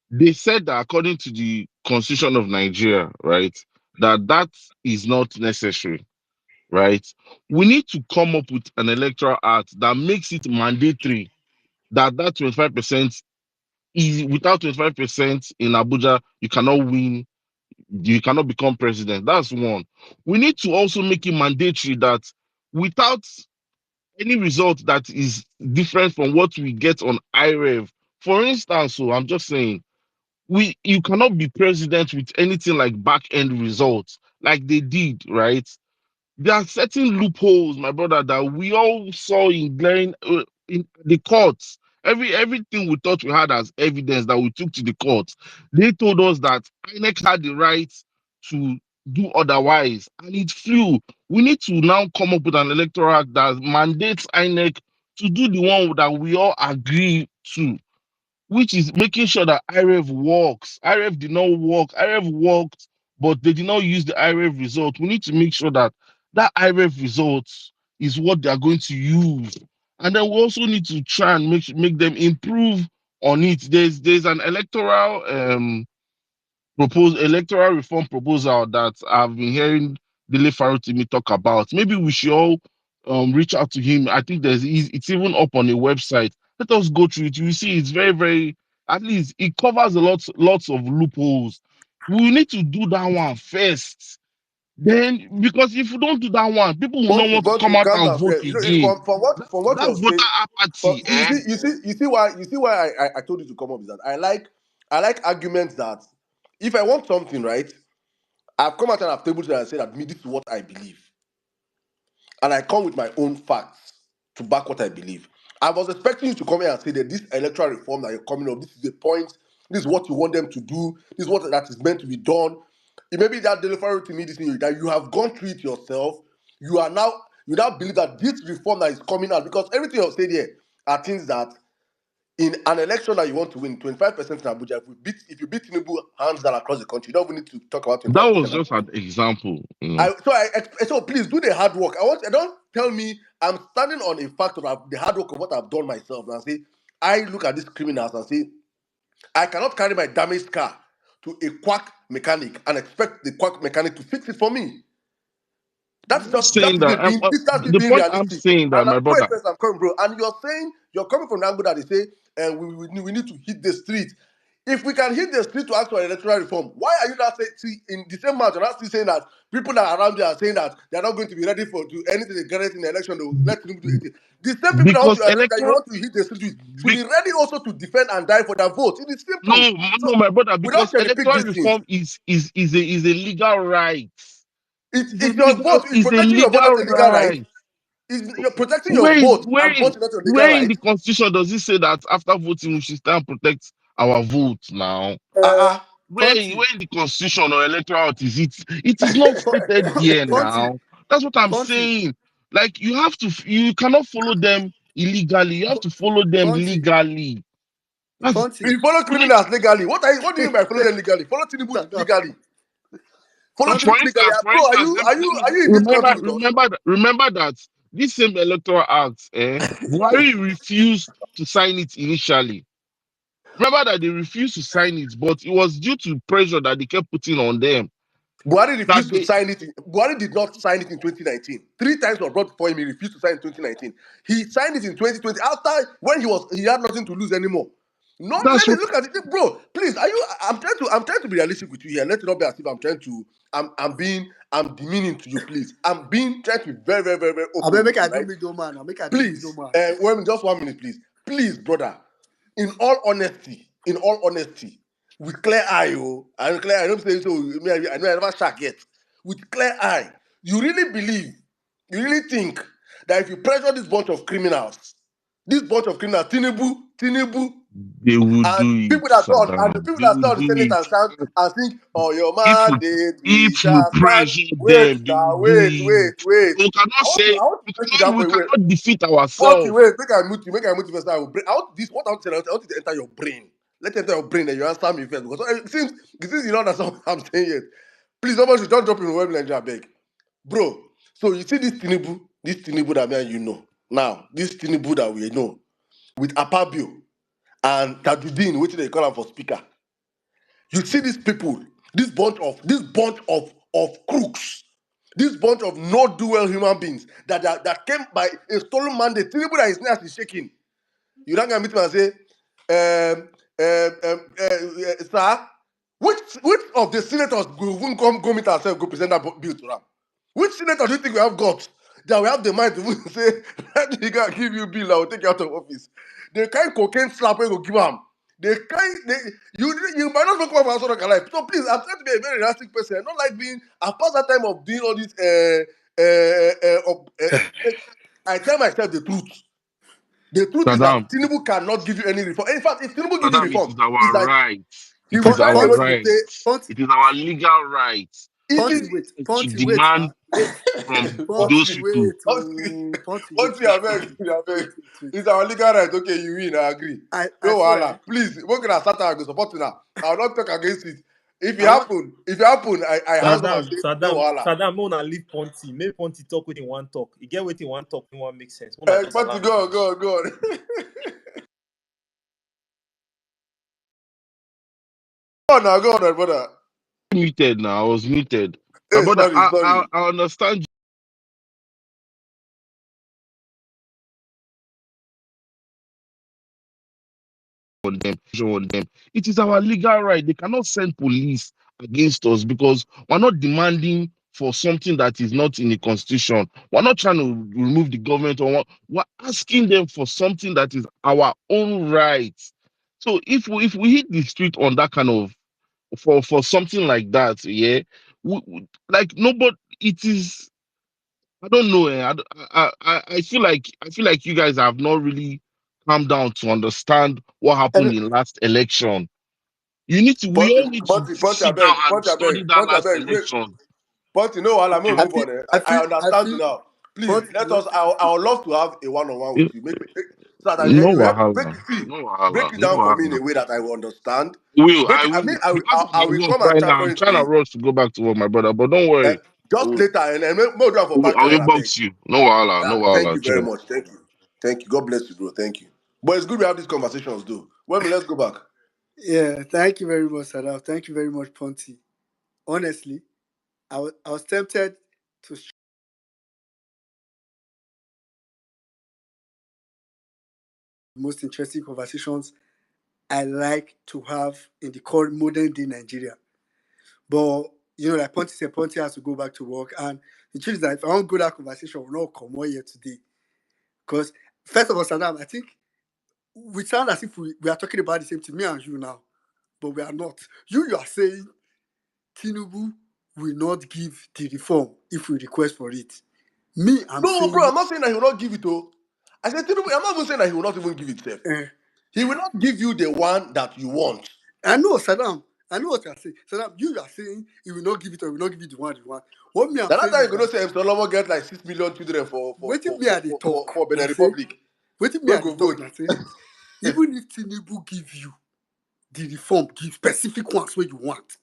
They said that according to the Constitution of Nigeria, right, that is not necessary, right? We need to come up with an electoral act that makes it mandatory that 25% is, without 25% in Abuja, you cannot win, you cannot become president. That's one. We need to also make it mandatory that without any result that is different from what we get on IREV, for instance, so I'm just saying, you cannot be president with anything like back end results like they did, right? There are certain loopholes, my brother, that we all saw in glaring in the courts. Everything we thought we had as evidence that we took to the courts, they told us that INEC had the right to do otherwise, and it flew. We need to now come up with an electoral act that mandates INEC to do the one that we all agree to, which is making sure that IREV works. IREV did not work. IREV worked, but they did not use the IREV result. We need to make sure that that IREV result is what they are going to use. And then we also need to try and make them improve on it. There's an electoral reform proposal that I've been hearing Dele Farotimi talk about. Maybe we should all reach out to him. I think it's even up on a website. Let us go through it. You see, it's very, very, at least it covers a lots of loopholes. We need to do that one first. Then, because if we don't do that one, people will not want to But come out calm and down vote first. You know, again. from what That you're saying, voter apathy, eh? you see why I told you to come up with that. I like arguments that if I want something right, I've come out and I've tabled it and said that me this is what I believe, and I come with my own facts to back what I believe. I was expecting you to come here and say that this electoral reform that you're coming up, this is the point, this is what you want them to do, this is what that is meant to be done. maybe that delivery to me this thing that you have gone through it yourself. You now believe that this reform that is coming out, because everything you've said here are things that in an election that you want to win, 25% in Abuja, if you beat Tinubu hands down across the country, you don't even need to talk about That 25% was just Abuja. an example, you know. So please do the hard work. Don't tell me I'm standing on a fact of the hard work of what I've done myself and say I look at these criminals and say I cannot carry my damaged car to a quack mechanic and expect the quack mechanic to fix it for me. I'm That's not just that's saying me that. being that's me The being point I'm realistic. saying that, And my wait brother, first, I'm coming, bro. And you're saying you're coming from the angle that they say, we need to hit the street. If we can hit the street to ask for electoral reform, why are you not saying, see, in the same month, you're not still saying that people that are around you are saying that they're not going to be ready for to anything they get in the election, they'll let them do it. The same people that want because to that you electoral, want to hit the street with should be, be ready also to defend and die for their vote. It is simple. no, So no, my brother, we don't because cherry pick electoral these things. reform is a legal right. It's your vote. It's Is a protecting your vote, legal not a legal right. right. You're protecting your vote and voting, not your legal Where in right. the constitution does it say that after voting we should stand and protect our vote now? Uh, Where Ponty, in the constitution or electoral act is it? It is not stated there Ponty, now. That's what I'm Ponty, saying. Like you cannot follow them illegally. You have to follow them Ponty, legally. That's Ponty, You follow like, criminals legally. What do you mean by follow them legally? Follow Tinubu Sada, legally. Follow Ponty, Tinubu legally. for Bro, are instance, you are you are you in this remember country with us? remember that this same electoral act, Buhari refused to sign it initially. Remember that they refused to sign it, but it was due to pressure that they kept putting on them. Buhari That refused to they sign it. Buhari did not sign it in 2019. Three times was brought before him. He refused to sign in 2019. He signed it in 2020 after when he had nothing to lose anymore. No, let that's me what look at it, bro. Please, are you? I'm trying to be realistic with you here. Let it not be as if I'm trying to. I'm demeaning to you. Please, I'm being trying to be very, very, very, very I open bet with make I you, do right? middleman. I make I do Please, middleman. just 1 minute, please. Please, brother. In all honesty, with clear eye, and clear eye, I don't say so. I know I never shark yet. With clear eye, you really think that if you pressure this bunch of criminals, Tinubu, they will and do people it, that go on, and the Saddam. people They that will stay on the do Senate it. and stand and sing, "Oh, your If we mandate, we if we shall stand." pressure Wait them, they will now, do wait, it. wait, wait. We cannot say I want to break it down we for you. Wait. cannot defeat Party, ourselves. wait, make I mute you first. I will bring out this. What I want to tell you, I want it to enter your brain. Let it enter your brain and you answer me first. Because it seems you don't understand what I'm saying yet. Please, nobody should don't drop in the web Nigeria, beg. Bro, so you see this Tinubu that me and you know. Now, this Tinubu that we know with Apabio and Tajudeen, which they call him for speaker. You see these people, this bunch of crooks, this bunch of no do well human beings that came by a stolen mandate. Tinubu that his name is shaking. You don't gonna meet me and say, sir, which of the senators will even go meet ourselves, go present that bill to them? Which senator do you think we have got that we have the mind to even say, let me go give you bill, I will take you out of office? The kind cocaine slap we go give them. You might not even come from outside life. So please, I'm trying to be a very realistic person. I don't like being. I've passed that time of doing all this. I tell myself the truth. The truth is that Saddam, Tinubu cannot give you any reform. In fact, if Tinubu gives you Saddam, it reform, is it's our like right. he It will is find a our way Ponty, to right. say, Ponty, It is our legal right it Ponty, is wait, to Ponty, wait demand now, wait, from those Ponty, people. wait, oh, Ponty, wait, Once you wait, are wait, very, wait, you are very, wait, wait, wait. it's our legal right. Okay, you win. I agree. I No swear, wahala. Please, we're gonna start and go support you now. I will not talk against it. If it I want. happen, I hands up and Saddam, say no Saddam, wahala. Saddam, Mona leave Ponty. Make Ponty talk with him one talk. You get what he want talk, he want make sense. Mona just But allow to him go, finish. go, go. Go on now, go on, brother. Muted now. I was muted. My Hey, brother, sorry, sorry. I understand on them. It is our legal right. They cannot send police against us because we're not demanding for something that is not in the constitution. We're not trying to remove the government or we're asking them for something that is our own right. So if we hit the street on that kind of for something like that, yeah, like nobody. It is. I don't know. I feel like you guys have not really calmed down to understand what happened Every, in last election. You need to. We all need to Ponty, I sit down beg, and study that Ponty, I last beg. election. Ponty, no, I'll Okay. move on. Eh. I I understand you feel, now. Please, but let us. I would love to have a one-on-one Eh, with you. So that No you help break wahala. it, see, No break wahala. it No down for me in wahala. a way that I will understand. Will Break I it. I will mean, because of I my will work come and right now. I'm champion it for trying to you. rush to go back to work, my brother. But don't worry. Just later, and then we'll do it for back I will channel. I beg. inbox you. No wahala. No Thank wahala. you very Sure. much. Thank you. Thank you. God bless you, bro. Thank you. But it's good we have these conversations, though. Well, let's go back. yeah, thank you very much, Sadaf. Thank you very much, Ponty. Honestly, I was tempted to most interesting conversations I like to have in the current modern day Nigeria. But like Ponty said, Ponty has to go back to work. And the truth is that if I want to go that conversation, we'll not come on here today. Because first of all, Saddam, I think we sound as if we are talking about the same thing, me and you now, but we are not. You are saying Tinubu will not give the reform if we request for it. Me, I'm No, bro, saying, I'm not saying that he will not give it, though. I said, I'm not even saying that he will not even give it, Seth. eh, He will not give you the one that you want. I know, Saddam. I know what you're saying. Saddam, you are saying he will not give it or he will not give you the one you want. What me I'm The last saying time is you're going that to say Mr. Lomo get like 6 million children waiting me at the for talk. Benin I say, Republic. waiting me We at the go talk. vote. I say, even if Tinubu give you the reform, give specific ones where you want.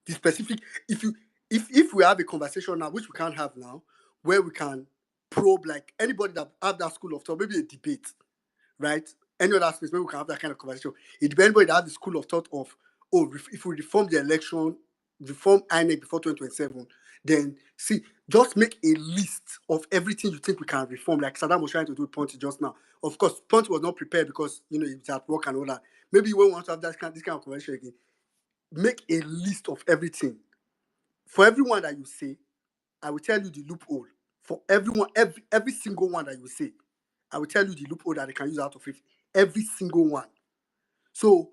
The specific, if we have a conversation now, which we can't have now, where we can probe like anybody that have that school of thought, maybe a debate, right? Any other space, maybe we can have that kind of conversation. It depends anybody that have the school of thought of, if we reform the election, reform INEC before 2027, then see, just make a list of everything you think we can reform, like Saddam was trying to do with Ponty just now. Of course, Ponty was not prepared because he was at work and all that. Maybe when we want to have this kind of conversation again, make a list of everything. For everyone that you say, I will tell you the loophole. For everyone, every single one that you say, I will tell you the loophole that they can use out of it. Every single one. So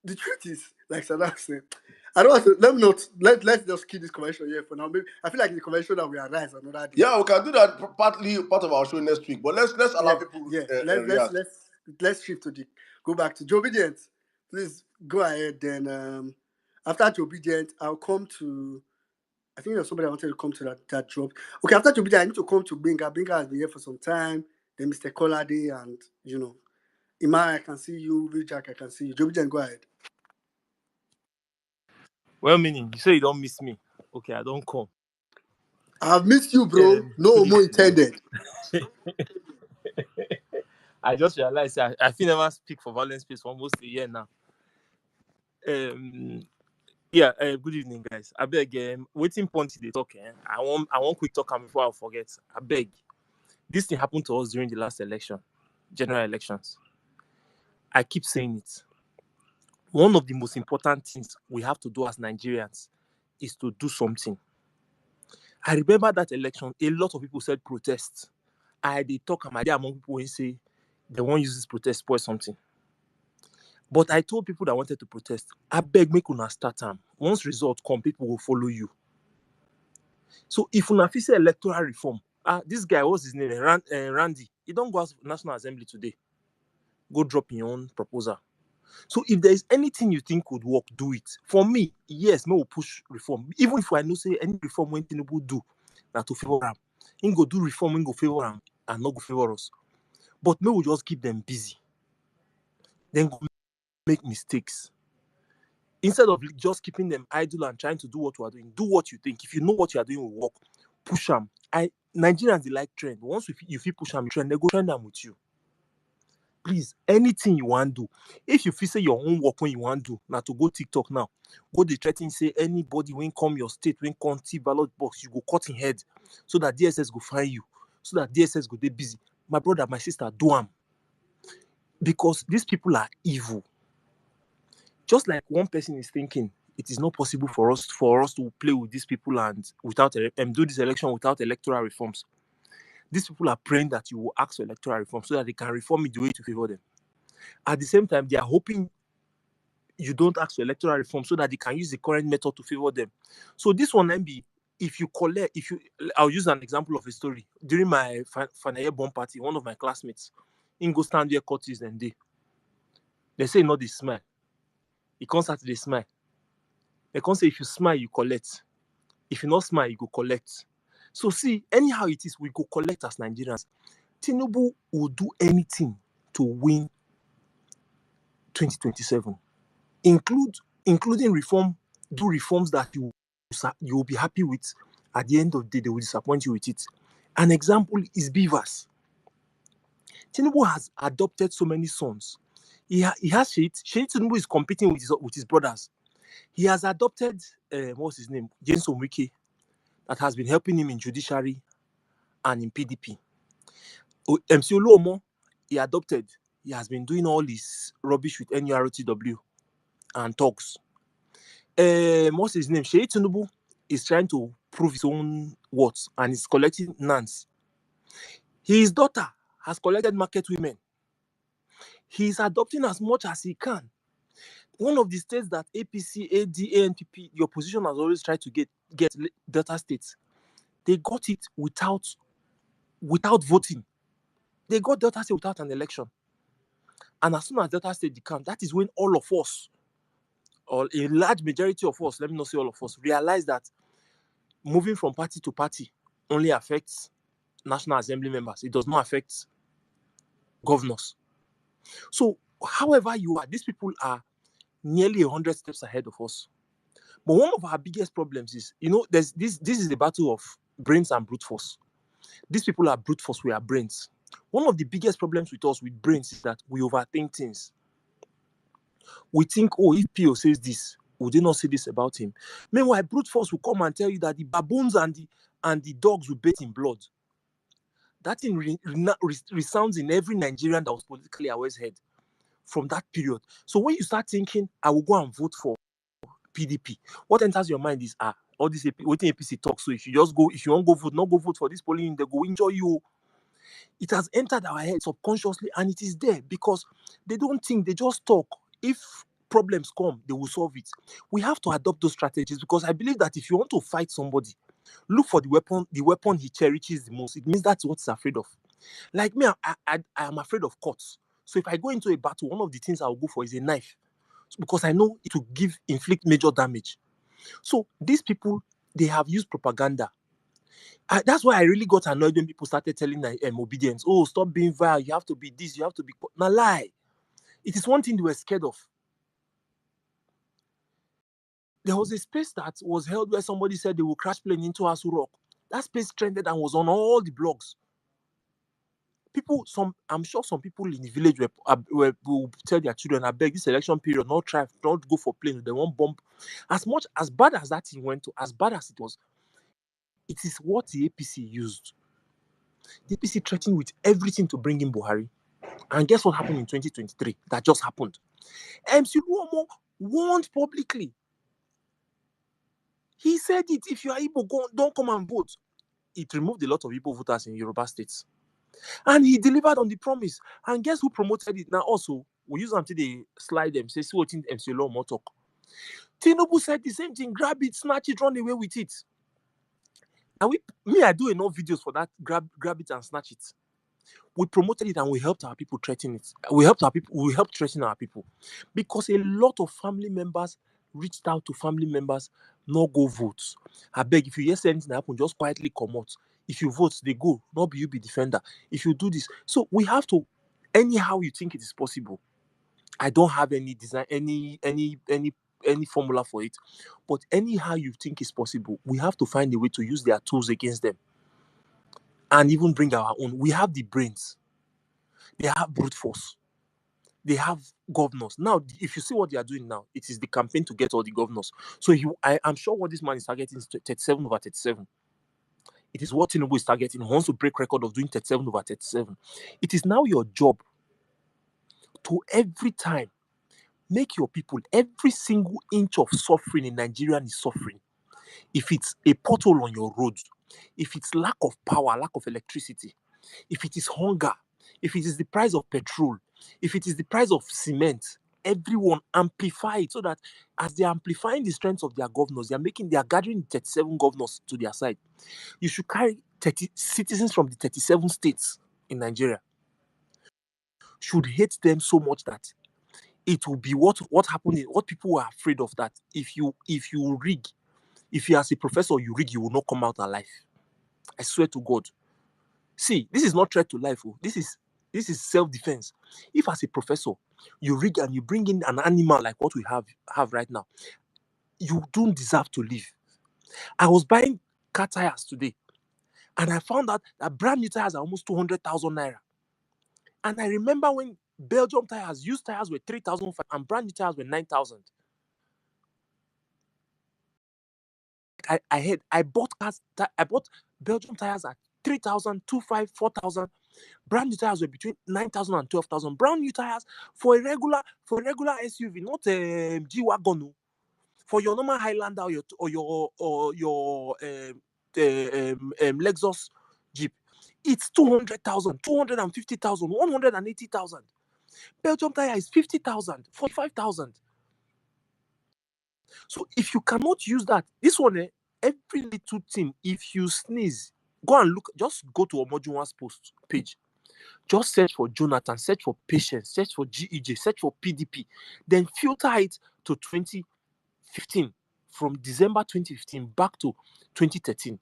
the truth is, like Saddam said, I don't want to let's just keep this conversation here for now. Maybe I feel like the conversation that we arise another day. Yeah, we can do that part of our show next week. But let's allow people Yeah. react. Let's shift to go back to Joe Obedient. Please go ahead. Then after Joe Obedient, I'll come to. I think there's somebody I wanted to come to that drop. Okay, after Joe Obedient, I need to come to Binga. Binga has been here for some time. Then Mr. Kolade and Imai, I can see you. Jack, I can see you. Joe Obedient, go ahead. Well, meaning you say you don't miss me. Okay, I don't come. I've missed you, bro. No Good more evening. intended. I just realized I feel never speak for Vawulence Space for almost a year now. Yeah, good evening, guys. I beg, waiting point they talk. I want quick talk before I forget. I beg. This thing happened to us during the last election, general elections. I keep saying it. One of the most important things we have to do as Nigerians is to do something. I remember that election, a lot of people said protest. They talk among people and say they won't use this protest spoil something. But I told people that wanted to protest, I beg make una start time. Once result come, people will follow you. So if una fit say electoral reform, this guy, what's his name? Randy. He don't go to National Assembly today. Go drop your own proposal. So if there is anything you think could work, do it. For me, yes, me will push reform. Even if I know say any reform when Tinubu do, now to favor him. He go do reform, he go favor him, and not go favor us. But me will just keep them busy. Then go make mistakes. Instead of just keeping them idle and trying to do what we are doing, do what you think. If you know what you are doing will work, push them. Nigerians, they like trend. Once you feel push them trend, they go trend them with you. Please, anything you want to do. If you feel say your own work when you want to do, now to go TikTok now, go the threaten say anybody when come your state, when come see ballot box, you go cut in head so that DSS go find you, so that DSS go they busy. My brother, my sister, do them. Because these people are evil. Just like one person is thinking it is not possible for us to play with these people and without do this election without electoral reforms. These people are praying that you will ask for electoral reform so that they can reform it the way to favor them. At the same time, they are hoping you don't ask for electoral reform so that they can use the current method to favor them. So this one can be, I'll use an example of a story. During my final year bomb party, one of my classmates, in go stand there, Curtis, and they say not this smile. He can't start to smile. They can't say if you smile, you collect. If you not smile, you go collect. So see, anyhow it is, we go collect as Nigerians. Tinubu will do anything to win 2027. Including do reforms that you will be happy with. At the end of the day, they will disappoint you with it. An example is beavers. Tinubu has adopted so many sons. He has Sheyi Tinubu is competing with his brothers. He has adopted what's his name, James Omwike, that has been helping him in judiciary and in PDP. MC Oluomo, he adopted. He has been doing all this rubbish with NURTW and talks. What's his name? Sheyi Tinubu is trying to prove his own worth and is collecting nans. His daughter has collected market women. He's adopting as much as he can. One of the states that APC, AD, ANPP, the opposition has always tried to get Delta states, they got it without voting. They got Delta state without an election. And as soon as Delta state became, that is when all of us, or a large majority of us, let me not say all of us, realize that moving from party to party only affects National Assembly members. It does not affect governors. So, however you are, these people are nearly 100 steps ahead of us. But one of our biggest problems is, this is a battle of brains and brute force. These people are brute force, we are brains. One of the biggest problems with us with brains is that we overthink things. We think, if Pio says this, would they not say this about him? Meanwhile, brute force will come and tell you that the baboons and the dogs will bathe in blood. That thing resounds in every Nigerian that was politically always heard from that period. So when you start thinking, I will go and vote for PDP, what enters your mind is, all this waiting APC talk. So if you want to go vote, not go vote for this polling, they go enjoy you. It has entered our head subconsciously, and it is there because they don't think, they just talk. If problems come, they will solve it. We have to adopt those strategies because I believe that if you want to fight somebody, look for the weapon he cherishes the most. It means that's what he's afraid of. Like me, I am afraid of cuts. So if I go into a battle, one of the things I will go for is a knife because I know it will inflict major damage. So these people, they have used propaganda. That's why I really got annoyed when people started telling obedience, stop being vile, you have to be this, you have to be... Now lie. It is one thing they were scared of. There was a space that was held where somebody said they will crash plane into Asu Rock. That space trended and was on all the blogs. I'm sure some people in the village will tell their children, I beg, this election period, not go for plane, they won't bomb. As bad as that thing went to, as bad as it was, it is what the APC used. The APC threatened with everything to bring in Buhari. And guess what happened in 2023? That just happened. MC Luomo warned publicly. He said it, if you are Igbo, don't come and vote. It removed a lot of Igbo voters in Yoruba states. And he delivered on the promise. And guess who promoted it? Now also, we use them till they slide them, say, see what MC Luomo talk. Tinubu said the same thing, grab it, snatch it, run away with it. And I do enough videos for that, grab it and snatch it. We promoted it and we helped our people threaten it. We helped threaten our people. Because a lot of family members reached out to family members, no go vote. I beg, if you hear anything happen, just quietly come out. If you vote, they go. Not be you be defender. If you do this. So we have to, anyhow you think it is possible. I don't have any design, any formula for it. But anyhow you think it's possible, we have to find a way to use their tools against them. And even bring our own. We have the brains. They have brute force. They have governors. Now, if you see what they are doing now, it is the campaign to get all the governors. So I'm sure what this man is targeting is 37 over 37. It is what Tinubu is targeting. He wants to break record of doing 37 over 37. It is now your job to every time make your people, every single inch of suffering in Nigeria is suffering. If it's a pothole on your road, if it's lack of power, lack of electricity, if it is hunger, if it is the price of petrol, if it is the price of cement, everyone amplify it so that as they're amplifying the strength of their governors, they are gathering 37 governors to their side. You should carry 30 citizens from the 37 states in Nigeria. Should hate them so much that it will be what happened. What people were afraid of, that if you rig, if you as a professor you rig, you will not come out alive. I swear to God. See, this is not threat to life. Oh. This is self-defense. If as a professor you rig and you bring in an animal like what we have right now, you don't deserve to live. I was buying car tires today, and I found out that brand new tires are almost 200,000 naira. And I remember when Belgium tires, used tires were 3,000 and brand new tires were 9,000. I bought Belgium tires at 3,000, 2,500, 4,000. Brand new tires were between 9,000 and 12,000. Brand new tires for a regular SUV, not a G-Wagon. No. For your normal Highlander or your Lexus Jeep, it's 200,000, 250,000, 180,000. Belgium tire is 50,000, 45,000. So if you cannot use that, this one, every little thing, if you sneeze, go and look, just go to Omojuwan's post page. Just search for Jonathan, search for Patience, search for GEJ, search for PDP, then filter it to 2015, from December 2015 back to 2013.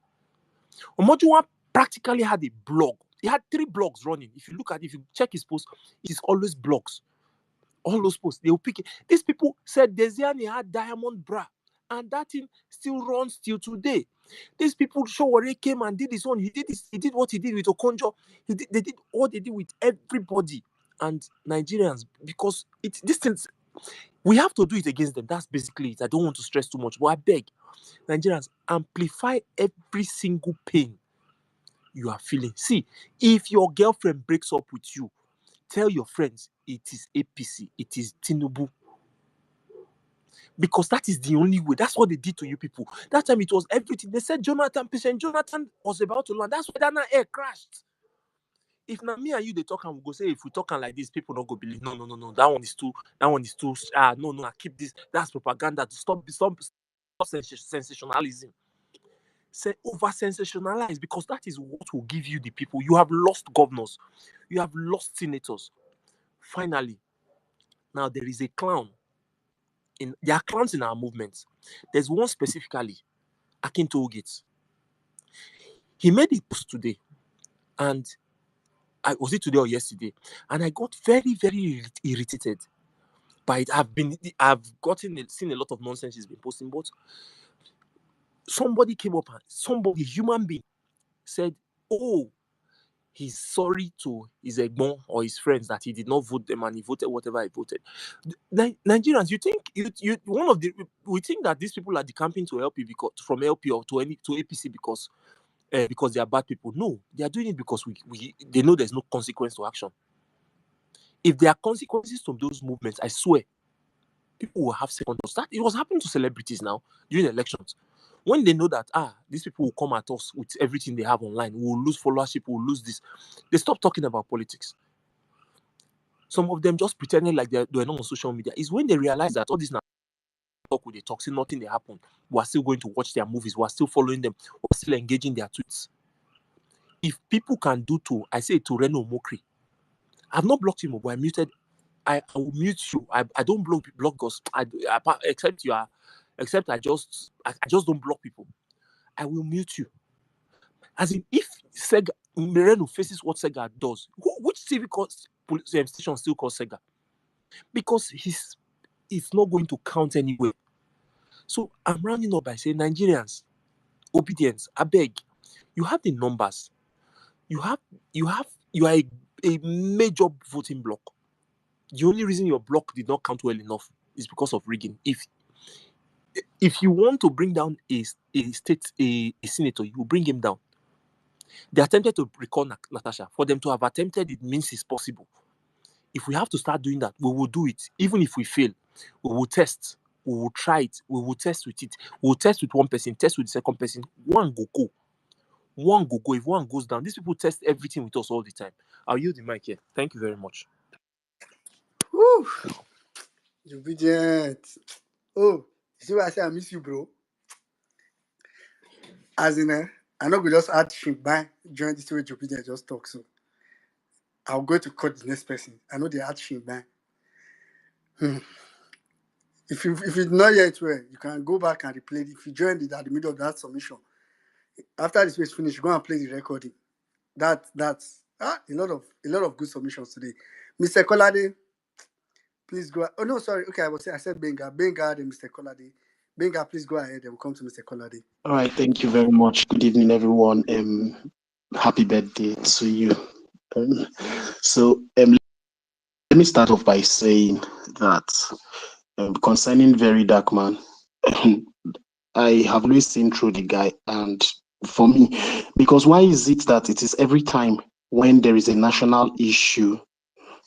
Omojuwan practically had a blog. He had 3 blogs running. If you check his post, it is always blogs. All those posts, they will pick it. These people said Desiani had diamond bra, and that thing still runs till today. These people, Showore came and did his own. He did what he did with Okonjo. They did what they did with everybody. And Nigerians, because these things, we have to do it against them. That's basically it. I don't want to stress too much, but I beg, Nigerians, amplify every single pain you are feeling. See, if your girlfriend breaks up with you, tell your friends it is APC, it is Tinubu. Because that is the only way. That's what they did to you people. That time it was everything. They said Jonathan was about to land. That's why that air crashed. If now me and you they talk and we go say, if we talk like this, people don't go believe. No. That one is too. No. I keep this. That's propaganda. Stop sensationalism. Say over sensationalize, because that is what will give you the people. You have lost governors. You have lost senators. Finally, now there is a clown. There are clowns in our movement. There's one specifically, Akin Tollgate. He made a post today, and was it today or yesterday? And I got very, very irritated by it. I've seen a lot of nonsense he's been posting, but somebody came up and human being, said, "Oh, he's sorry to his egbon or his friends that he did not vote them and he voted whatever he voted." Nigerians, you think we think that these people are decamping to LP from LP or to APC because they are bad people. No, they are doing it because they know there's no consequence to action. If there are consequences to those movements, I swear, people will have second thoughts. That it was happening to celebrities now during elections. When they know that these people will come at us with everything they have online, we will lose followership, we will lose this, they stop talking about politics. Some of them just pretending like they're not on social media. Is when they realize that all this now talk with the toxin, nothing they happen. We are still going to watch their movies, we are still following them, we are still engaging their tweets. If people can do I say to Reno Mokri, I've not blocked him, but I muted. I will mute you. I don't block us. Except I just don't block people. I will mute you. As in, if Sega Reno faces what Sega does, which TV station still calls Sega? Because it's not going to count anyway. So I'm rounding up by saying, Nigerians, obedience, I beg, you have the numbers. You are a major voting bloc. The only reason your bloc did not count well enough is because of rigging. If you want to bring down a senator, you bring him down. They attempted to recall Natasha. For them to have attempted, it means it's possible. If we have to start doing that, we will do it. Even if we fail, we will test. We will try it. We will test with it. We will test with one person, test with the second person. One go. If one goes down, these people test everything with us all the time. I'll use the mic here. Thank you very much. Whew. Obedient. Oh, you see why I say I miss you, bro? As in, I know we just add Shimbai join this way Obedient just talk. So I'll go to cut the next person. I know they add Shimbai. Hmm. If you not yet well, you can go back and replay it. If you joined it at the middle of that submission, after the space finish, go and play the recording. That's a lot of good submissions today. Mr. Kolade, please go. Oh no, sorry. Okay, I said Benga. Benga and Mr. Kolade. Benga, please go ahead and we'll come to Mr. Kolade. All right, thank you very much. Good evening, everyone. Happy birthday to you. Um, so let me start off by saying that concerning Very Dark Man, I have always seen through the guy, and for me, because why is it that it is every time when there is a national issue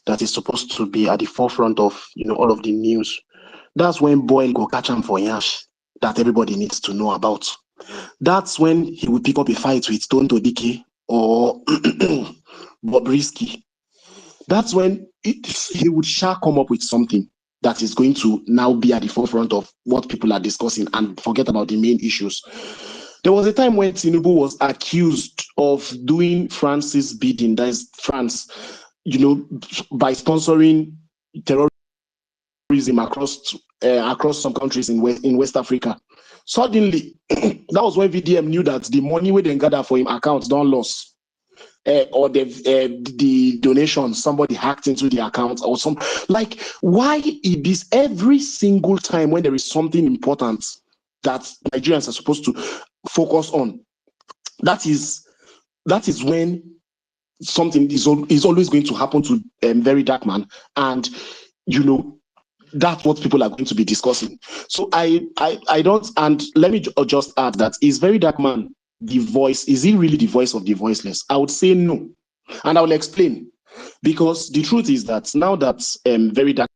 that is supposed to be at the forefront of all of the news, that's when Boyle go catch him for Yash that everybody needs to know about. That's when he would pick up a fight with Tonto Dike or Bobrisky. That's when he would come up with something that is going to now be at the forefront of what people are discussing and forget about the main issues. There was a time when Tinubu was accused of doing France's bidding, that is France, by sponsoring terrorism across some countries in West Africa. Suddenly, that was when VDM knew that the money we then gather for him accounts don't lose. Or the donation, somebody hacked into the account or some, like, why it is every single time when there is something important that Nigerians are supposed to focus on, that is when something is always going to happen to Very Dark Man, and that's what people are going to be discussing. So I don't, and let me just add that is Very Dark Man the voice? Is he really the voice of the voiceless? I would say no, and I will explain. Because the truth is that now that Very Dark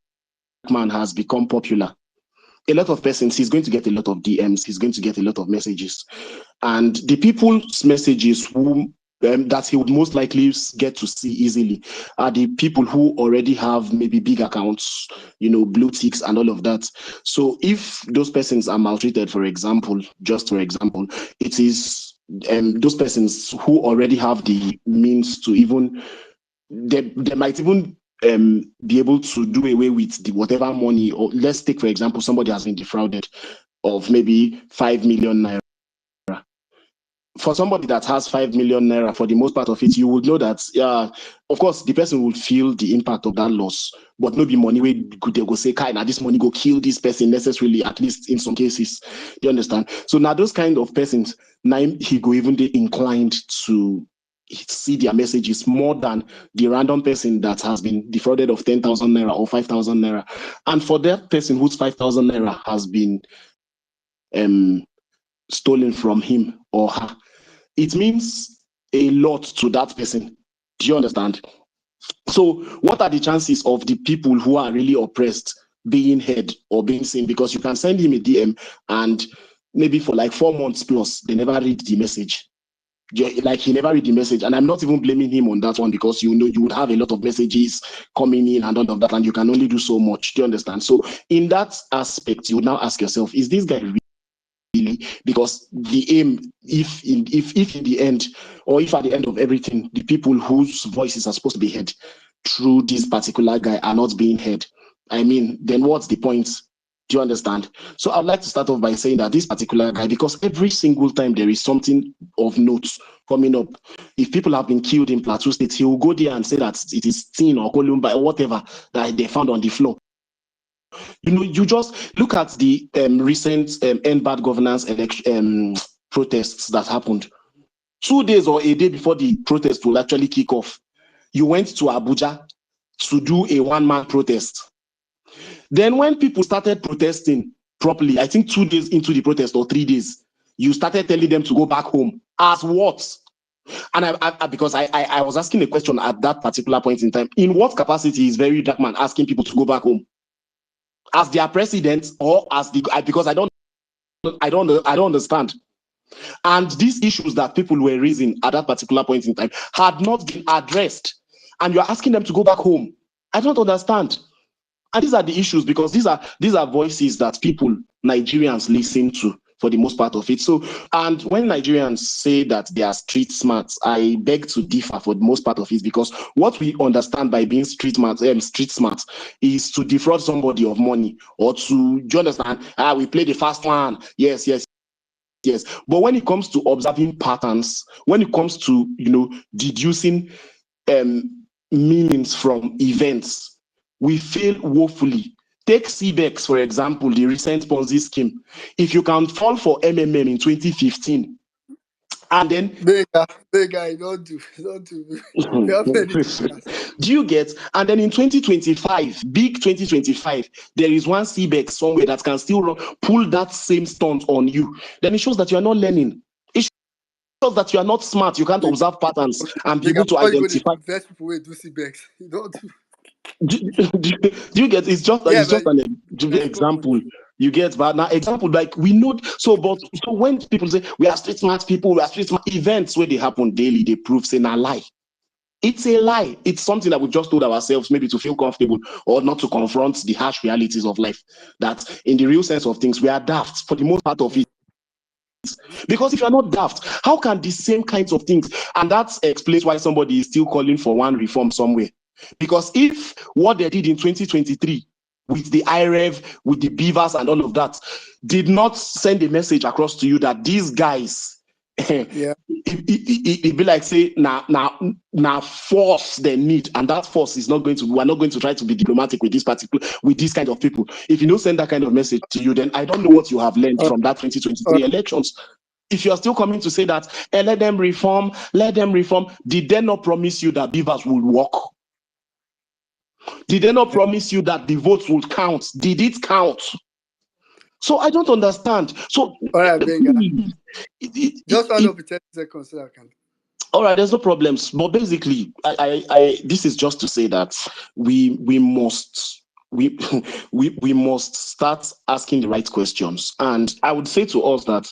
Man has become popular, a lot of persons, he's going to get a lot of DMs, he's going to get a lot of messages, and the people's messages who that he would most likely get to see easily are the people who already have maybe big accounts, blue ticks and all of that. So if those persons are maltreated, for example, it is those persons who already have the means to even, they might even be able to do away with the whatever money, or let's take, for example, somebody has been defrauded of maybe 5 million naira. For somebody that has 5 million naira, for the most part of it, you would know that, of course, the person would feel the impact of that loss, but no be money where they go say, "Kai, now this money go kill this person," necessarily, at least in some cases. You understand? So now those kind of persons, now he go even be inclined to see their messages more than the random person that has been defrauded of 10,000 naira or 5,000 naira. And for that person whose 5,000 naira has been stolen from him or her, it means a lot to that person. Do you understand? So what are the chances of the people who are really oppressed being heard or being seen? Because you can send him a DM and maybe for like 4 months plus, they never read the message. Like, he never read the message, and I'm not even blaming him on that one, because you would have a lot of messages coming in and all of that, and you can only do so much. Do you understand? So in that aspect, you would now ask yourself, is this guy really? Because the aim, if in the end, or if at the end of everything, the people whose voices are supposed to be heard through this particular guy are not being heard, I mean, then what's the point? Do you understand? So I'd like to start off by saying that this particular guy, because every single time there is something of note coming up, if people have been killed in Plateau State, he will go there and say that it is tin or columba or whatever that they found on the floor. You just look at the recent end bad governance election protests that happened. 2 days or a day before the protest will actually kick off, you went to Abuja to do a one-man protest. Then when people started protesting properly, I think 2 days into the protest or 3 days, you started telling them to go back home. As what? And because I was asking a question at that particular point in time. In what capacity is Very Dark Man asking people to go back home? As their president, or as the, because I don't understand. And these issues that people were raising at that particular point in time had not been addressed, and you're asking them to go back home. I don't understand. And these are the issues, because these are voices that people, Nigerians, listen to for the most part of it. So, and when Nigerians say that they are street smart, I beg to differ for the most part of it, because what we understand by being street smart is to defraud somebody of money, or to, do you understand? We play the fast one. Yes, yes, yes. But when it comes to observing patterns, when it comes to, deducing meanings from events, we fail woefully. Take CBEX, for example, the recent Ponzi scheme. If you can fall for MMM in 2015, and then Bigger, don't do. We have many thinkers. do you get? And then in 2025, big 2025, there is one CBEX somewhere that can still pull that same stunt on you. Then it shows that you are not learning. It shows that you are not smart. You can't Big, observe patterns and be bigger. able to How you going to identify. invest people with do CBEX? You don't do. Do you get? Yeah, It's but just an sensible point. example. You get, but now example, like we know. So when people say we are street smart people, we are street smart, events where they happen daily, they prove saying a lie. It's a lie. It's something that we've just told ourselves, maybe to feel comfortable or not to confront the harsh realities of life. That in the real sense of things, we are daft for the most part of it. Because if you're not daft, how can the same kinds of things, and that explains why somebody is still calling for one reform somewhere. Because if what they did in 2023 with the IREV, with the beavers and all of that, did not send a message across to you that these guys, Yeah. it be like say now force they need, and that force is not going to, we're not going to try to be diplomatic with these kind of people. If you don't send that kind of message to you, then I don't know what you have learned Uh, from that uh, 2023 elections. If you're still coming to say that, let them reform, did they not promise you that beavers will work? Did they not yeah. promise you that the votes would count? Did it count? So I don't understand. So All right, Benga. please, Just round up with 30 seconds so I can. all right, there's no problems. But basically, this is just to say that we must we must start asking the right questions. And I would say to us that,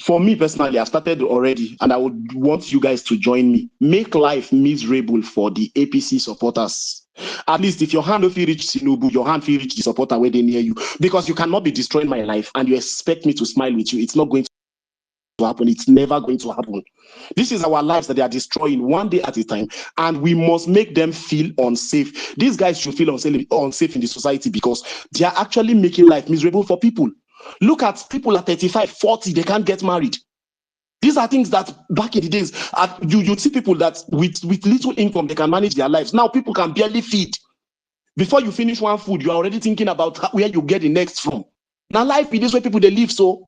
for me personally, I've started already, and I would want you guys to join me. Make life miserable for the APC supporters. At least if your hand will reach Sinubu, your hand will reach the supporter where they near you. Because you cannot be destroying my life and you expect me to smile with you. It's not going to happen. It's never going to happen. This is our lives that they are destroying one day at a time, and we must make them feel unsafe. These guys should feel unsafe in the society, because they are actually making life miserable for people. Look at people at 35, 40, they can't get married. These are things that back in the days, you'd see people that with little income, they can manage their lives. Now people can barely feed. Before you finish one food, you are already thinking about where you get the next from. Now life is this way people they live so.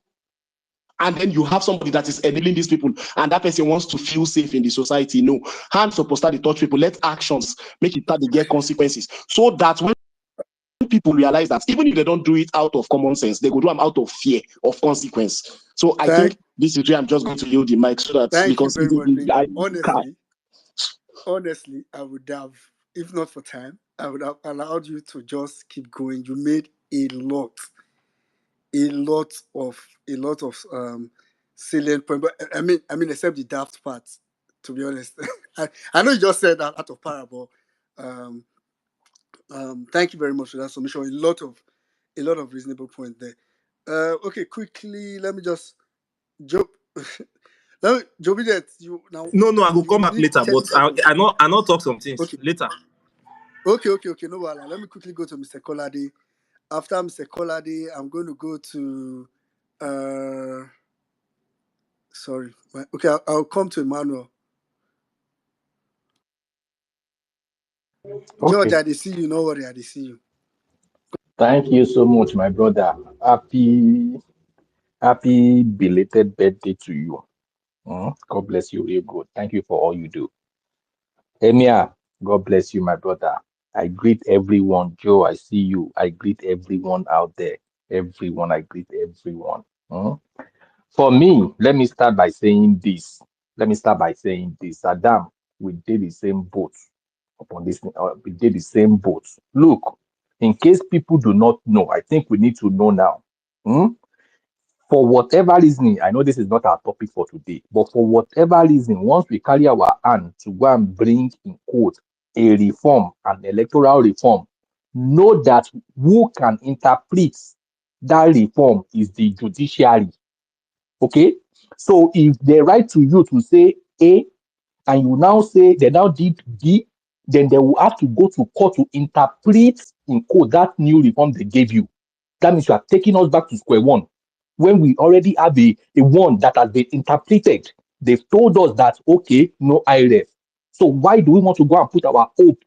And then you have somebody that is enabling these people, and that person wants to feel safe in the society. No, hands supposed to start to touch people. Let actions make it start to get consequences, so that when people realize that even if they don't do it out of common sense, they go do them out of fear of consequence. So I Thank, think this is where I'm just going to yield the mic, so that thank you because very much, Benga. I Honestly, I would have, if not for time, I would have allowed you to just keep going. You made a lot of salient point. But I mean, except the daft part. To be honest, I know you just said that out of parable. Um, thank you very much for that submission. A lot of reasonable point there. Okay, quickly, let me just Joe. Joby, that you now No, I will you come back need later, 30 but seconds. I not talk some things Okay, later. okay. No, wahala. Let me quickly go to Mr. Kolade. After Mr. Kolade, I'm going to go to. Sorry. Okay, I'll come to Emmanuel. George, Okay. I see you. No worry, I see you. Thank you so much, my brother. Happy belated birthday to you. God bless you real good. Thank you for all you do. Emia, God bless you, my brother. I greet everyone. Joe, I see you. I greet everyone out there. Everyone, I greet everyone. For me, let me start by saying this. Adam, we did the same boat upon this. We did the same boat. Look, in case people do not know, I think we need to know now. Hmm? For whatever reason, I know this is not our topic for today, but for whatever reason, once we carry our hand to go and bring in quote a reform, an electoral reform, know that who can interpret that reform is the judiciary. Okay, so if they write to you to say A and you now say they now did B, then they will have to go to court to interpret in code that new reform they gave you. That means you are taking us back to square one when we already have a one that has been interpreted. They've told us that, okay, no IRF. So why do we want to go and put our hope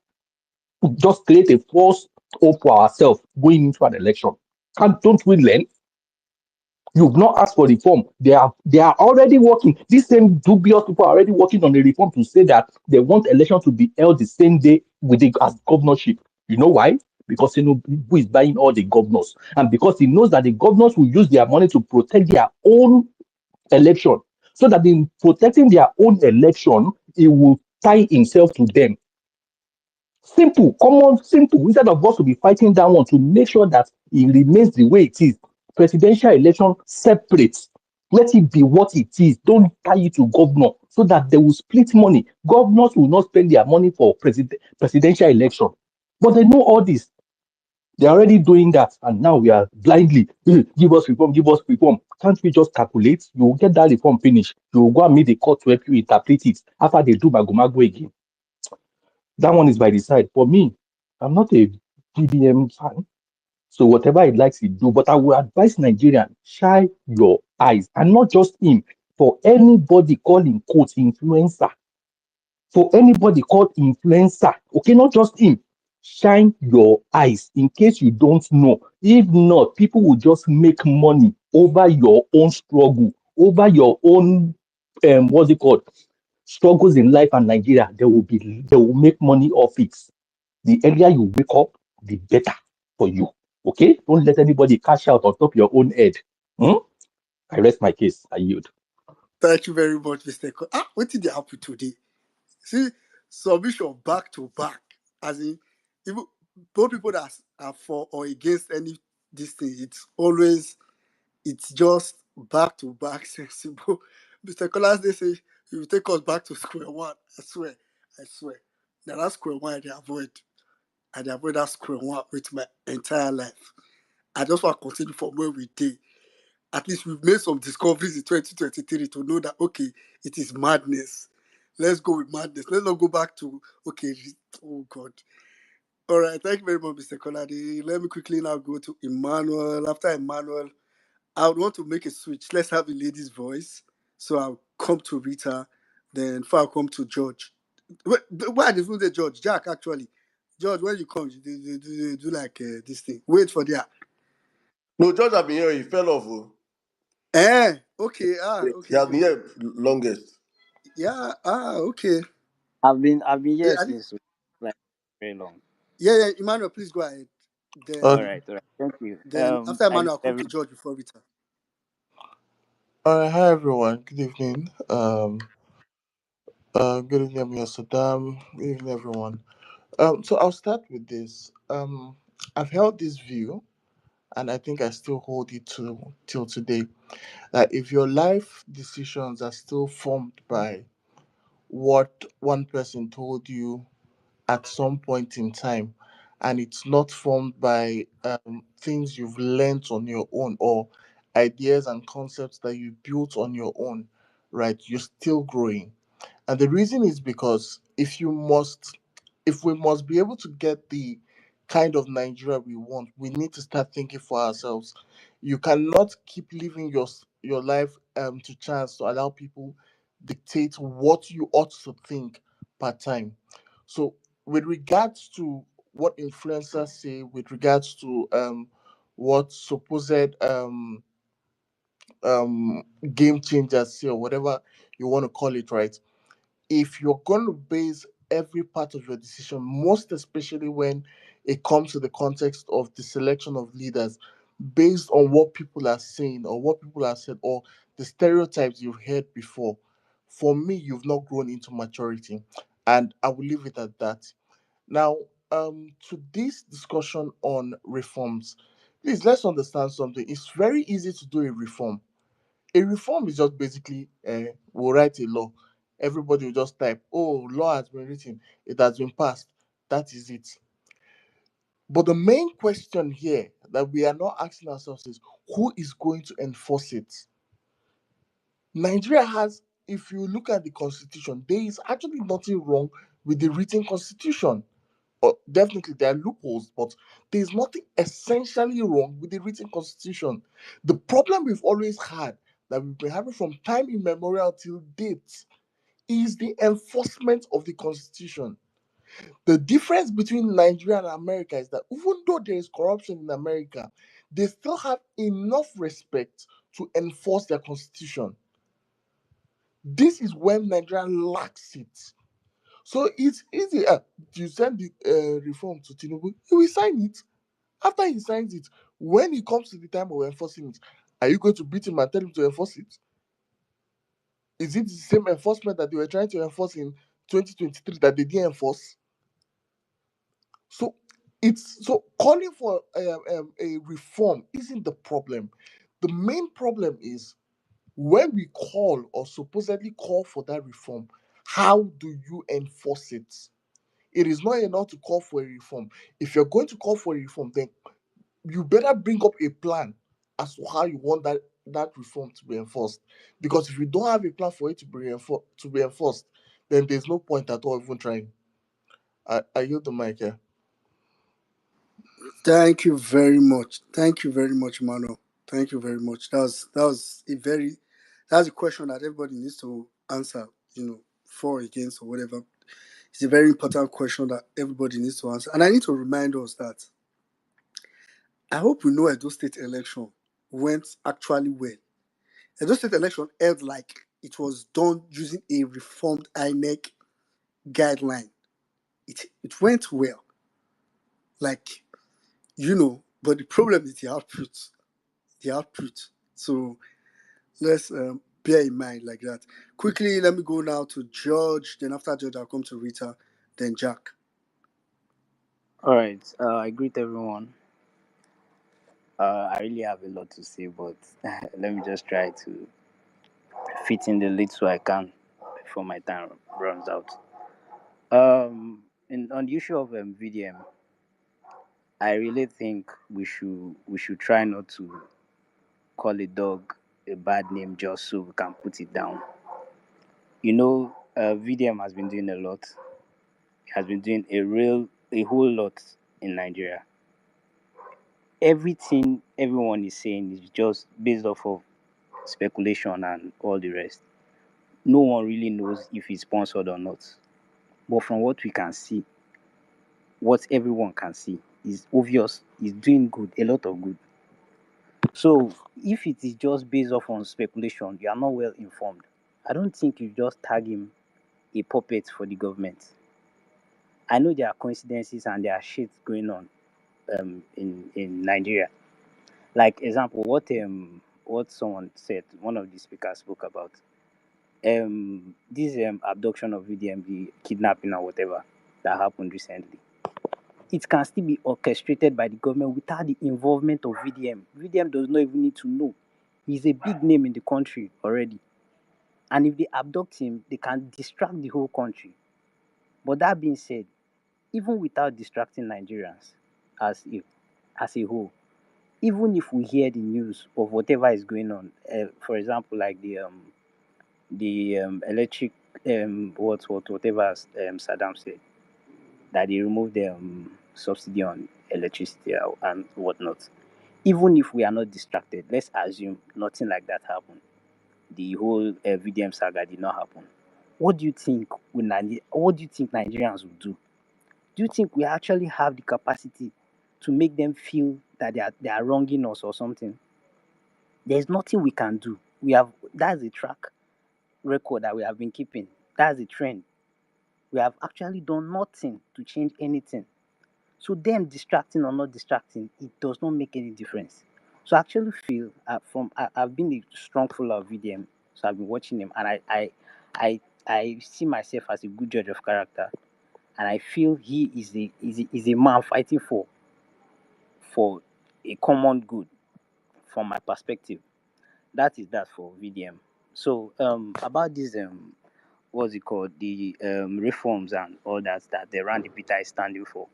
to just create a false hope for ourselves going into an election? Don't we learn? You've not asked for reform. They are already working. These same dubious people are already working on a reform to say that they want election to be held the same day with the as governorship. You know why? Because who is buying all the governors, and because he knows that the governors will use their money to protect their own election, so that in protecting their own election, he will tie himself to them. Simple, common, simple. Instead of us to be fighting that one to make sure that it remains the way it is. Presidential election separate. Let it be what it is. Don't tie it to governor so that they will split money. Governors will not spend their money for presidential election. But they know all this. They're already doing that. And now we are blindly, give us reform, give us reform. Can't we just calculate? You will get that reform finished. You will go and meet the court to help you interpret it after they do Magomago again. That one is by the side. For me, I'm not a BBM fan. So whatever he likes, he do. But I will advise Nigerians, shine your eyes. And not just him. For anybody called in quotes influencer. For anybody called influencer. Okay, not just him. Shine your eyes in case you don't know. If not, people will just make money over your own struggle, over your own what's it called? Struggles in life and Nigeria. They will make money off it. The earlier you wake up, the better for you. Okay? Don't let anybody cash out on top your own head. Hmm? I rest my case. I yield. Thank you very much, Mr. what did they happen today? See, submission back to back. As in, even both people that are for or against any this thing, it's just back to back sensible. Mr. Collins, they say you will take us back to square one. I swear. Now that's square one I avoid. And I avoid that square one with my entire life. I just want to continue from where we did. At least we've made some discoveries in 2023 to know that okay, it is madness. Let's go with madness. Let's not go back to okay. Oh God. All right. Thank you very much, Mr. Kolade. Let me quickly now go to Emmanuel. After Emmanuel, I would want to make a switch. Let's have a lady's voice. So I'll come to Rita, then before I'll come to George. Why did you say George? Jack, actually. George, when you come, you do like this thing. Wait for that. No, George have been here. He fell off. Oh. Okay. He Okay, has okay. been here longest. Yeah, okay. I've been Yeah, here since like very long. Emmanuel, please go ahead. All Okay. Then, right, all right. Thank you. after I Emmanuel, I'll come every to George before Rita. Hi everyone. Good evening. Good evening, Amir Saddam. Good evening, everyone. So I'll start with this. I've held this view, and I think I still hold it till today. That if your life decisions are still formed by what one person told you at some point in time, and it's not formed by things you've learnt on your own or ideas and concepts that you built on your own, right? You're still growing. And the reason is because if we must be able to get the kind of Nigeria we want, we need to start thinking for ourselves. You cannot keep living your life to chance to allow people dictate what you ought to think part time. So with regards to what influencers say, with regards to what supposed um game changers say or whatever you want to call it, right? If you're going to base every part of your decision, most especially when it comes to the context of the selection of leaders, based on what people are saying or what people have said or the stereotypes you've heard before, for me, you've not grown into maturity. And I will leave it at that. Now, to this discussion on reforms, please let's understand something. It's very easy to do a reform. A reform is just basically we'll write a law. Everybody will just type, oh, law has been written, it has been passed. That is it. But the main question here that we are not asking ourselves is who is going to enforce it? Nigeria has, if you look at the constitution, there is actually nothing wrong with the written constitution. Definitely there are loopholes, but there's nothing essentially wrong with the written constitution. The problem we've always had, that we've been having from time immemorial till date, is the enforcement of the constitution. The difference between Nigeria and America is that even though there is corruption in America, they still have enough respect to enforce their constitution. This is when Nigeria lacks it. So it's easy. You send the reform to Tinubu, he will sign it. After he signs it, when it comes to the time of enforcing it, are you going to beat him and tell him to enforce it? Is it the same enforcement that they were trying to enforce in 2023 that they didn't enforce? So it's so calling for a reform isn't the problem. The main problem is when we call or supposedly call for that reform, how do you enforce it? It is not enough to call for a reform. If you're going to call for a reform, then you better bring up a plan as to how you want that reform to be enforced. Because if you don't have a plan for it to be enforced, then there's no point at all even trying. I yield the mic here. Thank you very much. Thank you very much, Mano. Thank you very much. That's a question that everybody needs to answer, for, against, or whatever. It's a very important question that everybody needs to answer. And I need to remind us that I hope we know Edo State election went actually well. Edo State election held like it was done using a reformed INEC guideline. It went well. Like, but the problem is the output. The output. So let's bear in mind like that. Quickly, let me go now to George. Then after George, I'll come to Rita. Then Jack. All right. I greet everyone. I really have a lot to say, but let me just try to fit in the little I can before my time runs out. On the issue of VDM, I really think we should try not to call a dog a bad name just so we can put it down. VDM has been doing a lot. It has been doing a whole lot in Nigeria. Everything everyone is saying is just based off of speculation and all the rest. No one really knows if he's sponsored or not. But from what we can see, what everyone can see is obvious. He's doing good, a lot of good. So if it is just based off on speculation, you are not well informed. I don't think you just tag him a puppet for the government. I know there are coincidences and there are shit going on in Nigeria. Like example, what someone said, one of the speakers spoke about this abduction of VDM, the kidnapping or whatever that happened recently. It can still be orchestrated by the government without the involvement of VDM. VDM does not even need to know. He's a big name in the country already. And if they abduct him, they can distract the whole country. But that being said, even without distracting Nigerians as a whole, even if we hear the news of whatever is going on, for example, like the electric whatever Saddam said, that they removed the subsidy on electricity and whatnot. Even if we are not distracted, let's assume nothing like that happened. The whole VDM saga did not happen. What do you think what do you think Nigerians will do? Do you think we actually have the capacity to make them feel that they are wronging us or something? There's nothing we can do. That's a track record that we have been keeping. That's a trend. We have actually done nothing to change anything. So them distracting or not distracting, it does not make any difference. So I actually feel I've been a strong follower of VDM, so I've been watching him, and I see myself as a good judge of character, and I feel he is a man fighting for a common good, from my perspective. That is that for VDM. So about this what's it called, the reforms and all that the Randy Peter is standing for.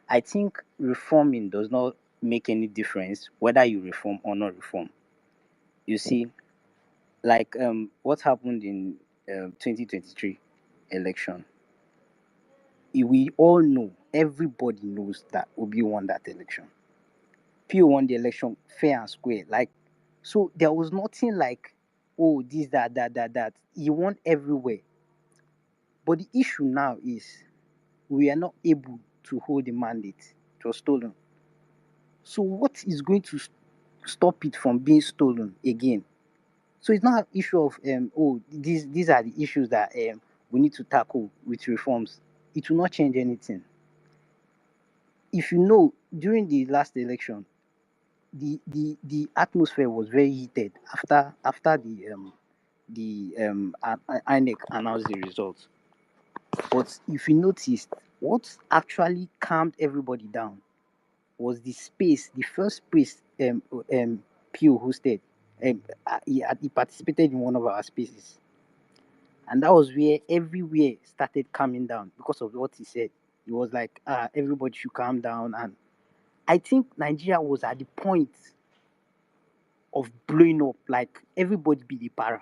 I think reforming does not make any difference whether you reform or not reform. You see, like what happened in 2023 election. We all know, everybody knows that Obi won that election. Pio won the election fair and square. Like, so there was nothing like, oh, this, that. He won everywhere. But the issue now is we are not able to hold the mandate. It was stolen. So what is going to stop it from being stolen again? So it's not an issue of oh, these are the issues that we need to tackle with reforms. It will not change anything. If you know, during the last election, the atmosphere was very heated after the INEC announced the results. But if you noticed, what actually calmed everybody down was the space, the first space Pio hosted. He participated in one of our spaces, and that was where everywhere started calming down because of what he said. He was like, everybody should calm down, and I think Nigeria was at the point of blowing up, like everybody be the para.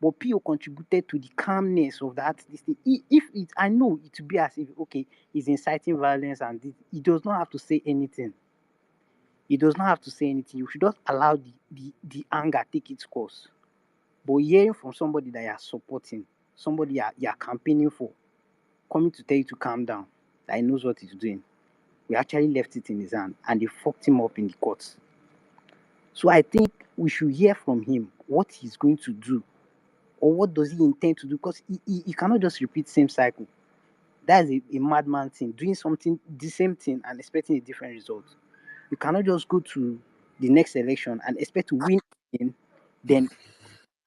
But Pio contributed to the calmness of that. This thing. If it, I know it to be as if okay, he's inciting violence, and he does not have to say anything. He does not have to say anything. You should just allow the anger take its course. But hearing from somebody that you are supporting, somebody you are campaigning for, coming to tell you to calm down, that he knows what he's doing, we actually left it in his hand, and they fucked him up in the courts. So I think we should hear from him what he's going to do, or what does he intend to do, because he cannot just repeat the same cycle. That is a madman thing, doing something, the same thing, and expecting a different result. You cannot just go to the next election and expect to win again, then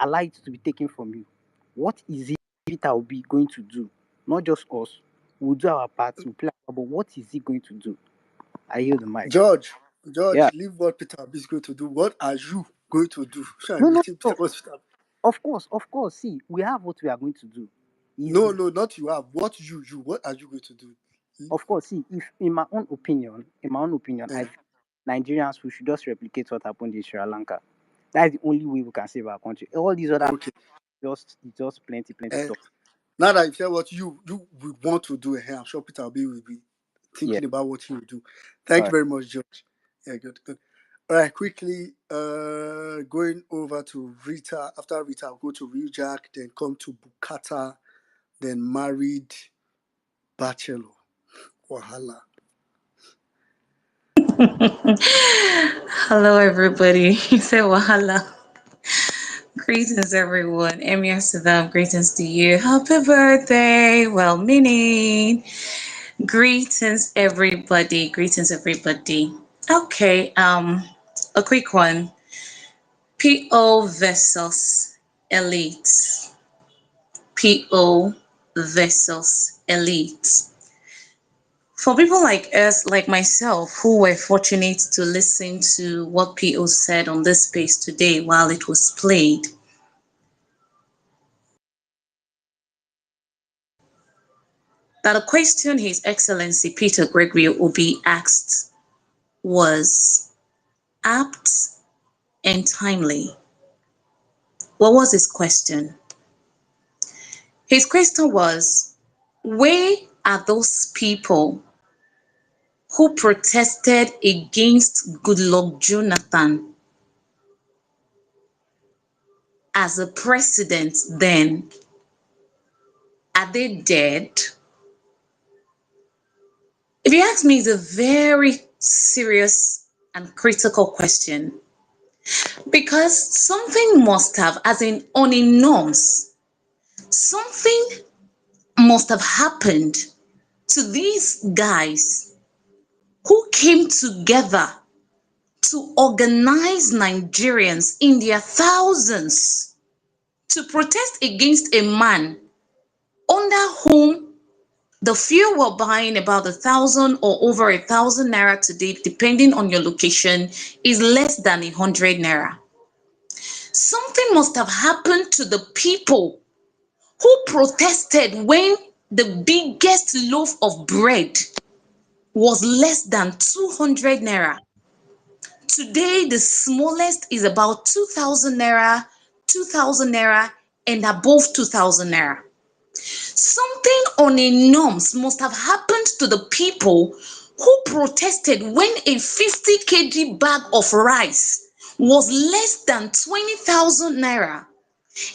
allow it to be taken from you. What is it Peter will be going to do? Not just us. We'll do our part, we'll play our part, but what is he going to do? I yield the mic. George, Yeah. leave what Peter Obi is going to do. What are you going to do? Sure, No, I'm no, waiting no. Peter Obi. Of course. See, we have what we are going to do. Is No, not you have. What are you going to do? Of course. See, if in my own opinion, I Eh, think Nigerians we should just replicate what happened in Sri Lanka. That's the only way we can save our country. All these other okay. just plenty Eh, talk. now that you said what you would want to do, I'm sure Peter Obi will be Yeah. thinking about what he will do. All Thank you right. very much, George. Yeah, good. All right, quickly going over to Rita. After Rita, I'll go to Real Jack, then come to Bukata, then married bachelor. Wahala. Hello, everybody. You say Wahala. Greetings, everyone. Emia Sadam, greetings to you. Happy birthday. Well meaning. Greetings, everybody. Greetings, everybody. Okay, a quick one. PO versus elite. PO versus elite. For people like us, like myself, who were fortunate to listen to what PO said on this space today while it was played, that the question His Excellency Peter Gregory Obi asked was apt and timely. What was his question? His question was, where are those people who protested against Goodluck Jonathan as a president then? Are they dead? If you ask me, it's a very serious and critical question because something must have, as in on a norms, something must have happened to these guys who came together to organize Nigerians in their thousands to protest against a man under whom the fuel we're buying about 1,000 or over 1,000 naira today, depending on your location, is less than 100 naira. Something must have happened to the people who protested when the biggest loaf of bread was less than 200 naira. Today, the smallest is about 2,000 naira 2,000 naira and above 2,000 naira. Something on a norms must have happened to the people who protested when a 50 kg bag of rice was less than 20,000 naira.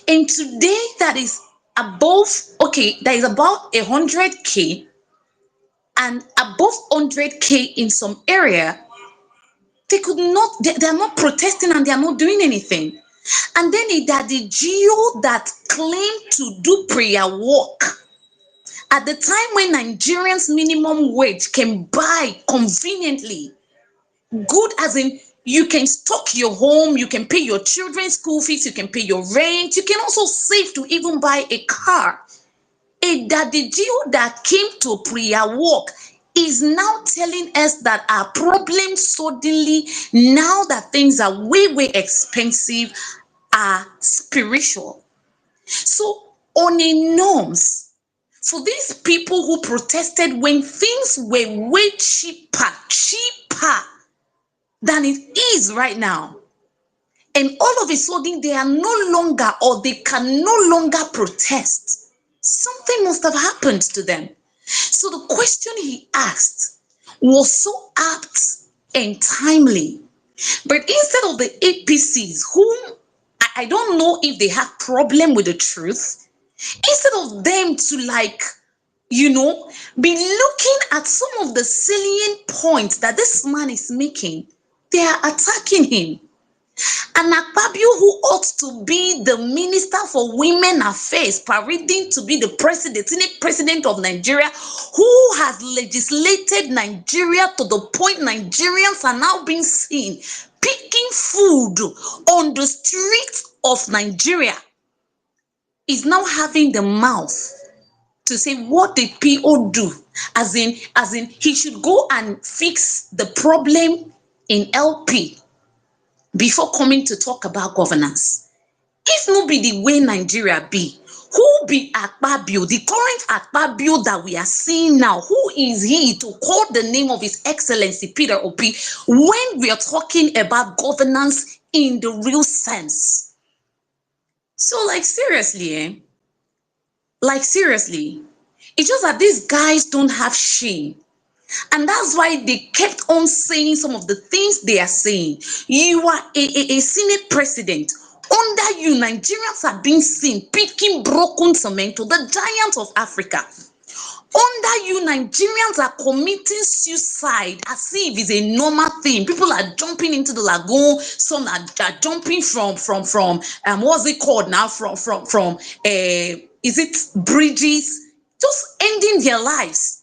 And today that is above, okay, that is about 100k and above 100k in some area. They could not, they're not protesting and they're not doing anything. And then it had the GO that claimed to do prayer work at the time when Nigerians minimum wage can buy conveniently good, as in you can stock your home, you can pay your children's school fees, you can pay your rent, you can also save to even buy a car. That the GO that came to prayer work is now telling us that our problems suddenly, now that things are way expensive, are spiritual. So on a norms, for these people who protested when things were way cheaper than it is right now, and all of a sudden they are no longer, or they can no longer protest, something must have happened to them. So the question he asked was so apt and timely. But instead of the APCs, whom I don't know if they have problem with the truth, instead of them to be looking at some of the salient points that this man is making, they are attacking him. And Akpabio, who ought to be the Minister for Women Affairs, parading to be the Senate President of Nigeria, who has legislated Nigeria to the point Nigerians are now being seen picking food on the streets of Nigeria, is now having the mouth to say, what did PO do? As in, he should go and fix the problem in LP before coming to talk about governance. If no be the way Nigeria be, who be Akpabio, the current Akpabio that we are seeing now? Who is he to call the name of His Excellency Peter Obi when we are talking about governance in the real sense? So, seriously, seriously, it's just that these guys don't have shame. And that's why they kept on saying some of the things they are saying. You are a Senate president. Under you, Nigerians are being seen picking broken cement to the giants of Africa. Under you, Nigerians are committing suicide as if it's a normal thing. People are jumping into the lagoon. Some are jumping from what's it called now? Is it bridges? Just ending their lives.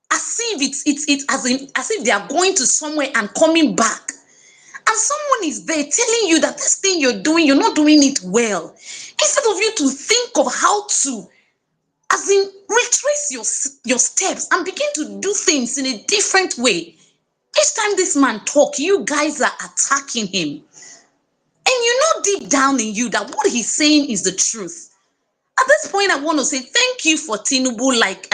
As if they are going to somewhere and coming back. And someone is there telling you that this thing you're doing, you're not doing it well. Instead of you to think of how to, retrace your steps and begin to do things in a different way. Each time this man talk, you guys are attacking him. And you know deep down in you that what he's saying is the truth. At this point, I want to say thank you for Tinubu, like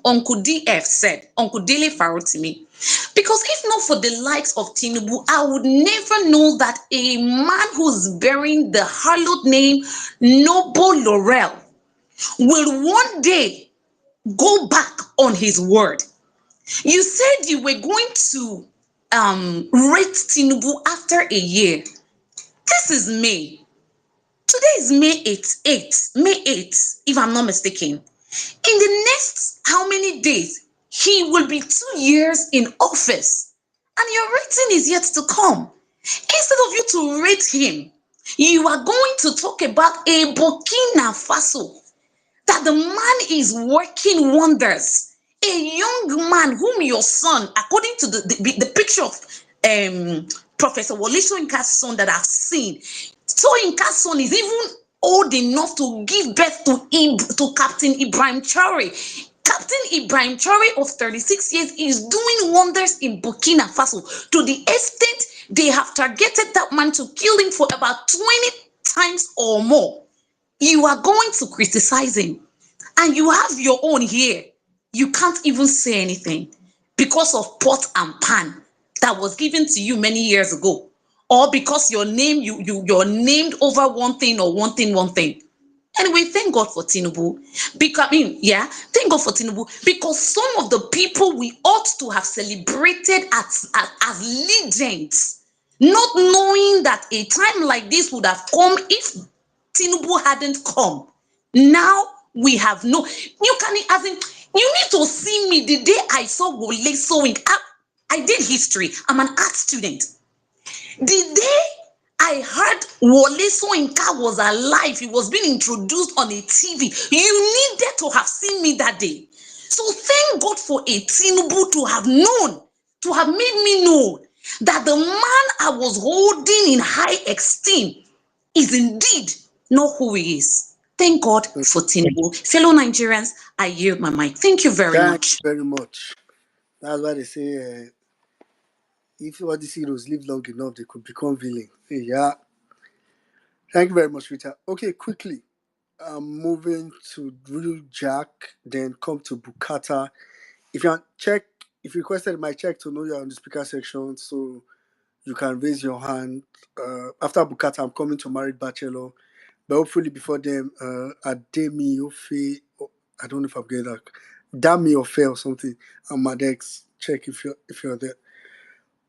Uncle DF said, Uncle Dele Farotimi. Because if not for the likes of Tinubu, I would never know that a man who's bearing the hallowed name Noble Laurel will one day go back on his word. You said you were going to rate Tinubu after a year. This is May. Today is May 8th, if I'm not mistaken. In the next how many days, he will be 2 years in office. And your rating is yet to come. Instead of you to rate him, you are going to talk about a Burkina Faso, that the man is working wonders. A young man whom your son, according to the picture of Professor Wole Soyinka's son that I've seen, Soyinka's son is even old enough to give birth to Captain Ibrahim Traore. Captain Ibrahim Traore of 36 years is doing wonders in Burkina Faso, to the extent they have targeted that man to kill him for about 20 times or more. You are going to criticize him, and you have your own here. You can't even say anything because of pot and pan that was given to you many years ago. or because your name, you're named over one thing or one thing. Anyway, thank God for Tinubu. Because thank God for Tinubu, because some of the people we ought to have celebrated as legends, not knowing that a time like this would have come if Tinubu hadn't come. Now we have no. You can, as in, you need to see me the day I saw Wole sewing. I did history. I'm an art student. The day I heard Wole Soyinka was alive, he was being introduced on a TV, you needed to have seen me that day. So thank God for a Tinubu to have known, to have made me know that the man I was holding in high esteem is indeed not who he is. Thank God for Tinubu. Fellow Nigerians, I yield my mic. Thank you very Thank much. you very much. That's why they say if all these heroes live long enough, they could become villain. Yeah. Thank you very much, Rita. Okay, quickly. I'm moving to Real Jack, then come to Bukata. If you check, if you requested my check to know you're on the speaker section, so you can raise your hand. After Bukata, I'm coming to Married Bachelor. But hopefully before them, Ademi Ofe, I don't know if I'm getting that. Dami Ofe or something. And Madex, check if you're there.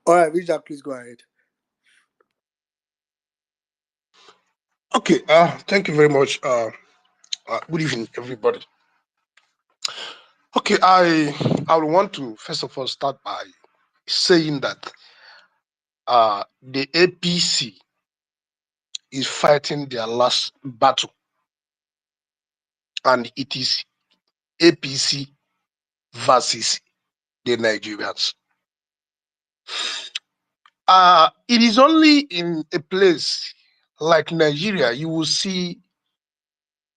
All right, Real Jack, please go ahead. Okay, thank you very much. Good evening, everybody. Okay, I would want to first of all start by saying that the APC is fighting their last battle, and it is APC versus the Nigerians. It is only in a place like Nigeria you will see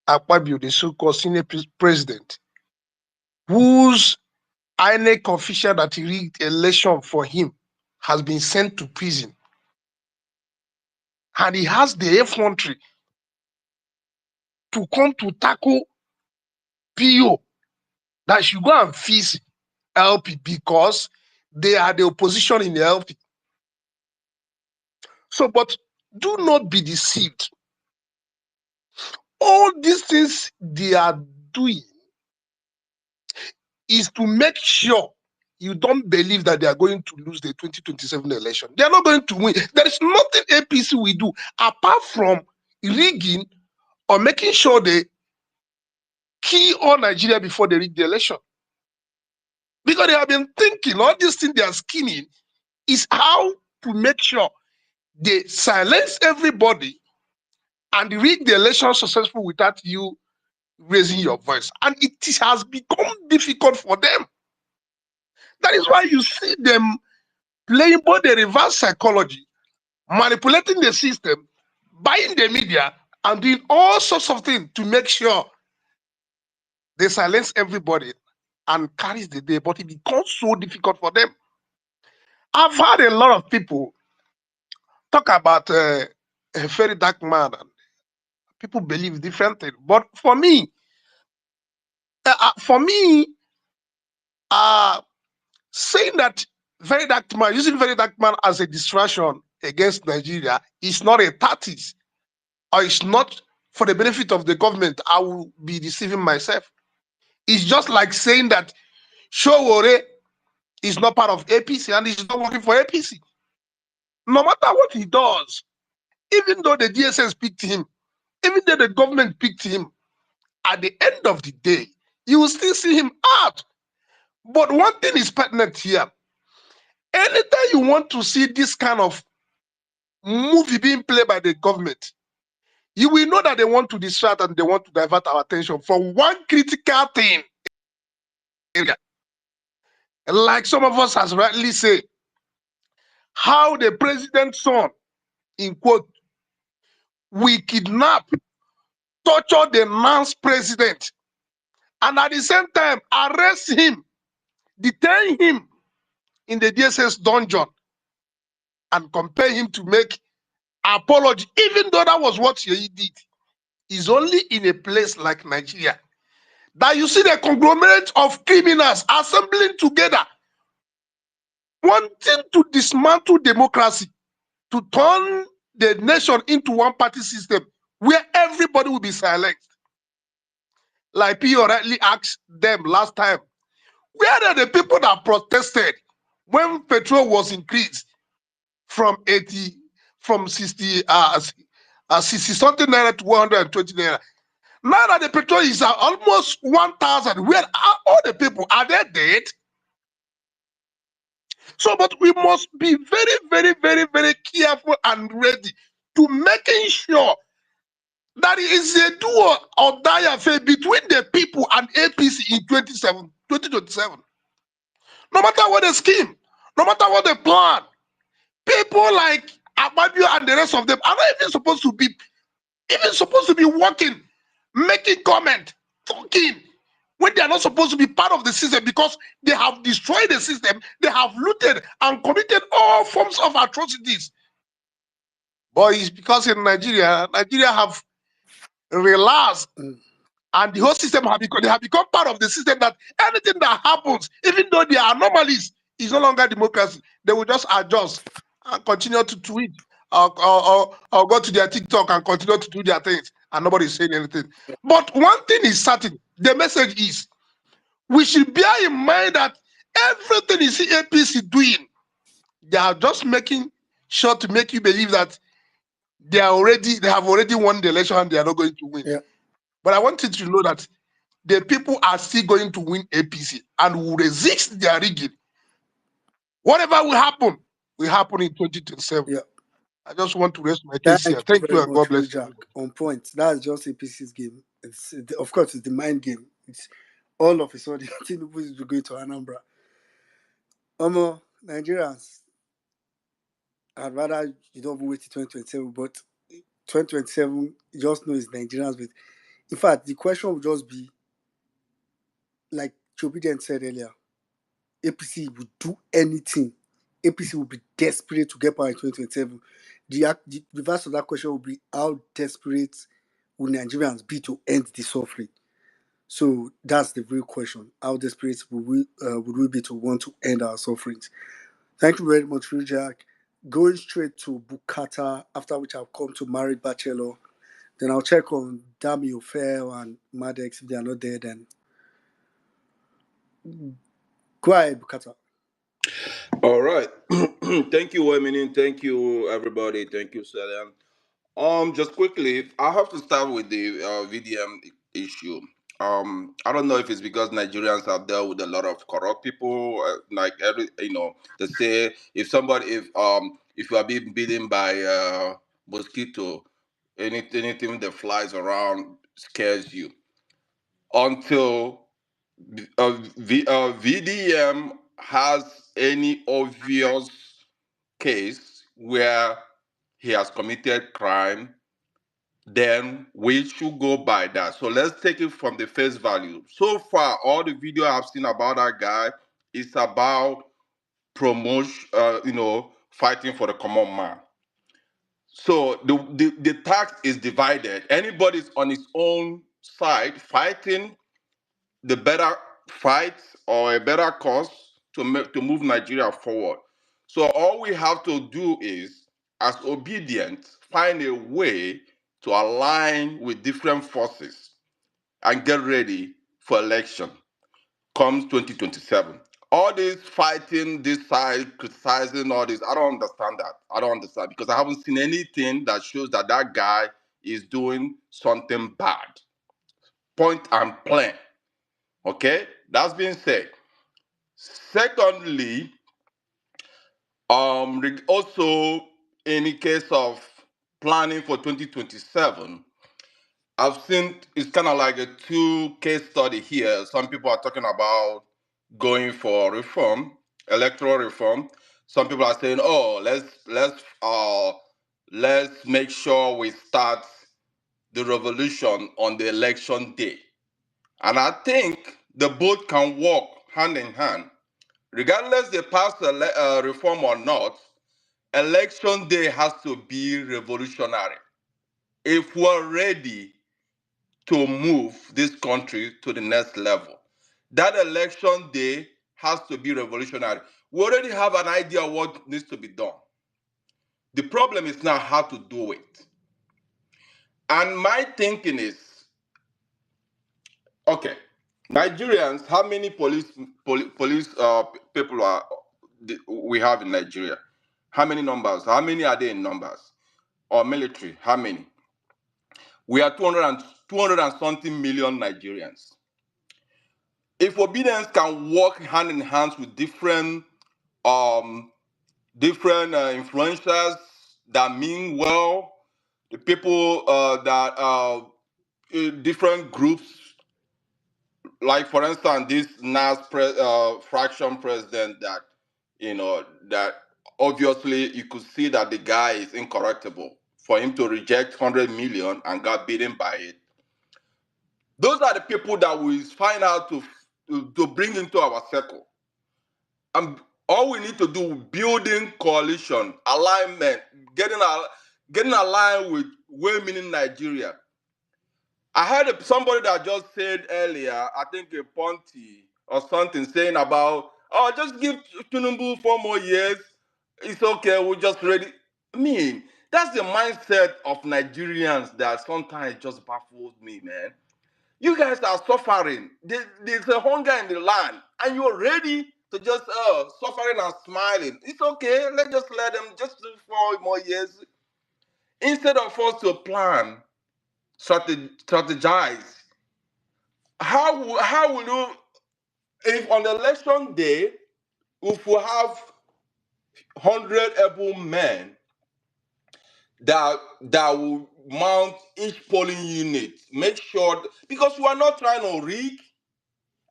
Akpabio, the so-called senior president, whose INEC official that rigged election for him has been sent to prison, and he has the effrontery to come to tackle PO that should go and fix LP because they are the opposition in the LP. So, but do not be deceived. All these things they are doing is to make sure you don't believe that they are going to lose the 2027 election. They are not going to win. There is nothing APC will do apart from rigging or making sure they key on Nigeria before they rig the election. Because they have been thinking all these things they are scheming is how to make sure they silence everybody and rig the election successful without you raising your voice. And it has become difficult for them. That is why you see them playing both the reverse psychology, manipulating the system, buying the media, and doing all sorts of things to make sure they silence everybody and carries the day. But it becomes so difficult for them. I've heard a lot of people talk about a very dark man, and people believe different things. But for me, saying that very dark man, using very dark man as a distraction against Nigeria is not a tactic, or it's not for the benefit of the government. I will be deceiving myself. It's just like saying that Showore is not part of APC and he's not working for APC. No matter what he does, even though the DSS picked him, even though the government picked him, at the end of the day, you will still see him out. But one thing is pertinent here. Anytime you want to see this kind of movie being played by the government, you will know that they want to distract and they want to divert our attention from one critical thing. Like some of us has rightly said, how the president's son, in quote, we kidnap, torture the man's president, and at the same time arrest him, detain him in the DSS dungeon, and compel him to make apology, even though that was what he did, is only in a place like Nigeria that you see the conglomerate of criminals assembling together, wanting to dismantle democracy. to turn the nation into one party system where everybody will be silenced. Like P rightly asked them last time, where are the people that protested when petrol was increased from 80, from 60, 60 something naira to 120 naira? Now that the petrol is almost 1,000, where are all the people? Are they dead? So, but we must be very, very, very, very careful and ready to making sure that it is a do or die affair between the people and APC in 2027. No matter what the scheme, no matter what the plan, people like Ababio and the rest of them are not even supposed to be working, making comment, talking, when they are not supposed to be part of the system because they have destroyed the system, they have looted and committed all forms of atrocities. But it's because in Nigeria have relaxed and the whole system they have become part of the system that anything that happens, even though they are anomalies, is no longer democracy. They will just adjust and continue to tweet or go to their TikTok and continue to do their things, and nobody is saying anything. But one thing is certain: the message is we should bear in mind that everything you see APC doing, they are just making sure to make you believe that they have already won the election and they are not going to win. Yeah. But I want you to know that the people are still going to win APC and will resist their rigging. Whatever will happen in 2027. Yeah. I just want to rest my case here. Thank you Thank you very and God much, bless you. Jack. On point. That's just APC's game. It's of course it's the mind game. It's all of a sudden Tinubu is going to Anambra. Nigerians, I'd rather you don't even wait till 2027, but 2027, just know it's Nigerians with. In fact, the question would just be like Chobiden said earlier, APC would do anything. APC would be desperate to get power in 2027. The reverse of that question would be how desperate will Nigerians be to end the suffering? So that's the real question. How desperate would we be to want to end our sufferings? Thank you very much, Rujak. Going straight to Bukata, after which I'll come to Married Bachelor. Then I'll check on Dami Ofel and Madex. If they are not there, then go ahead, Bukata. All right. Thank you, Eminem. Thank you, everybody. Thank you, Selian. Just quickly, I have to start with the VDM issue. I don't know if it's because Nigerians have dealt with a lot of corrupt people. Like they say if you are being bitten by mosquito, anything that flies around scares you. Until VDM has any obvious case where he has committed crime, then we should go by that. So let's take it from the face value. So far, all the video I've seen about that guy is about promotion, fighting for the common man. So the tax is divided. Anybody's on his own side fighting the better fight or a better cause to move Nigeria forward. So all we have to do is, as obedient, find a way to align with different forces and get ready for election comes 2027. All this fighting, this side, criticizing, all this, I don't understand that. I don't understand because I haven't seen anything that shows that that guy is doing something bad. Point and plain. Okay, that's being said. Secondly, also in the case of planning for 2027, I've seen it's kind of like a two case study here. Some people are talking about going for reform, electoral reform. Some people are saying, "Oh, let's make sure we start the revolution on the election day." And I think the both can work hand in hand. Regardless they pass reform or not, election day has to be revolutionary. If we're ready to move this country to the next level, that election day has to be revolutionary. We already have an idea of what needs to be done. The problem is now how to do it. And my thinking is, okay, Nigerians, how many police people we have in Nigeria? How many numbers? How many are there in numbers? Or military? How many? We are 200 and something million Nigerians. If obedience can work hand in hand with um, different influencers that mean well, the people that different groups, like for instance, this fraction president that that obviously you could see that the guy is incorrectable. For him to reject 100 million and got beaten by it, those are the people that we find out to bring into our circle. And all we need to do, building coalition, alignment, getting aligned with well-meaning Nigeria. I heard somebody that just said earlier, I think a Ponty or something, saying about, oh, just give Tinubu 4 more years. It's okay, we're just ready. I mean, that's the mindset of Nigerians that sometimes just baffles me, man. You guys are suffering. There's a hunger in the land, and you're ready to just suffering and smiling. It's okay. Let's just let them just do 4 more years instead of us to plan, strategize. How will you, if on election day, if we have 100 able men that will mount each polling unit, make sure, because we are not trying to rig.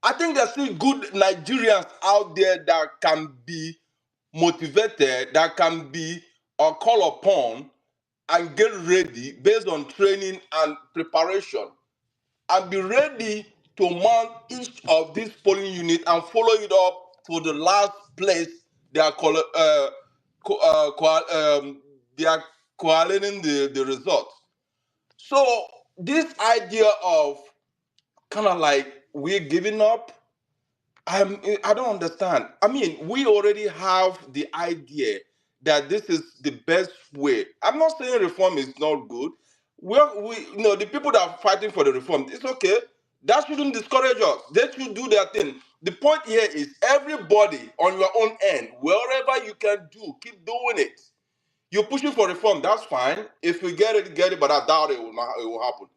I think there's still good Nigerians out there that can be motivated, that can be called upon and get ready based on training and preparation, and be ready to mount each of these polling units and follow it up to the last place they are they are collating the results. So this idea of kind of like we're giving up, I don't understand. I mean, we already have the idea that this is the best way. I'm not saying reform is not good. The people that are fighting for the reform, it's okay. That shouldn't discourage us. They should do their thing. The point here is everybody on your own end, wherever you can do, keep doing it. You're pushing for reform, that's fine. If we get it, but I doubt it will happen.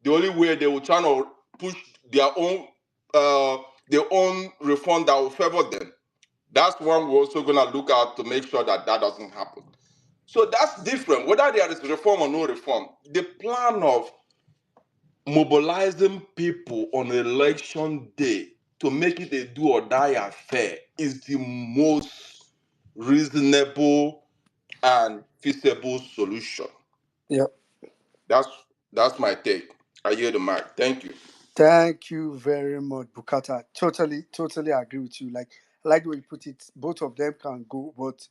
The only way they will try to push their own uh, their own reform that will favor them. That's one we're also gonna look at to make sure that that doesn't happen. So that's different. Whether there is reform or no reform, the plan of mobilizing people on election day to make it a do or die affair is the most reasonable and feasible solution. Yeah. That's that's my take. I hear the mic. Thank you. Thank you very much, Bukata. Totally agree with you. Like I like the way you put it. Both of them can go, but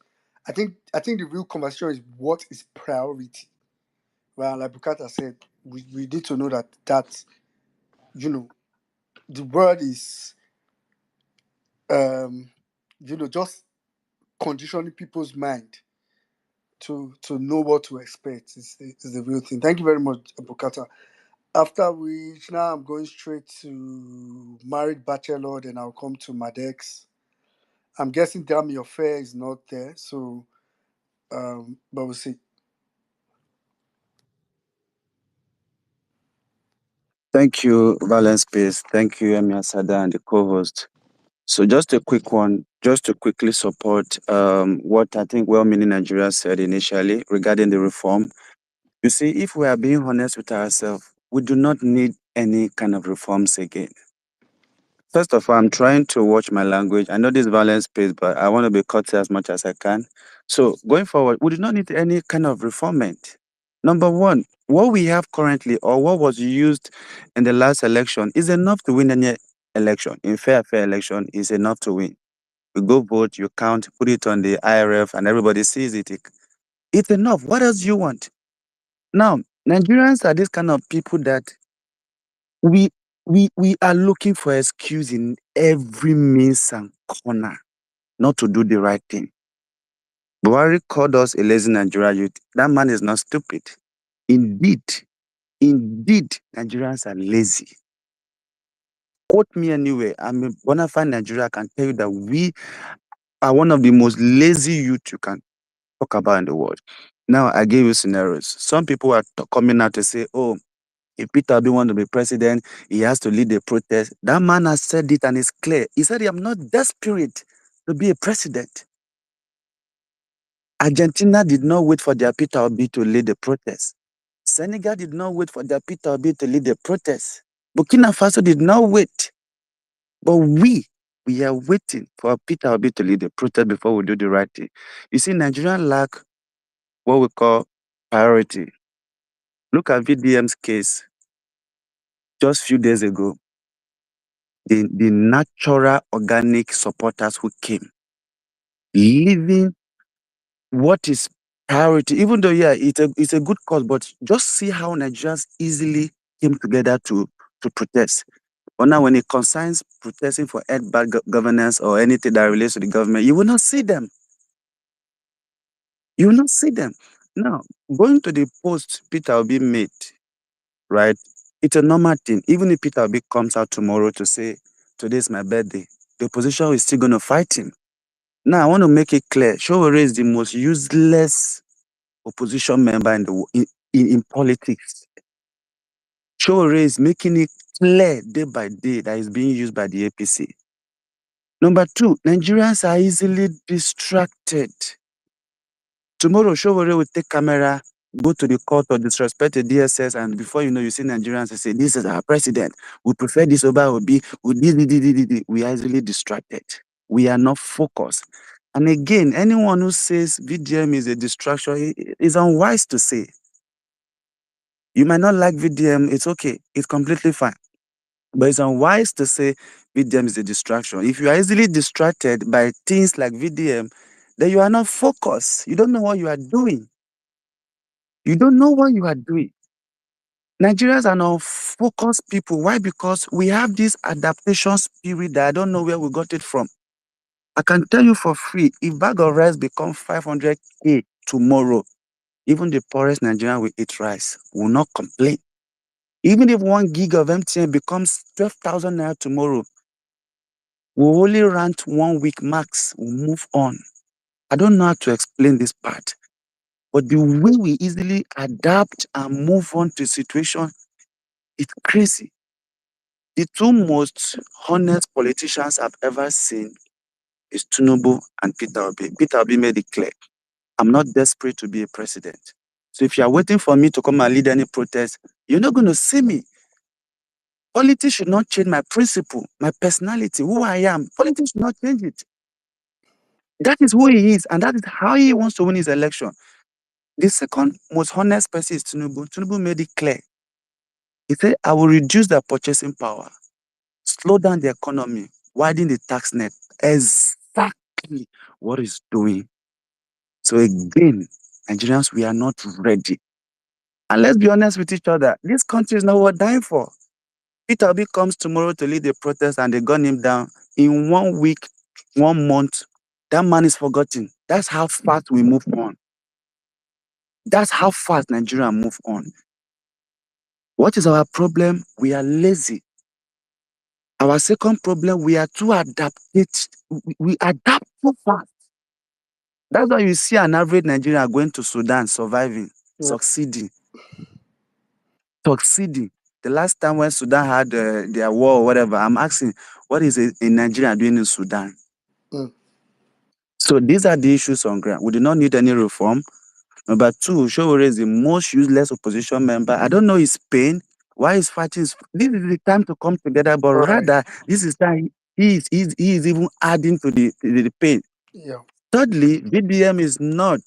I think the real conversation is what is priority. Well, like Bukata said, we need to know that the word is just conditioning people's mind to know what to expect is the real thing. Thank you very much, Bukata. After which, now I'm going straight to Married Bachelor, then I'll come to Madex. I'm guessing Damn Your Fair is not there, so but we'll see. Thank you, Vawulence Space. Thank you, Emia Sada, and the co-host. So just a quick one, just to quickly support what I think well-meaning Nigeria said initially regarding the reform. You see, if we are being honest with ourselves, we do not need any kind of reforms again. First of all, I'm trying to watch my language. I know this Vawulence Space, but I want to be courteous as much as I can. So going forward, we do not need any kind of reformment. Number one, what we have currently or what was used in the last election is enough to win any election. In fair election is enough to win. You go vote, you count, put it on the IRF, and everybody sees it. It's enough. What else do you want? Now, Nigerians are this kind of people that we we are looking for excuse in every means and corner not to do the right thing. Buhari called us a lazy Nigeria youth. That man is not stupid. Indeed, Nigerians are lazy. Quote me anywhere. I'm a bona fide Nigeria. I can tell you that we are one of the most lazy youth you can talk about in the world. Now, I gave you scenarios. Some people are coming out to say, oh, if Peter Obi wants to be president, he has to lead the protest. That man has said it and it's clear. He said, I'm not desperate to be a president. Argentina did not wait for their Peter Obi to lead the protest. Senegal did not wait for their Peter Obi to lead the protest. Burkina Faso did not wait. But we are waiting for Peter Obi to lead the protest before we do the right thing. You see, Nigerians lack what we call priority. Look at VDM's case just a few days ago. The natural organic supporters who came, leaving what is priority, even though, yeah, it's a good cause, but just see how Nigerians easily came together to protest. But now when it concerns protesting for bad governance or anything that relates to the government, you will not see them. You will not see them. Now, going to the post Peter Obi made, right? It's a normal thing. Even if Peter Obi comes out tomorrow to say, today's my birthday, the opposition is still going to fight him. Now, I want to make it clear. Showore is the most useless opposition member in politics. Showore is making it clear day by day that is being used by the APC. Number two, Nigerians are easily distracted. Tomorrow, Showore will take camera, go to the court or disrespect the DSS, and before you know, you see Nigerians say, this is our president. We prefer this over Obi. We are easily distracted. We are not focused. And again, anyone who says VDM is a distraction is unwise to say. You might not like VDM. It's okay. It's completely fine. But it's unwise to say VDM is a distraction. If you are easily distracted by things like VDM, then you are not focused. You don't know what you are doing. You don't know what you are doing. Nigerians are not focused people. Why? Because we have this adaptation spirit that I don't know where we got it from. I can tell you for free, if bag of rice becomes 500K tomorrow, even the poorest Nigerian will eat rice, will not complain. Even if 1 gig of MTN becomes 12,000 naira tomorrow, we'll only rent 1 week max, we'll move on. I don't know how to explain this part, but the way we easily adapt and move on to a situation, it's crazy. The two most honest politicians I've ever seen is Tinubu and Peter Obi. Peter Obi made it clear, I'm not desperate to be a president. So if you are waiting for me to come and lead any protest, you're not going to see me. Politics should not change my principle, my personality, who I am. Politics should not change it. That is who he is, and that is how he wants to win his election. The second most honest person is Tinubu. Tinubu made it clear. He said, I will reduce their purchasing power, slow down the economy, widen the tax net. Exactly what he's doing. So again, Nigerians, we are not ready. And let's be honest with each other. This country is not worth dying for. Peter Obi comes tomorrow to lead the protest and they gun him down. In 1 week, 1 month, that man is forgotten. That's how fast we move on. That's how fast Nigeria move on. What is our problem? We are lazy. Our second problem, we are too adapted. We adapt too fast. That's why you see an average Nigerian going to Sudan, surviving, Yeah. succeeding. The last time when Sudan had their war or whatever, I'm asking, what is a Nigerian doing in Sudan? Mm. So these are the issues on ground. We do not need any reform. Number two, Showore is the most useless opposition member. I don't know his pain. Why he's fighting? This is the time to come together, but All right. rather, this is time he is even adding to the pain. Yeah. Thirdly, VDM is not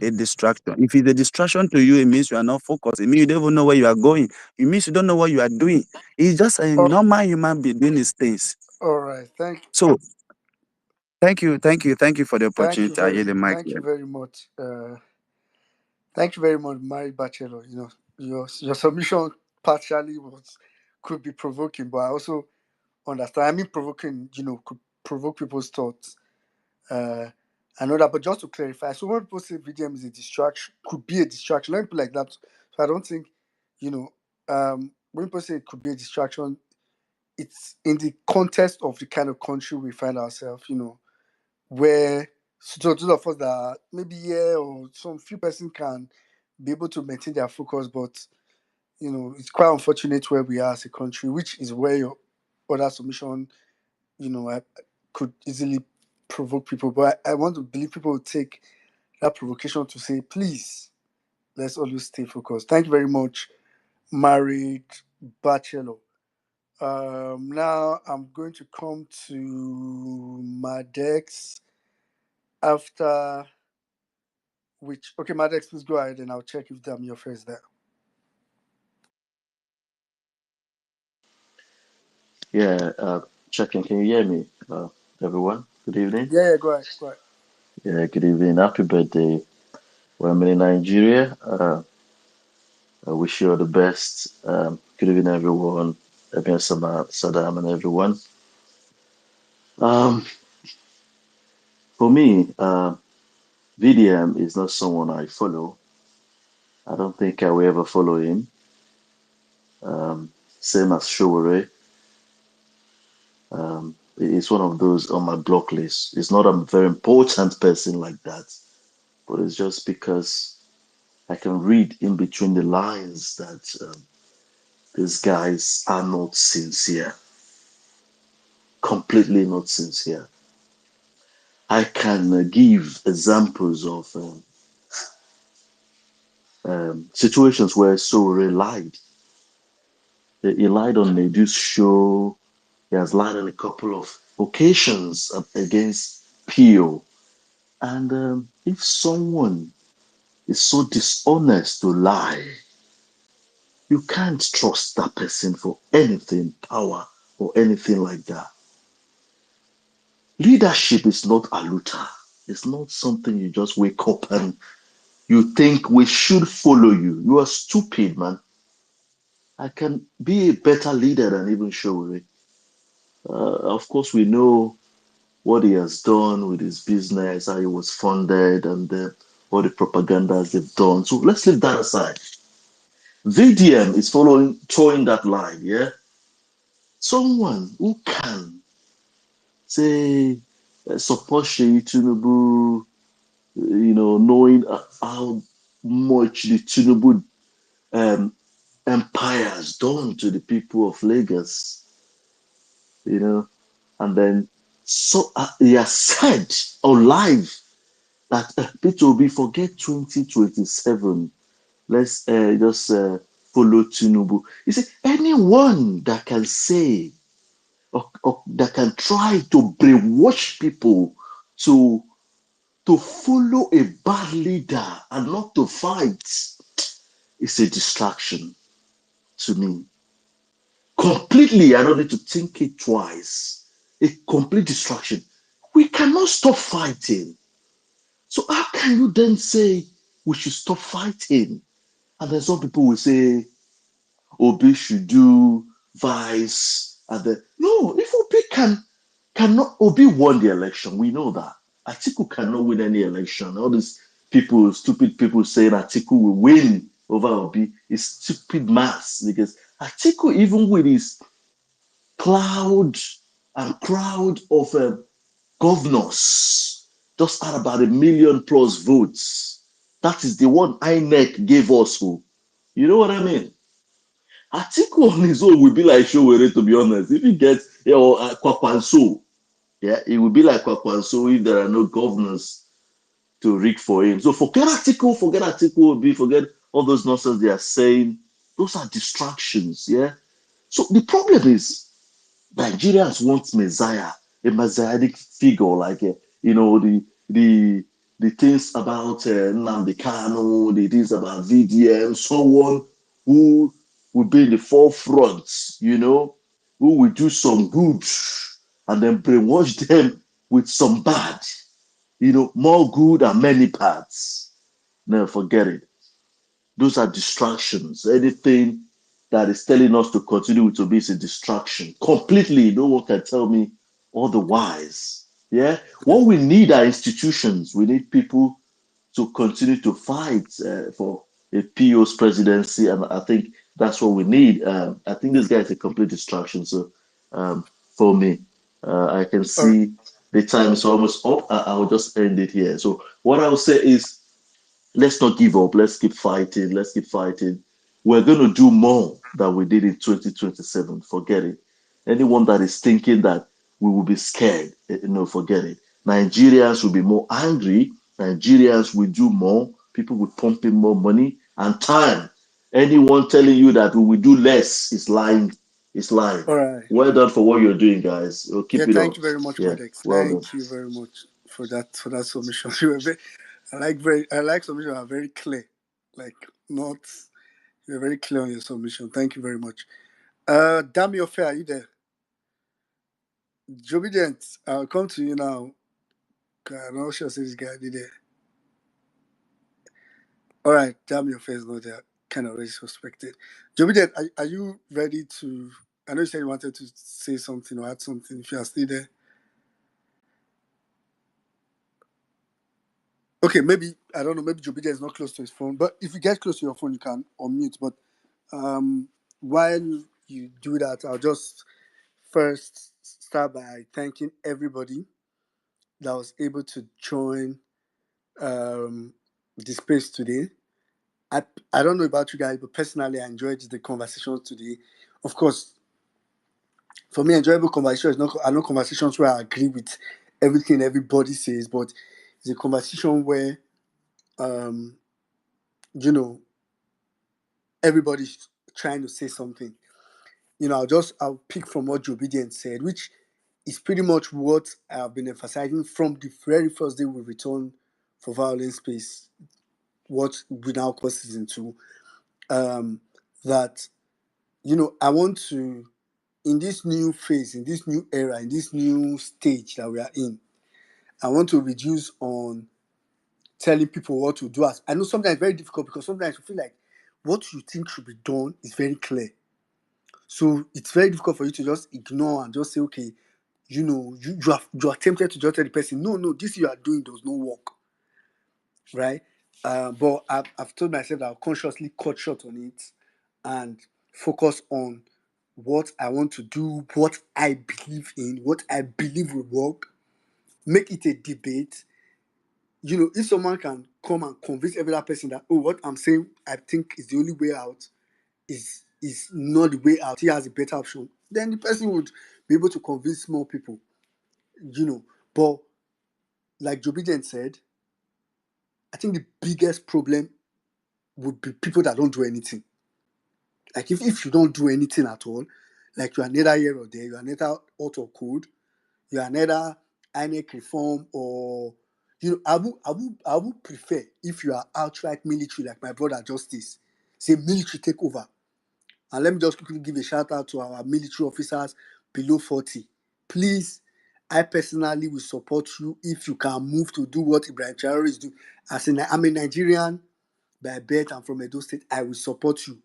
a distraction. If it's a distraction to you, it means you are not focused. It means you don't even know where you are going. It means you don't know what you are doing. He's just a Oh, normal human being doing his things. all right. So, thank you for the opportunity. I hear the mic Thank you here. very much. Thank you very much, Mary Bachelor. You know, your submission partially was could be provoking, but I also understand. I mean, provoking. You know, could provoke people's thoughts. Uh, I know that, but just to clarify, so when people say VDM is a distraction, could be a distraction, let me put it like that. So I don't think, when people say it could be a distraction, it's in the context of the kind of country we find ourselves, where so those of us that are maybe here or some few person can be able to maintain their focus, but it's quite unfortunate where we are as a country, which is where your other submission, could easily provoke people. But I want to believe people will take that provocation to say, please, let's always stay focused. Thank you very much, married bachelor. Now I'm going to come to Madex after which, okay, Madex, please go ahead and I'll check if I'm your first there. Yeah, checking. Can you hear me, everyone? Good evening. Yeah, go ahead, go ahead. Yeah, good evening. Happy birthday. Well, I'm in Nigeria. I wish you all the best. Good evening, everyone. Everyone, Saddam, and everyone. Um, for me, VDM is not someone I follow. I don't think I will ever follow him. Same as Showore. It's one of those on my block list. It's not a very important person like that, but it's just because I can read in between the lines that these guys are not sincere, completely not sincere. I can give examples of situations where Sore lied. He lied on Nedu's show. He has lied on a couple of occasions against Pio. And if someone is so dishonest to lie, you can't trust that person for anything, power, or anything like that. Leadership is not a looter. It's not something you just wake up and you think we should follow you. You are stupid, man. I can be a better leader than even Showore. Of course, we know what he has done with his business, how he was funded, and all the propagandas they've done. So let's leave that aside. VDM is throwing that line, yeah? Someone who can say, support Sheyi Tinubu, knowing how much the Tinubu empire has done to the people of Lagos, and then so he has said on live that Peter Obi forget 2027. Let's just follow Tinubu. You see, anyone that can say or that can try to brainwash people to follow a bad leader and not to fight is a distraction to me. Completely, I don't need to think it twice. A complete distraction. We cannot stop fighting. So how can you then say we should stop fighting? And then some people will say Obi should do vice. And then no, if Obi cannot Obi won the election, we know that. Atiku cannot win any election. All these people, stupid people saying Atiku will win over Obi is stupid mass because Atiku, even with his cloud and crowd of governors, just had about 1 million plus votes. That is the one INEC gave us. Who, you know what I mean? Atiku on his own will be like Showere, to be honest. If he gets Kwakwanso, yeah, it will be like Kwakwanso if there are no governors to rig for him. So forget Atiku, forget all those nonsense they are saying. Those are distractions, yeah. So the problem is Nigerians want Messiah, a messianic figure, like the the things about Nnamdi Kanu, the things about VDM, someone who will be in the forefront, who will do some good and then brainwash them with some bad, more good and many parts. Never forget it. Those are distractions. Anything that is telling us to continue to be is a distraction. Completely, no one can tell me otherwise. Yeah. What we need are institutions. We need people to continue to fight for a PO's presidency, and I think that's what we need. I think this guy is a complete distraction. So for me, I can All right. see the time is almost up. I'll just end it here. So what I'll say is, let's not give up. Let's keep fighting. Let's keep fighting. We're going to do more than we did in 2027. Forget it. Anyone that is thinking that we will be scared, forget it. Nigerians will be more angry. Nigerians will do more. People will pump in more money and time. Anyone telling you that we will do less is lying. Is lying. All right. Well done for what you're doing, guys. Yeah, Keep it thank up. you very much, Yeah, Codex. well done. Thank you very much for that submission. You were I like submission are very clear. Like not you're very clear on your submission. Thank you very much. Damn your fair, are you there? Jobident, I'll come to you now. I'm not sure say this guy did it. All right, damn your face, no, they're kind of already suspected. Jobident, are you ready to? I know you said you wanted to say something or add something. If you are still there, okay, maybe I don't know. Maybe Jobident is not close to his phone, but if you get close to your phone, you can unmute. But while you do that, I'll just first start by thanking everybody that was able to join the space today. I don't know about you guys, but personally, I enjoyed the conversations today. Of course, for me, enjoyable conversation is not. I know conversations where I agree with everything everybody says, but it's a conversation where, um, you know, everybody's trying to say something. I'll pick from what Joe Biden said, which is pretty much what I've been emphasizing from the very first day we returned for Violence Space, what we now call season two. That I want to, in this new phase, in this new era, in this new stage that we are in, I want to reduce on telling people what to do. As I know sometimes it's very difficult because sometimes you feel like what you think should be done is very clear. So it's very difficult for you to just ignore and just say, okay, you are tempted to just tell the person, no, this you are doing does not work, right? But I've told myself that I'll consciously cut short on it and focus on what I want to do, what I believe in, what I believe will work, make it a debate. If someone can come and convince every other person that, oh, what I'm saying, I think is the only way out, is not the way out, he has a better option, then the person would be able to convince more people, But like Joe Biden said, I think the biggest problem would be people that don't do anything. Like if you don't do anything at all, like you are neither here or there, you are neither out or cold, you are neither INEC reform or I would prefer if you are outright military like my brother Justice. Say military take over. And let me just quickly give a shout out to our military officers below 40. Please, I personally will support you if you can move to do what Ibrahim Traore is doing. I'm a Nigerian by birth. I'm from Edo State. I will support you.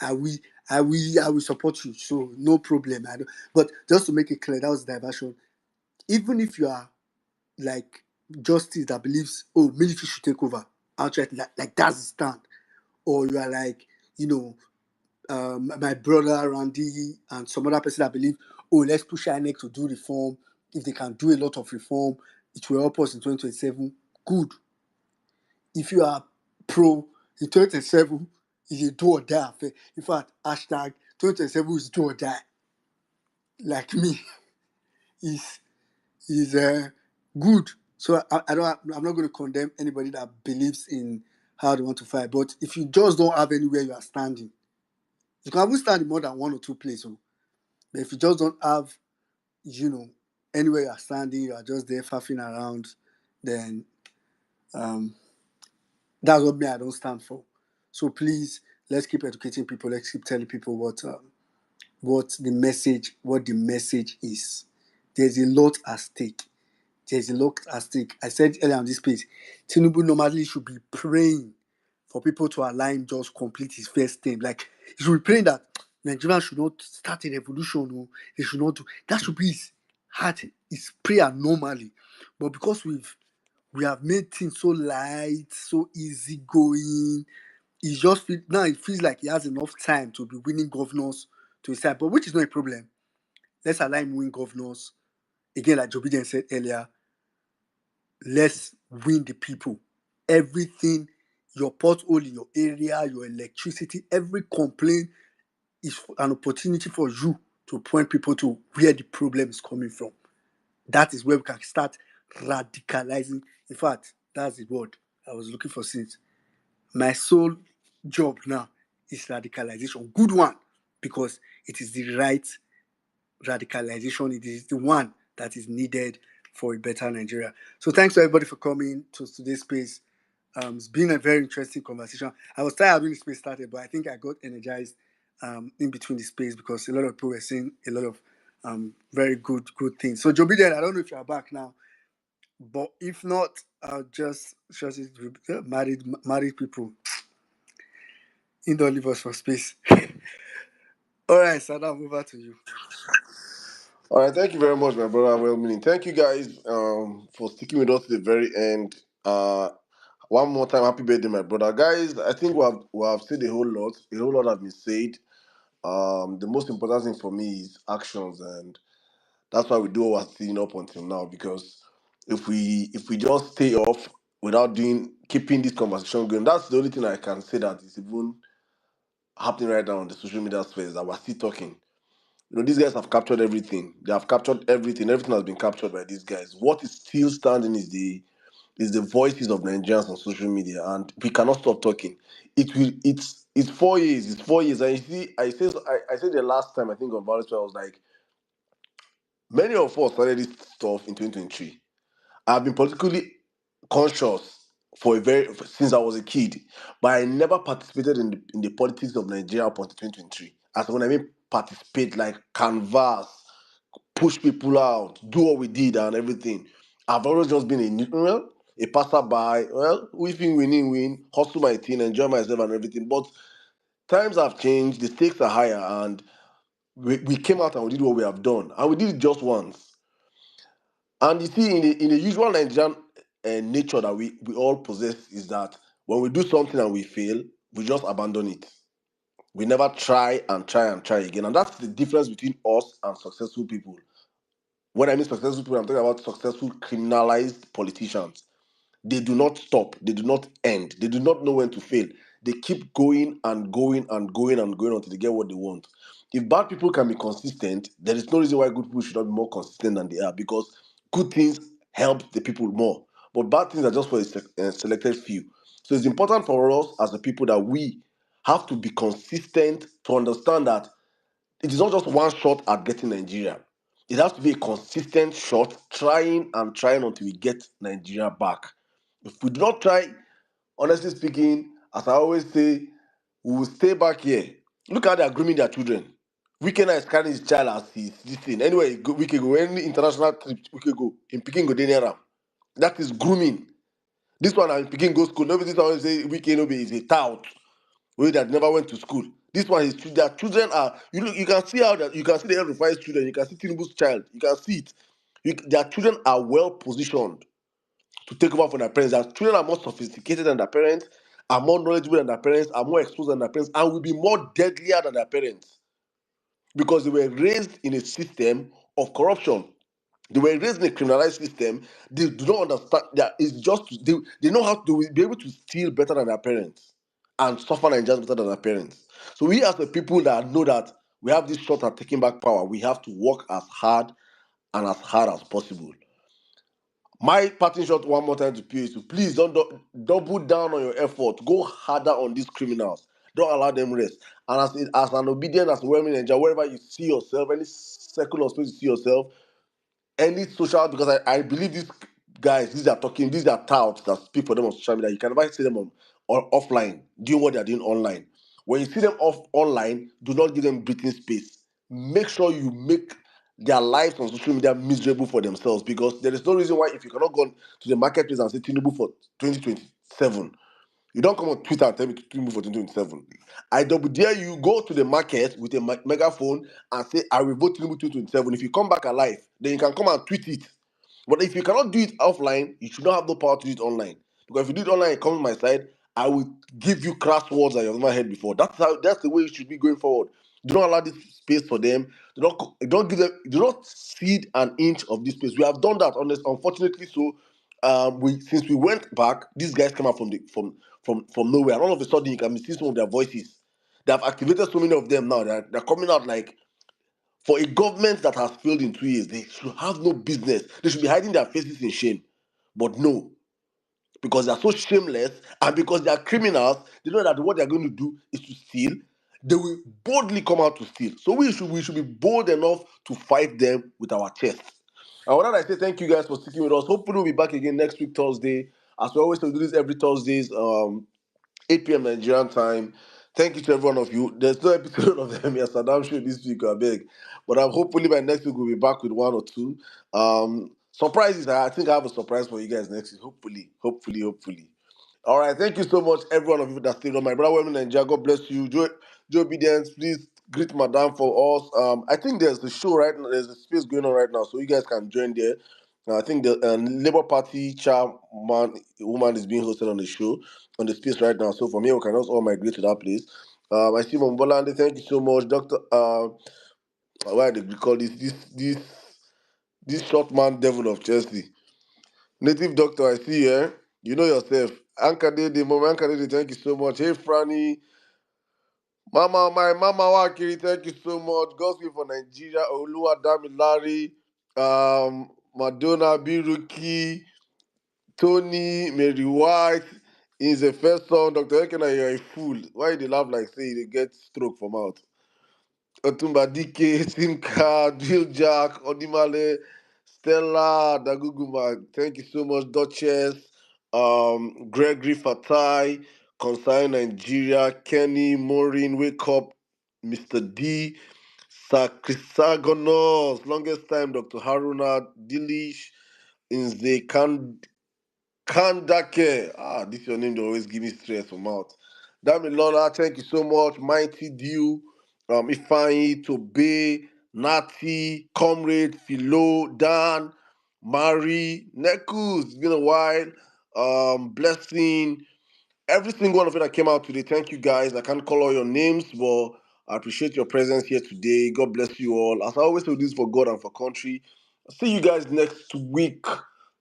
I will support you. So no problem. But just to make it clear, that was diversion. Even if you are like justice that believes, oh, military should take over outright, like that's the stand, or you are like, my brother Randy and some other person that believe, oh, let's push INEC to do reform. If they can do a lot of reform, it will help us in 2027. Good. If you are pro in 2027, is a do or die affair. In fact, hashtag 2027 is do or die. Like me, is good. So I'm not going to condemn anybody that believes in how they want to fight. But if you just don't have anywhere you are standing, you can even stand in more than one or two places. But if you just don't have, anywhere you are standing, you are just there faffing around, then that's what me I don't stand for. So please, let's keep educating people. Let's keep telling people what the message is. There's a lot at stake. There's a lot at stake. I said earlier on this page, Tinubu normally should be praying for people to allow him just complete his first term. Like, he should be praying that Nigerians should not start a revolution. Or they should not do. That should be his heart, his prayer normally. But because we have made things so light, so easy going, it feels like he has enough time to be winning governors to his side, but which is not a problem. Let's allow him win governors. Again, like Joe Biden said earlier, let's win the people. Everything, your pothole in your area, your electricity, every complaint is an opportunity for you to point people to where the problem is coming from. That is where we can start radicalizing. In fact, that's the word I was looking for since. My sole job now is radicalization. Good one, because it is the right radicalization. It is the one that is needed for a better Nigeria. So thanks to everybody for coming to today's space. It's been a very interesting conversation. I was tired when the space started, but I think I got energized in between the space because a lot of people were saying a lot of very good things. So Joe Biden, I don't know if you're back now, but if not, I'll just married people in don't leave us for space. All right, Sadam, over to you. All right, thank you very much, my brother. Well meaning. Thank you guys for sticking with us to the very end. One more time, happy birthday, my brother. Guys, I think we have said a whole lot. A whole lot has been said. The most important thing for me is actions, and that's why we do what we're seeing up until now. Because if we just stay off without keeping this conversation going, that's the only thing I can say that is even happening right now on the social media space, that we're still talking. These guys have captured everything. They have captured everything. Everything has been captured by these guys. What is still standing is the voices of Nigerians on social media, and we cannot stop talking. It's 4 years. It's 4 years. And you see, I said the last time I think on Vawulence Space, I was like, many of us started this stuff in 2023. I've been politically conscious since I was a kid, but I never participated in the politics of Nigeria up until 2023. As when I mean participate, like canvas, push people out, do what we did and everything. I've always just been a passerby. Well, we think win, hustle my team, enjoy myself and everything. But times have changed, the stakes are higher, and we came out and we did what we have done. And we did it just once. And you see, in the usual Nigerian nature that we all possess, is that when we do something and we fail, we just abandon it. We never try and try and try again. And that's the difference between us and successful people. When I mean successful people, I'm talking about successful criminalized politicians. They do not stop. They do not end. They do not know when to fail. They keep going and going and going and going until they get what they want. If bad people can be consistent, there is no reason why good people should not be more consistent than they are, because good things help the people more. But bad things are just for a selected few. So it's important for us as a people that we have to be consistent to understand that it is not just one shot at getting Nigeria. It has to be a consistent shot, trying and trying until we get Nigeria back. If we do not try, honestly speaking, as I always say, we will stay back here. Look how they are grooming their children. Weekend is carrying his child as his this thing. Anyway, we can go any international trip, we can go in Peking go near them. That is grooming. This one in Peking go school. Nobody always say weekend is a tout. We that never went to school. This one is their children are you can see how that you can see the El children, you can see Tinubu's child, you can see it. Their children are well positioned to take over from their parents. Their children are more sophisticated than their parents, are more knowledgeable than their parents, are more exposed than their parents, and will be more deadlier than their parents because they were raised in a system of corruption. They were raised in a criminalized system. They do not understand that it's just they know how to be able to steal better than their parents and suffer and just better than their parents. So we as a people that know that we have this shot at taking back power, we have to work as hard and as hard as possible. My parting shot one more time to PSU. Please don't double down on your effort. Go harder on these criminals. Don't allow them rest. And as an obedient, as a well-meaning Nigeria, wherever you see yourself, any circle of space you see yourself, any social, because I believe these guys, these are touts that speak for them on social media. You can never see them on offline doing what they're doing online. When you see them online, do not give them breathing space. Make sure you make their lives on social media miserable for themselves, because there is no reason why, if you cannot go to the marketplace and say Tinubu for 2027, you don't come on Twitter and tell me to move for 2027. I double dare you, go to the market with a megaphone and say, I will vote Tinubu 2027. If you come back alive, then you can come and tweet it. But if you cannot do it offline, you should not have the power to do it online. Because if you do it online and come on my side, I will give you crass words that you've never heard before. That's the way it should be going forward. Do not allow this space for them. Do not give them. Do not cede an inch of this space. We have done that. Unfortunately, so we since we went back, these guys came out from nowhere. And all of a sudden, you can see some of their voices. They have activated so many of them now. They're coming out like for a government that has failed in 2 years, they should have no business. They should be hiding their faces in shame. But no, because they're so shameless and because they are criminals, they know that what they're going to do is to steal. They will boldly come out to steal. So we should be bold enough to fight them with our chests. And with that, I say thank you guys for sticking with us. Hopefully, we'll be back again next week, Thursday. As we always do this every Thursdays. 8 p.m. Nigerian time. Thank you to every one of you. There's no episode of them here, Saddam show this week, I beg. But I'm hopefully by next week we'll be back with one or two. Surprises. I think I have a surprise for you guys next week. Hopefully. All right, thank you so much, every one of you that stayed on. My brother, women, and Nigeria, God bless you. Joe Obedience, please greet Madame for us. I think there's a show right now, there's a space going on right now, so you guys can join there. I think the Labour Party chairman woman is being hosted on the show, on the space right now. So from here, we can also all migrate to that place. I see Mombolande, thank you so much. Dr. Why do we call this short man devil of Chelsea? Native doctor, I see you, eh? You know yourself. Ankadede, Mama Ankadede, thank you so much. Hey, Franny. Mama, my Mama Wakiri, thank you so much. Gospel for Nigeria, Olua Damilari, Madonna Biruki, Tony, Mary White. Is the first song, Dr. Ekena, you're a fool. Why you dey laugh like say you dey get stroke from mouth? Otumba Dike, Simka, Jill Jack, Odimale, Stella, Daguguma, thank you so much, Duchess, Gregory Fatai, Consign Nigeria, Kenny, Maureen, Wake Up, Mr. D, Sakrisagonos, longest time, Dr. Haruna, Dilish, Inze Kandake. This your name, they always give me stress from mouth. Damilola, thank you so much. Mighty Dew, Ifeanyi, Tobe, Nati, Comrade, Philo, Dan, Mari, Nekus, it's been a while. Blessing, every single one of you that came out today, thank you guys. I can't call all your names, but I appreciate your presence here today. God bless you all. As I always do this for God and for country. See you guys next week,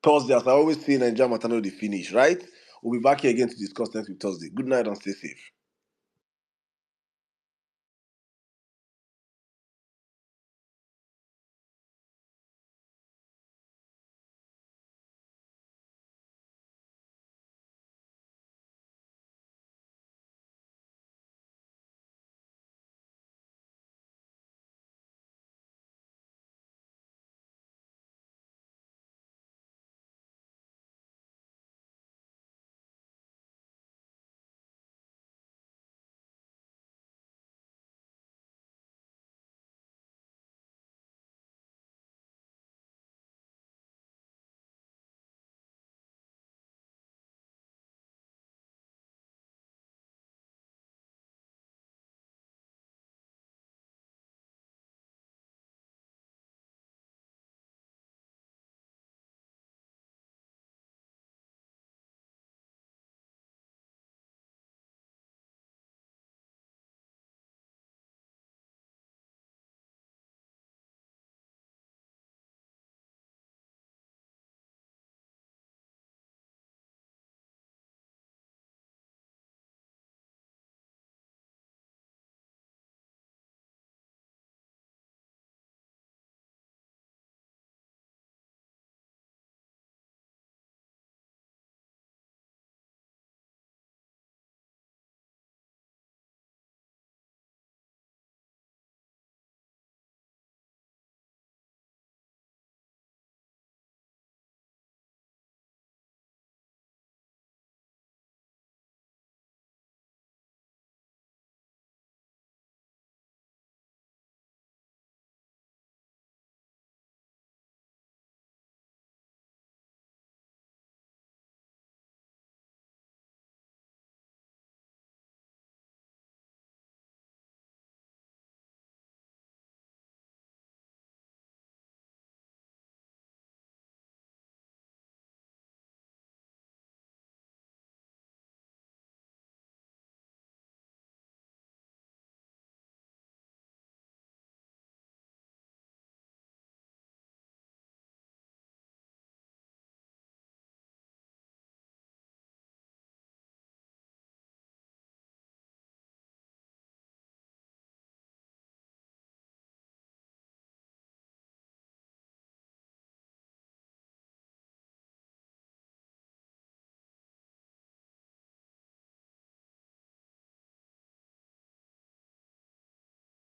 Thursday. As I always say, Nigeria Matano, they finish, right? We'll be back here again to discuss next week, Thursday. Good night and stay safe.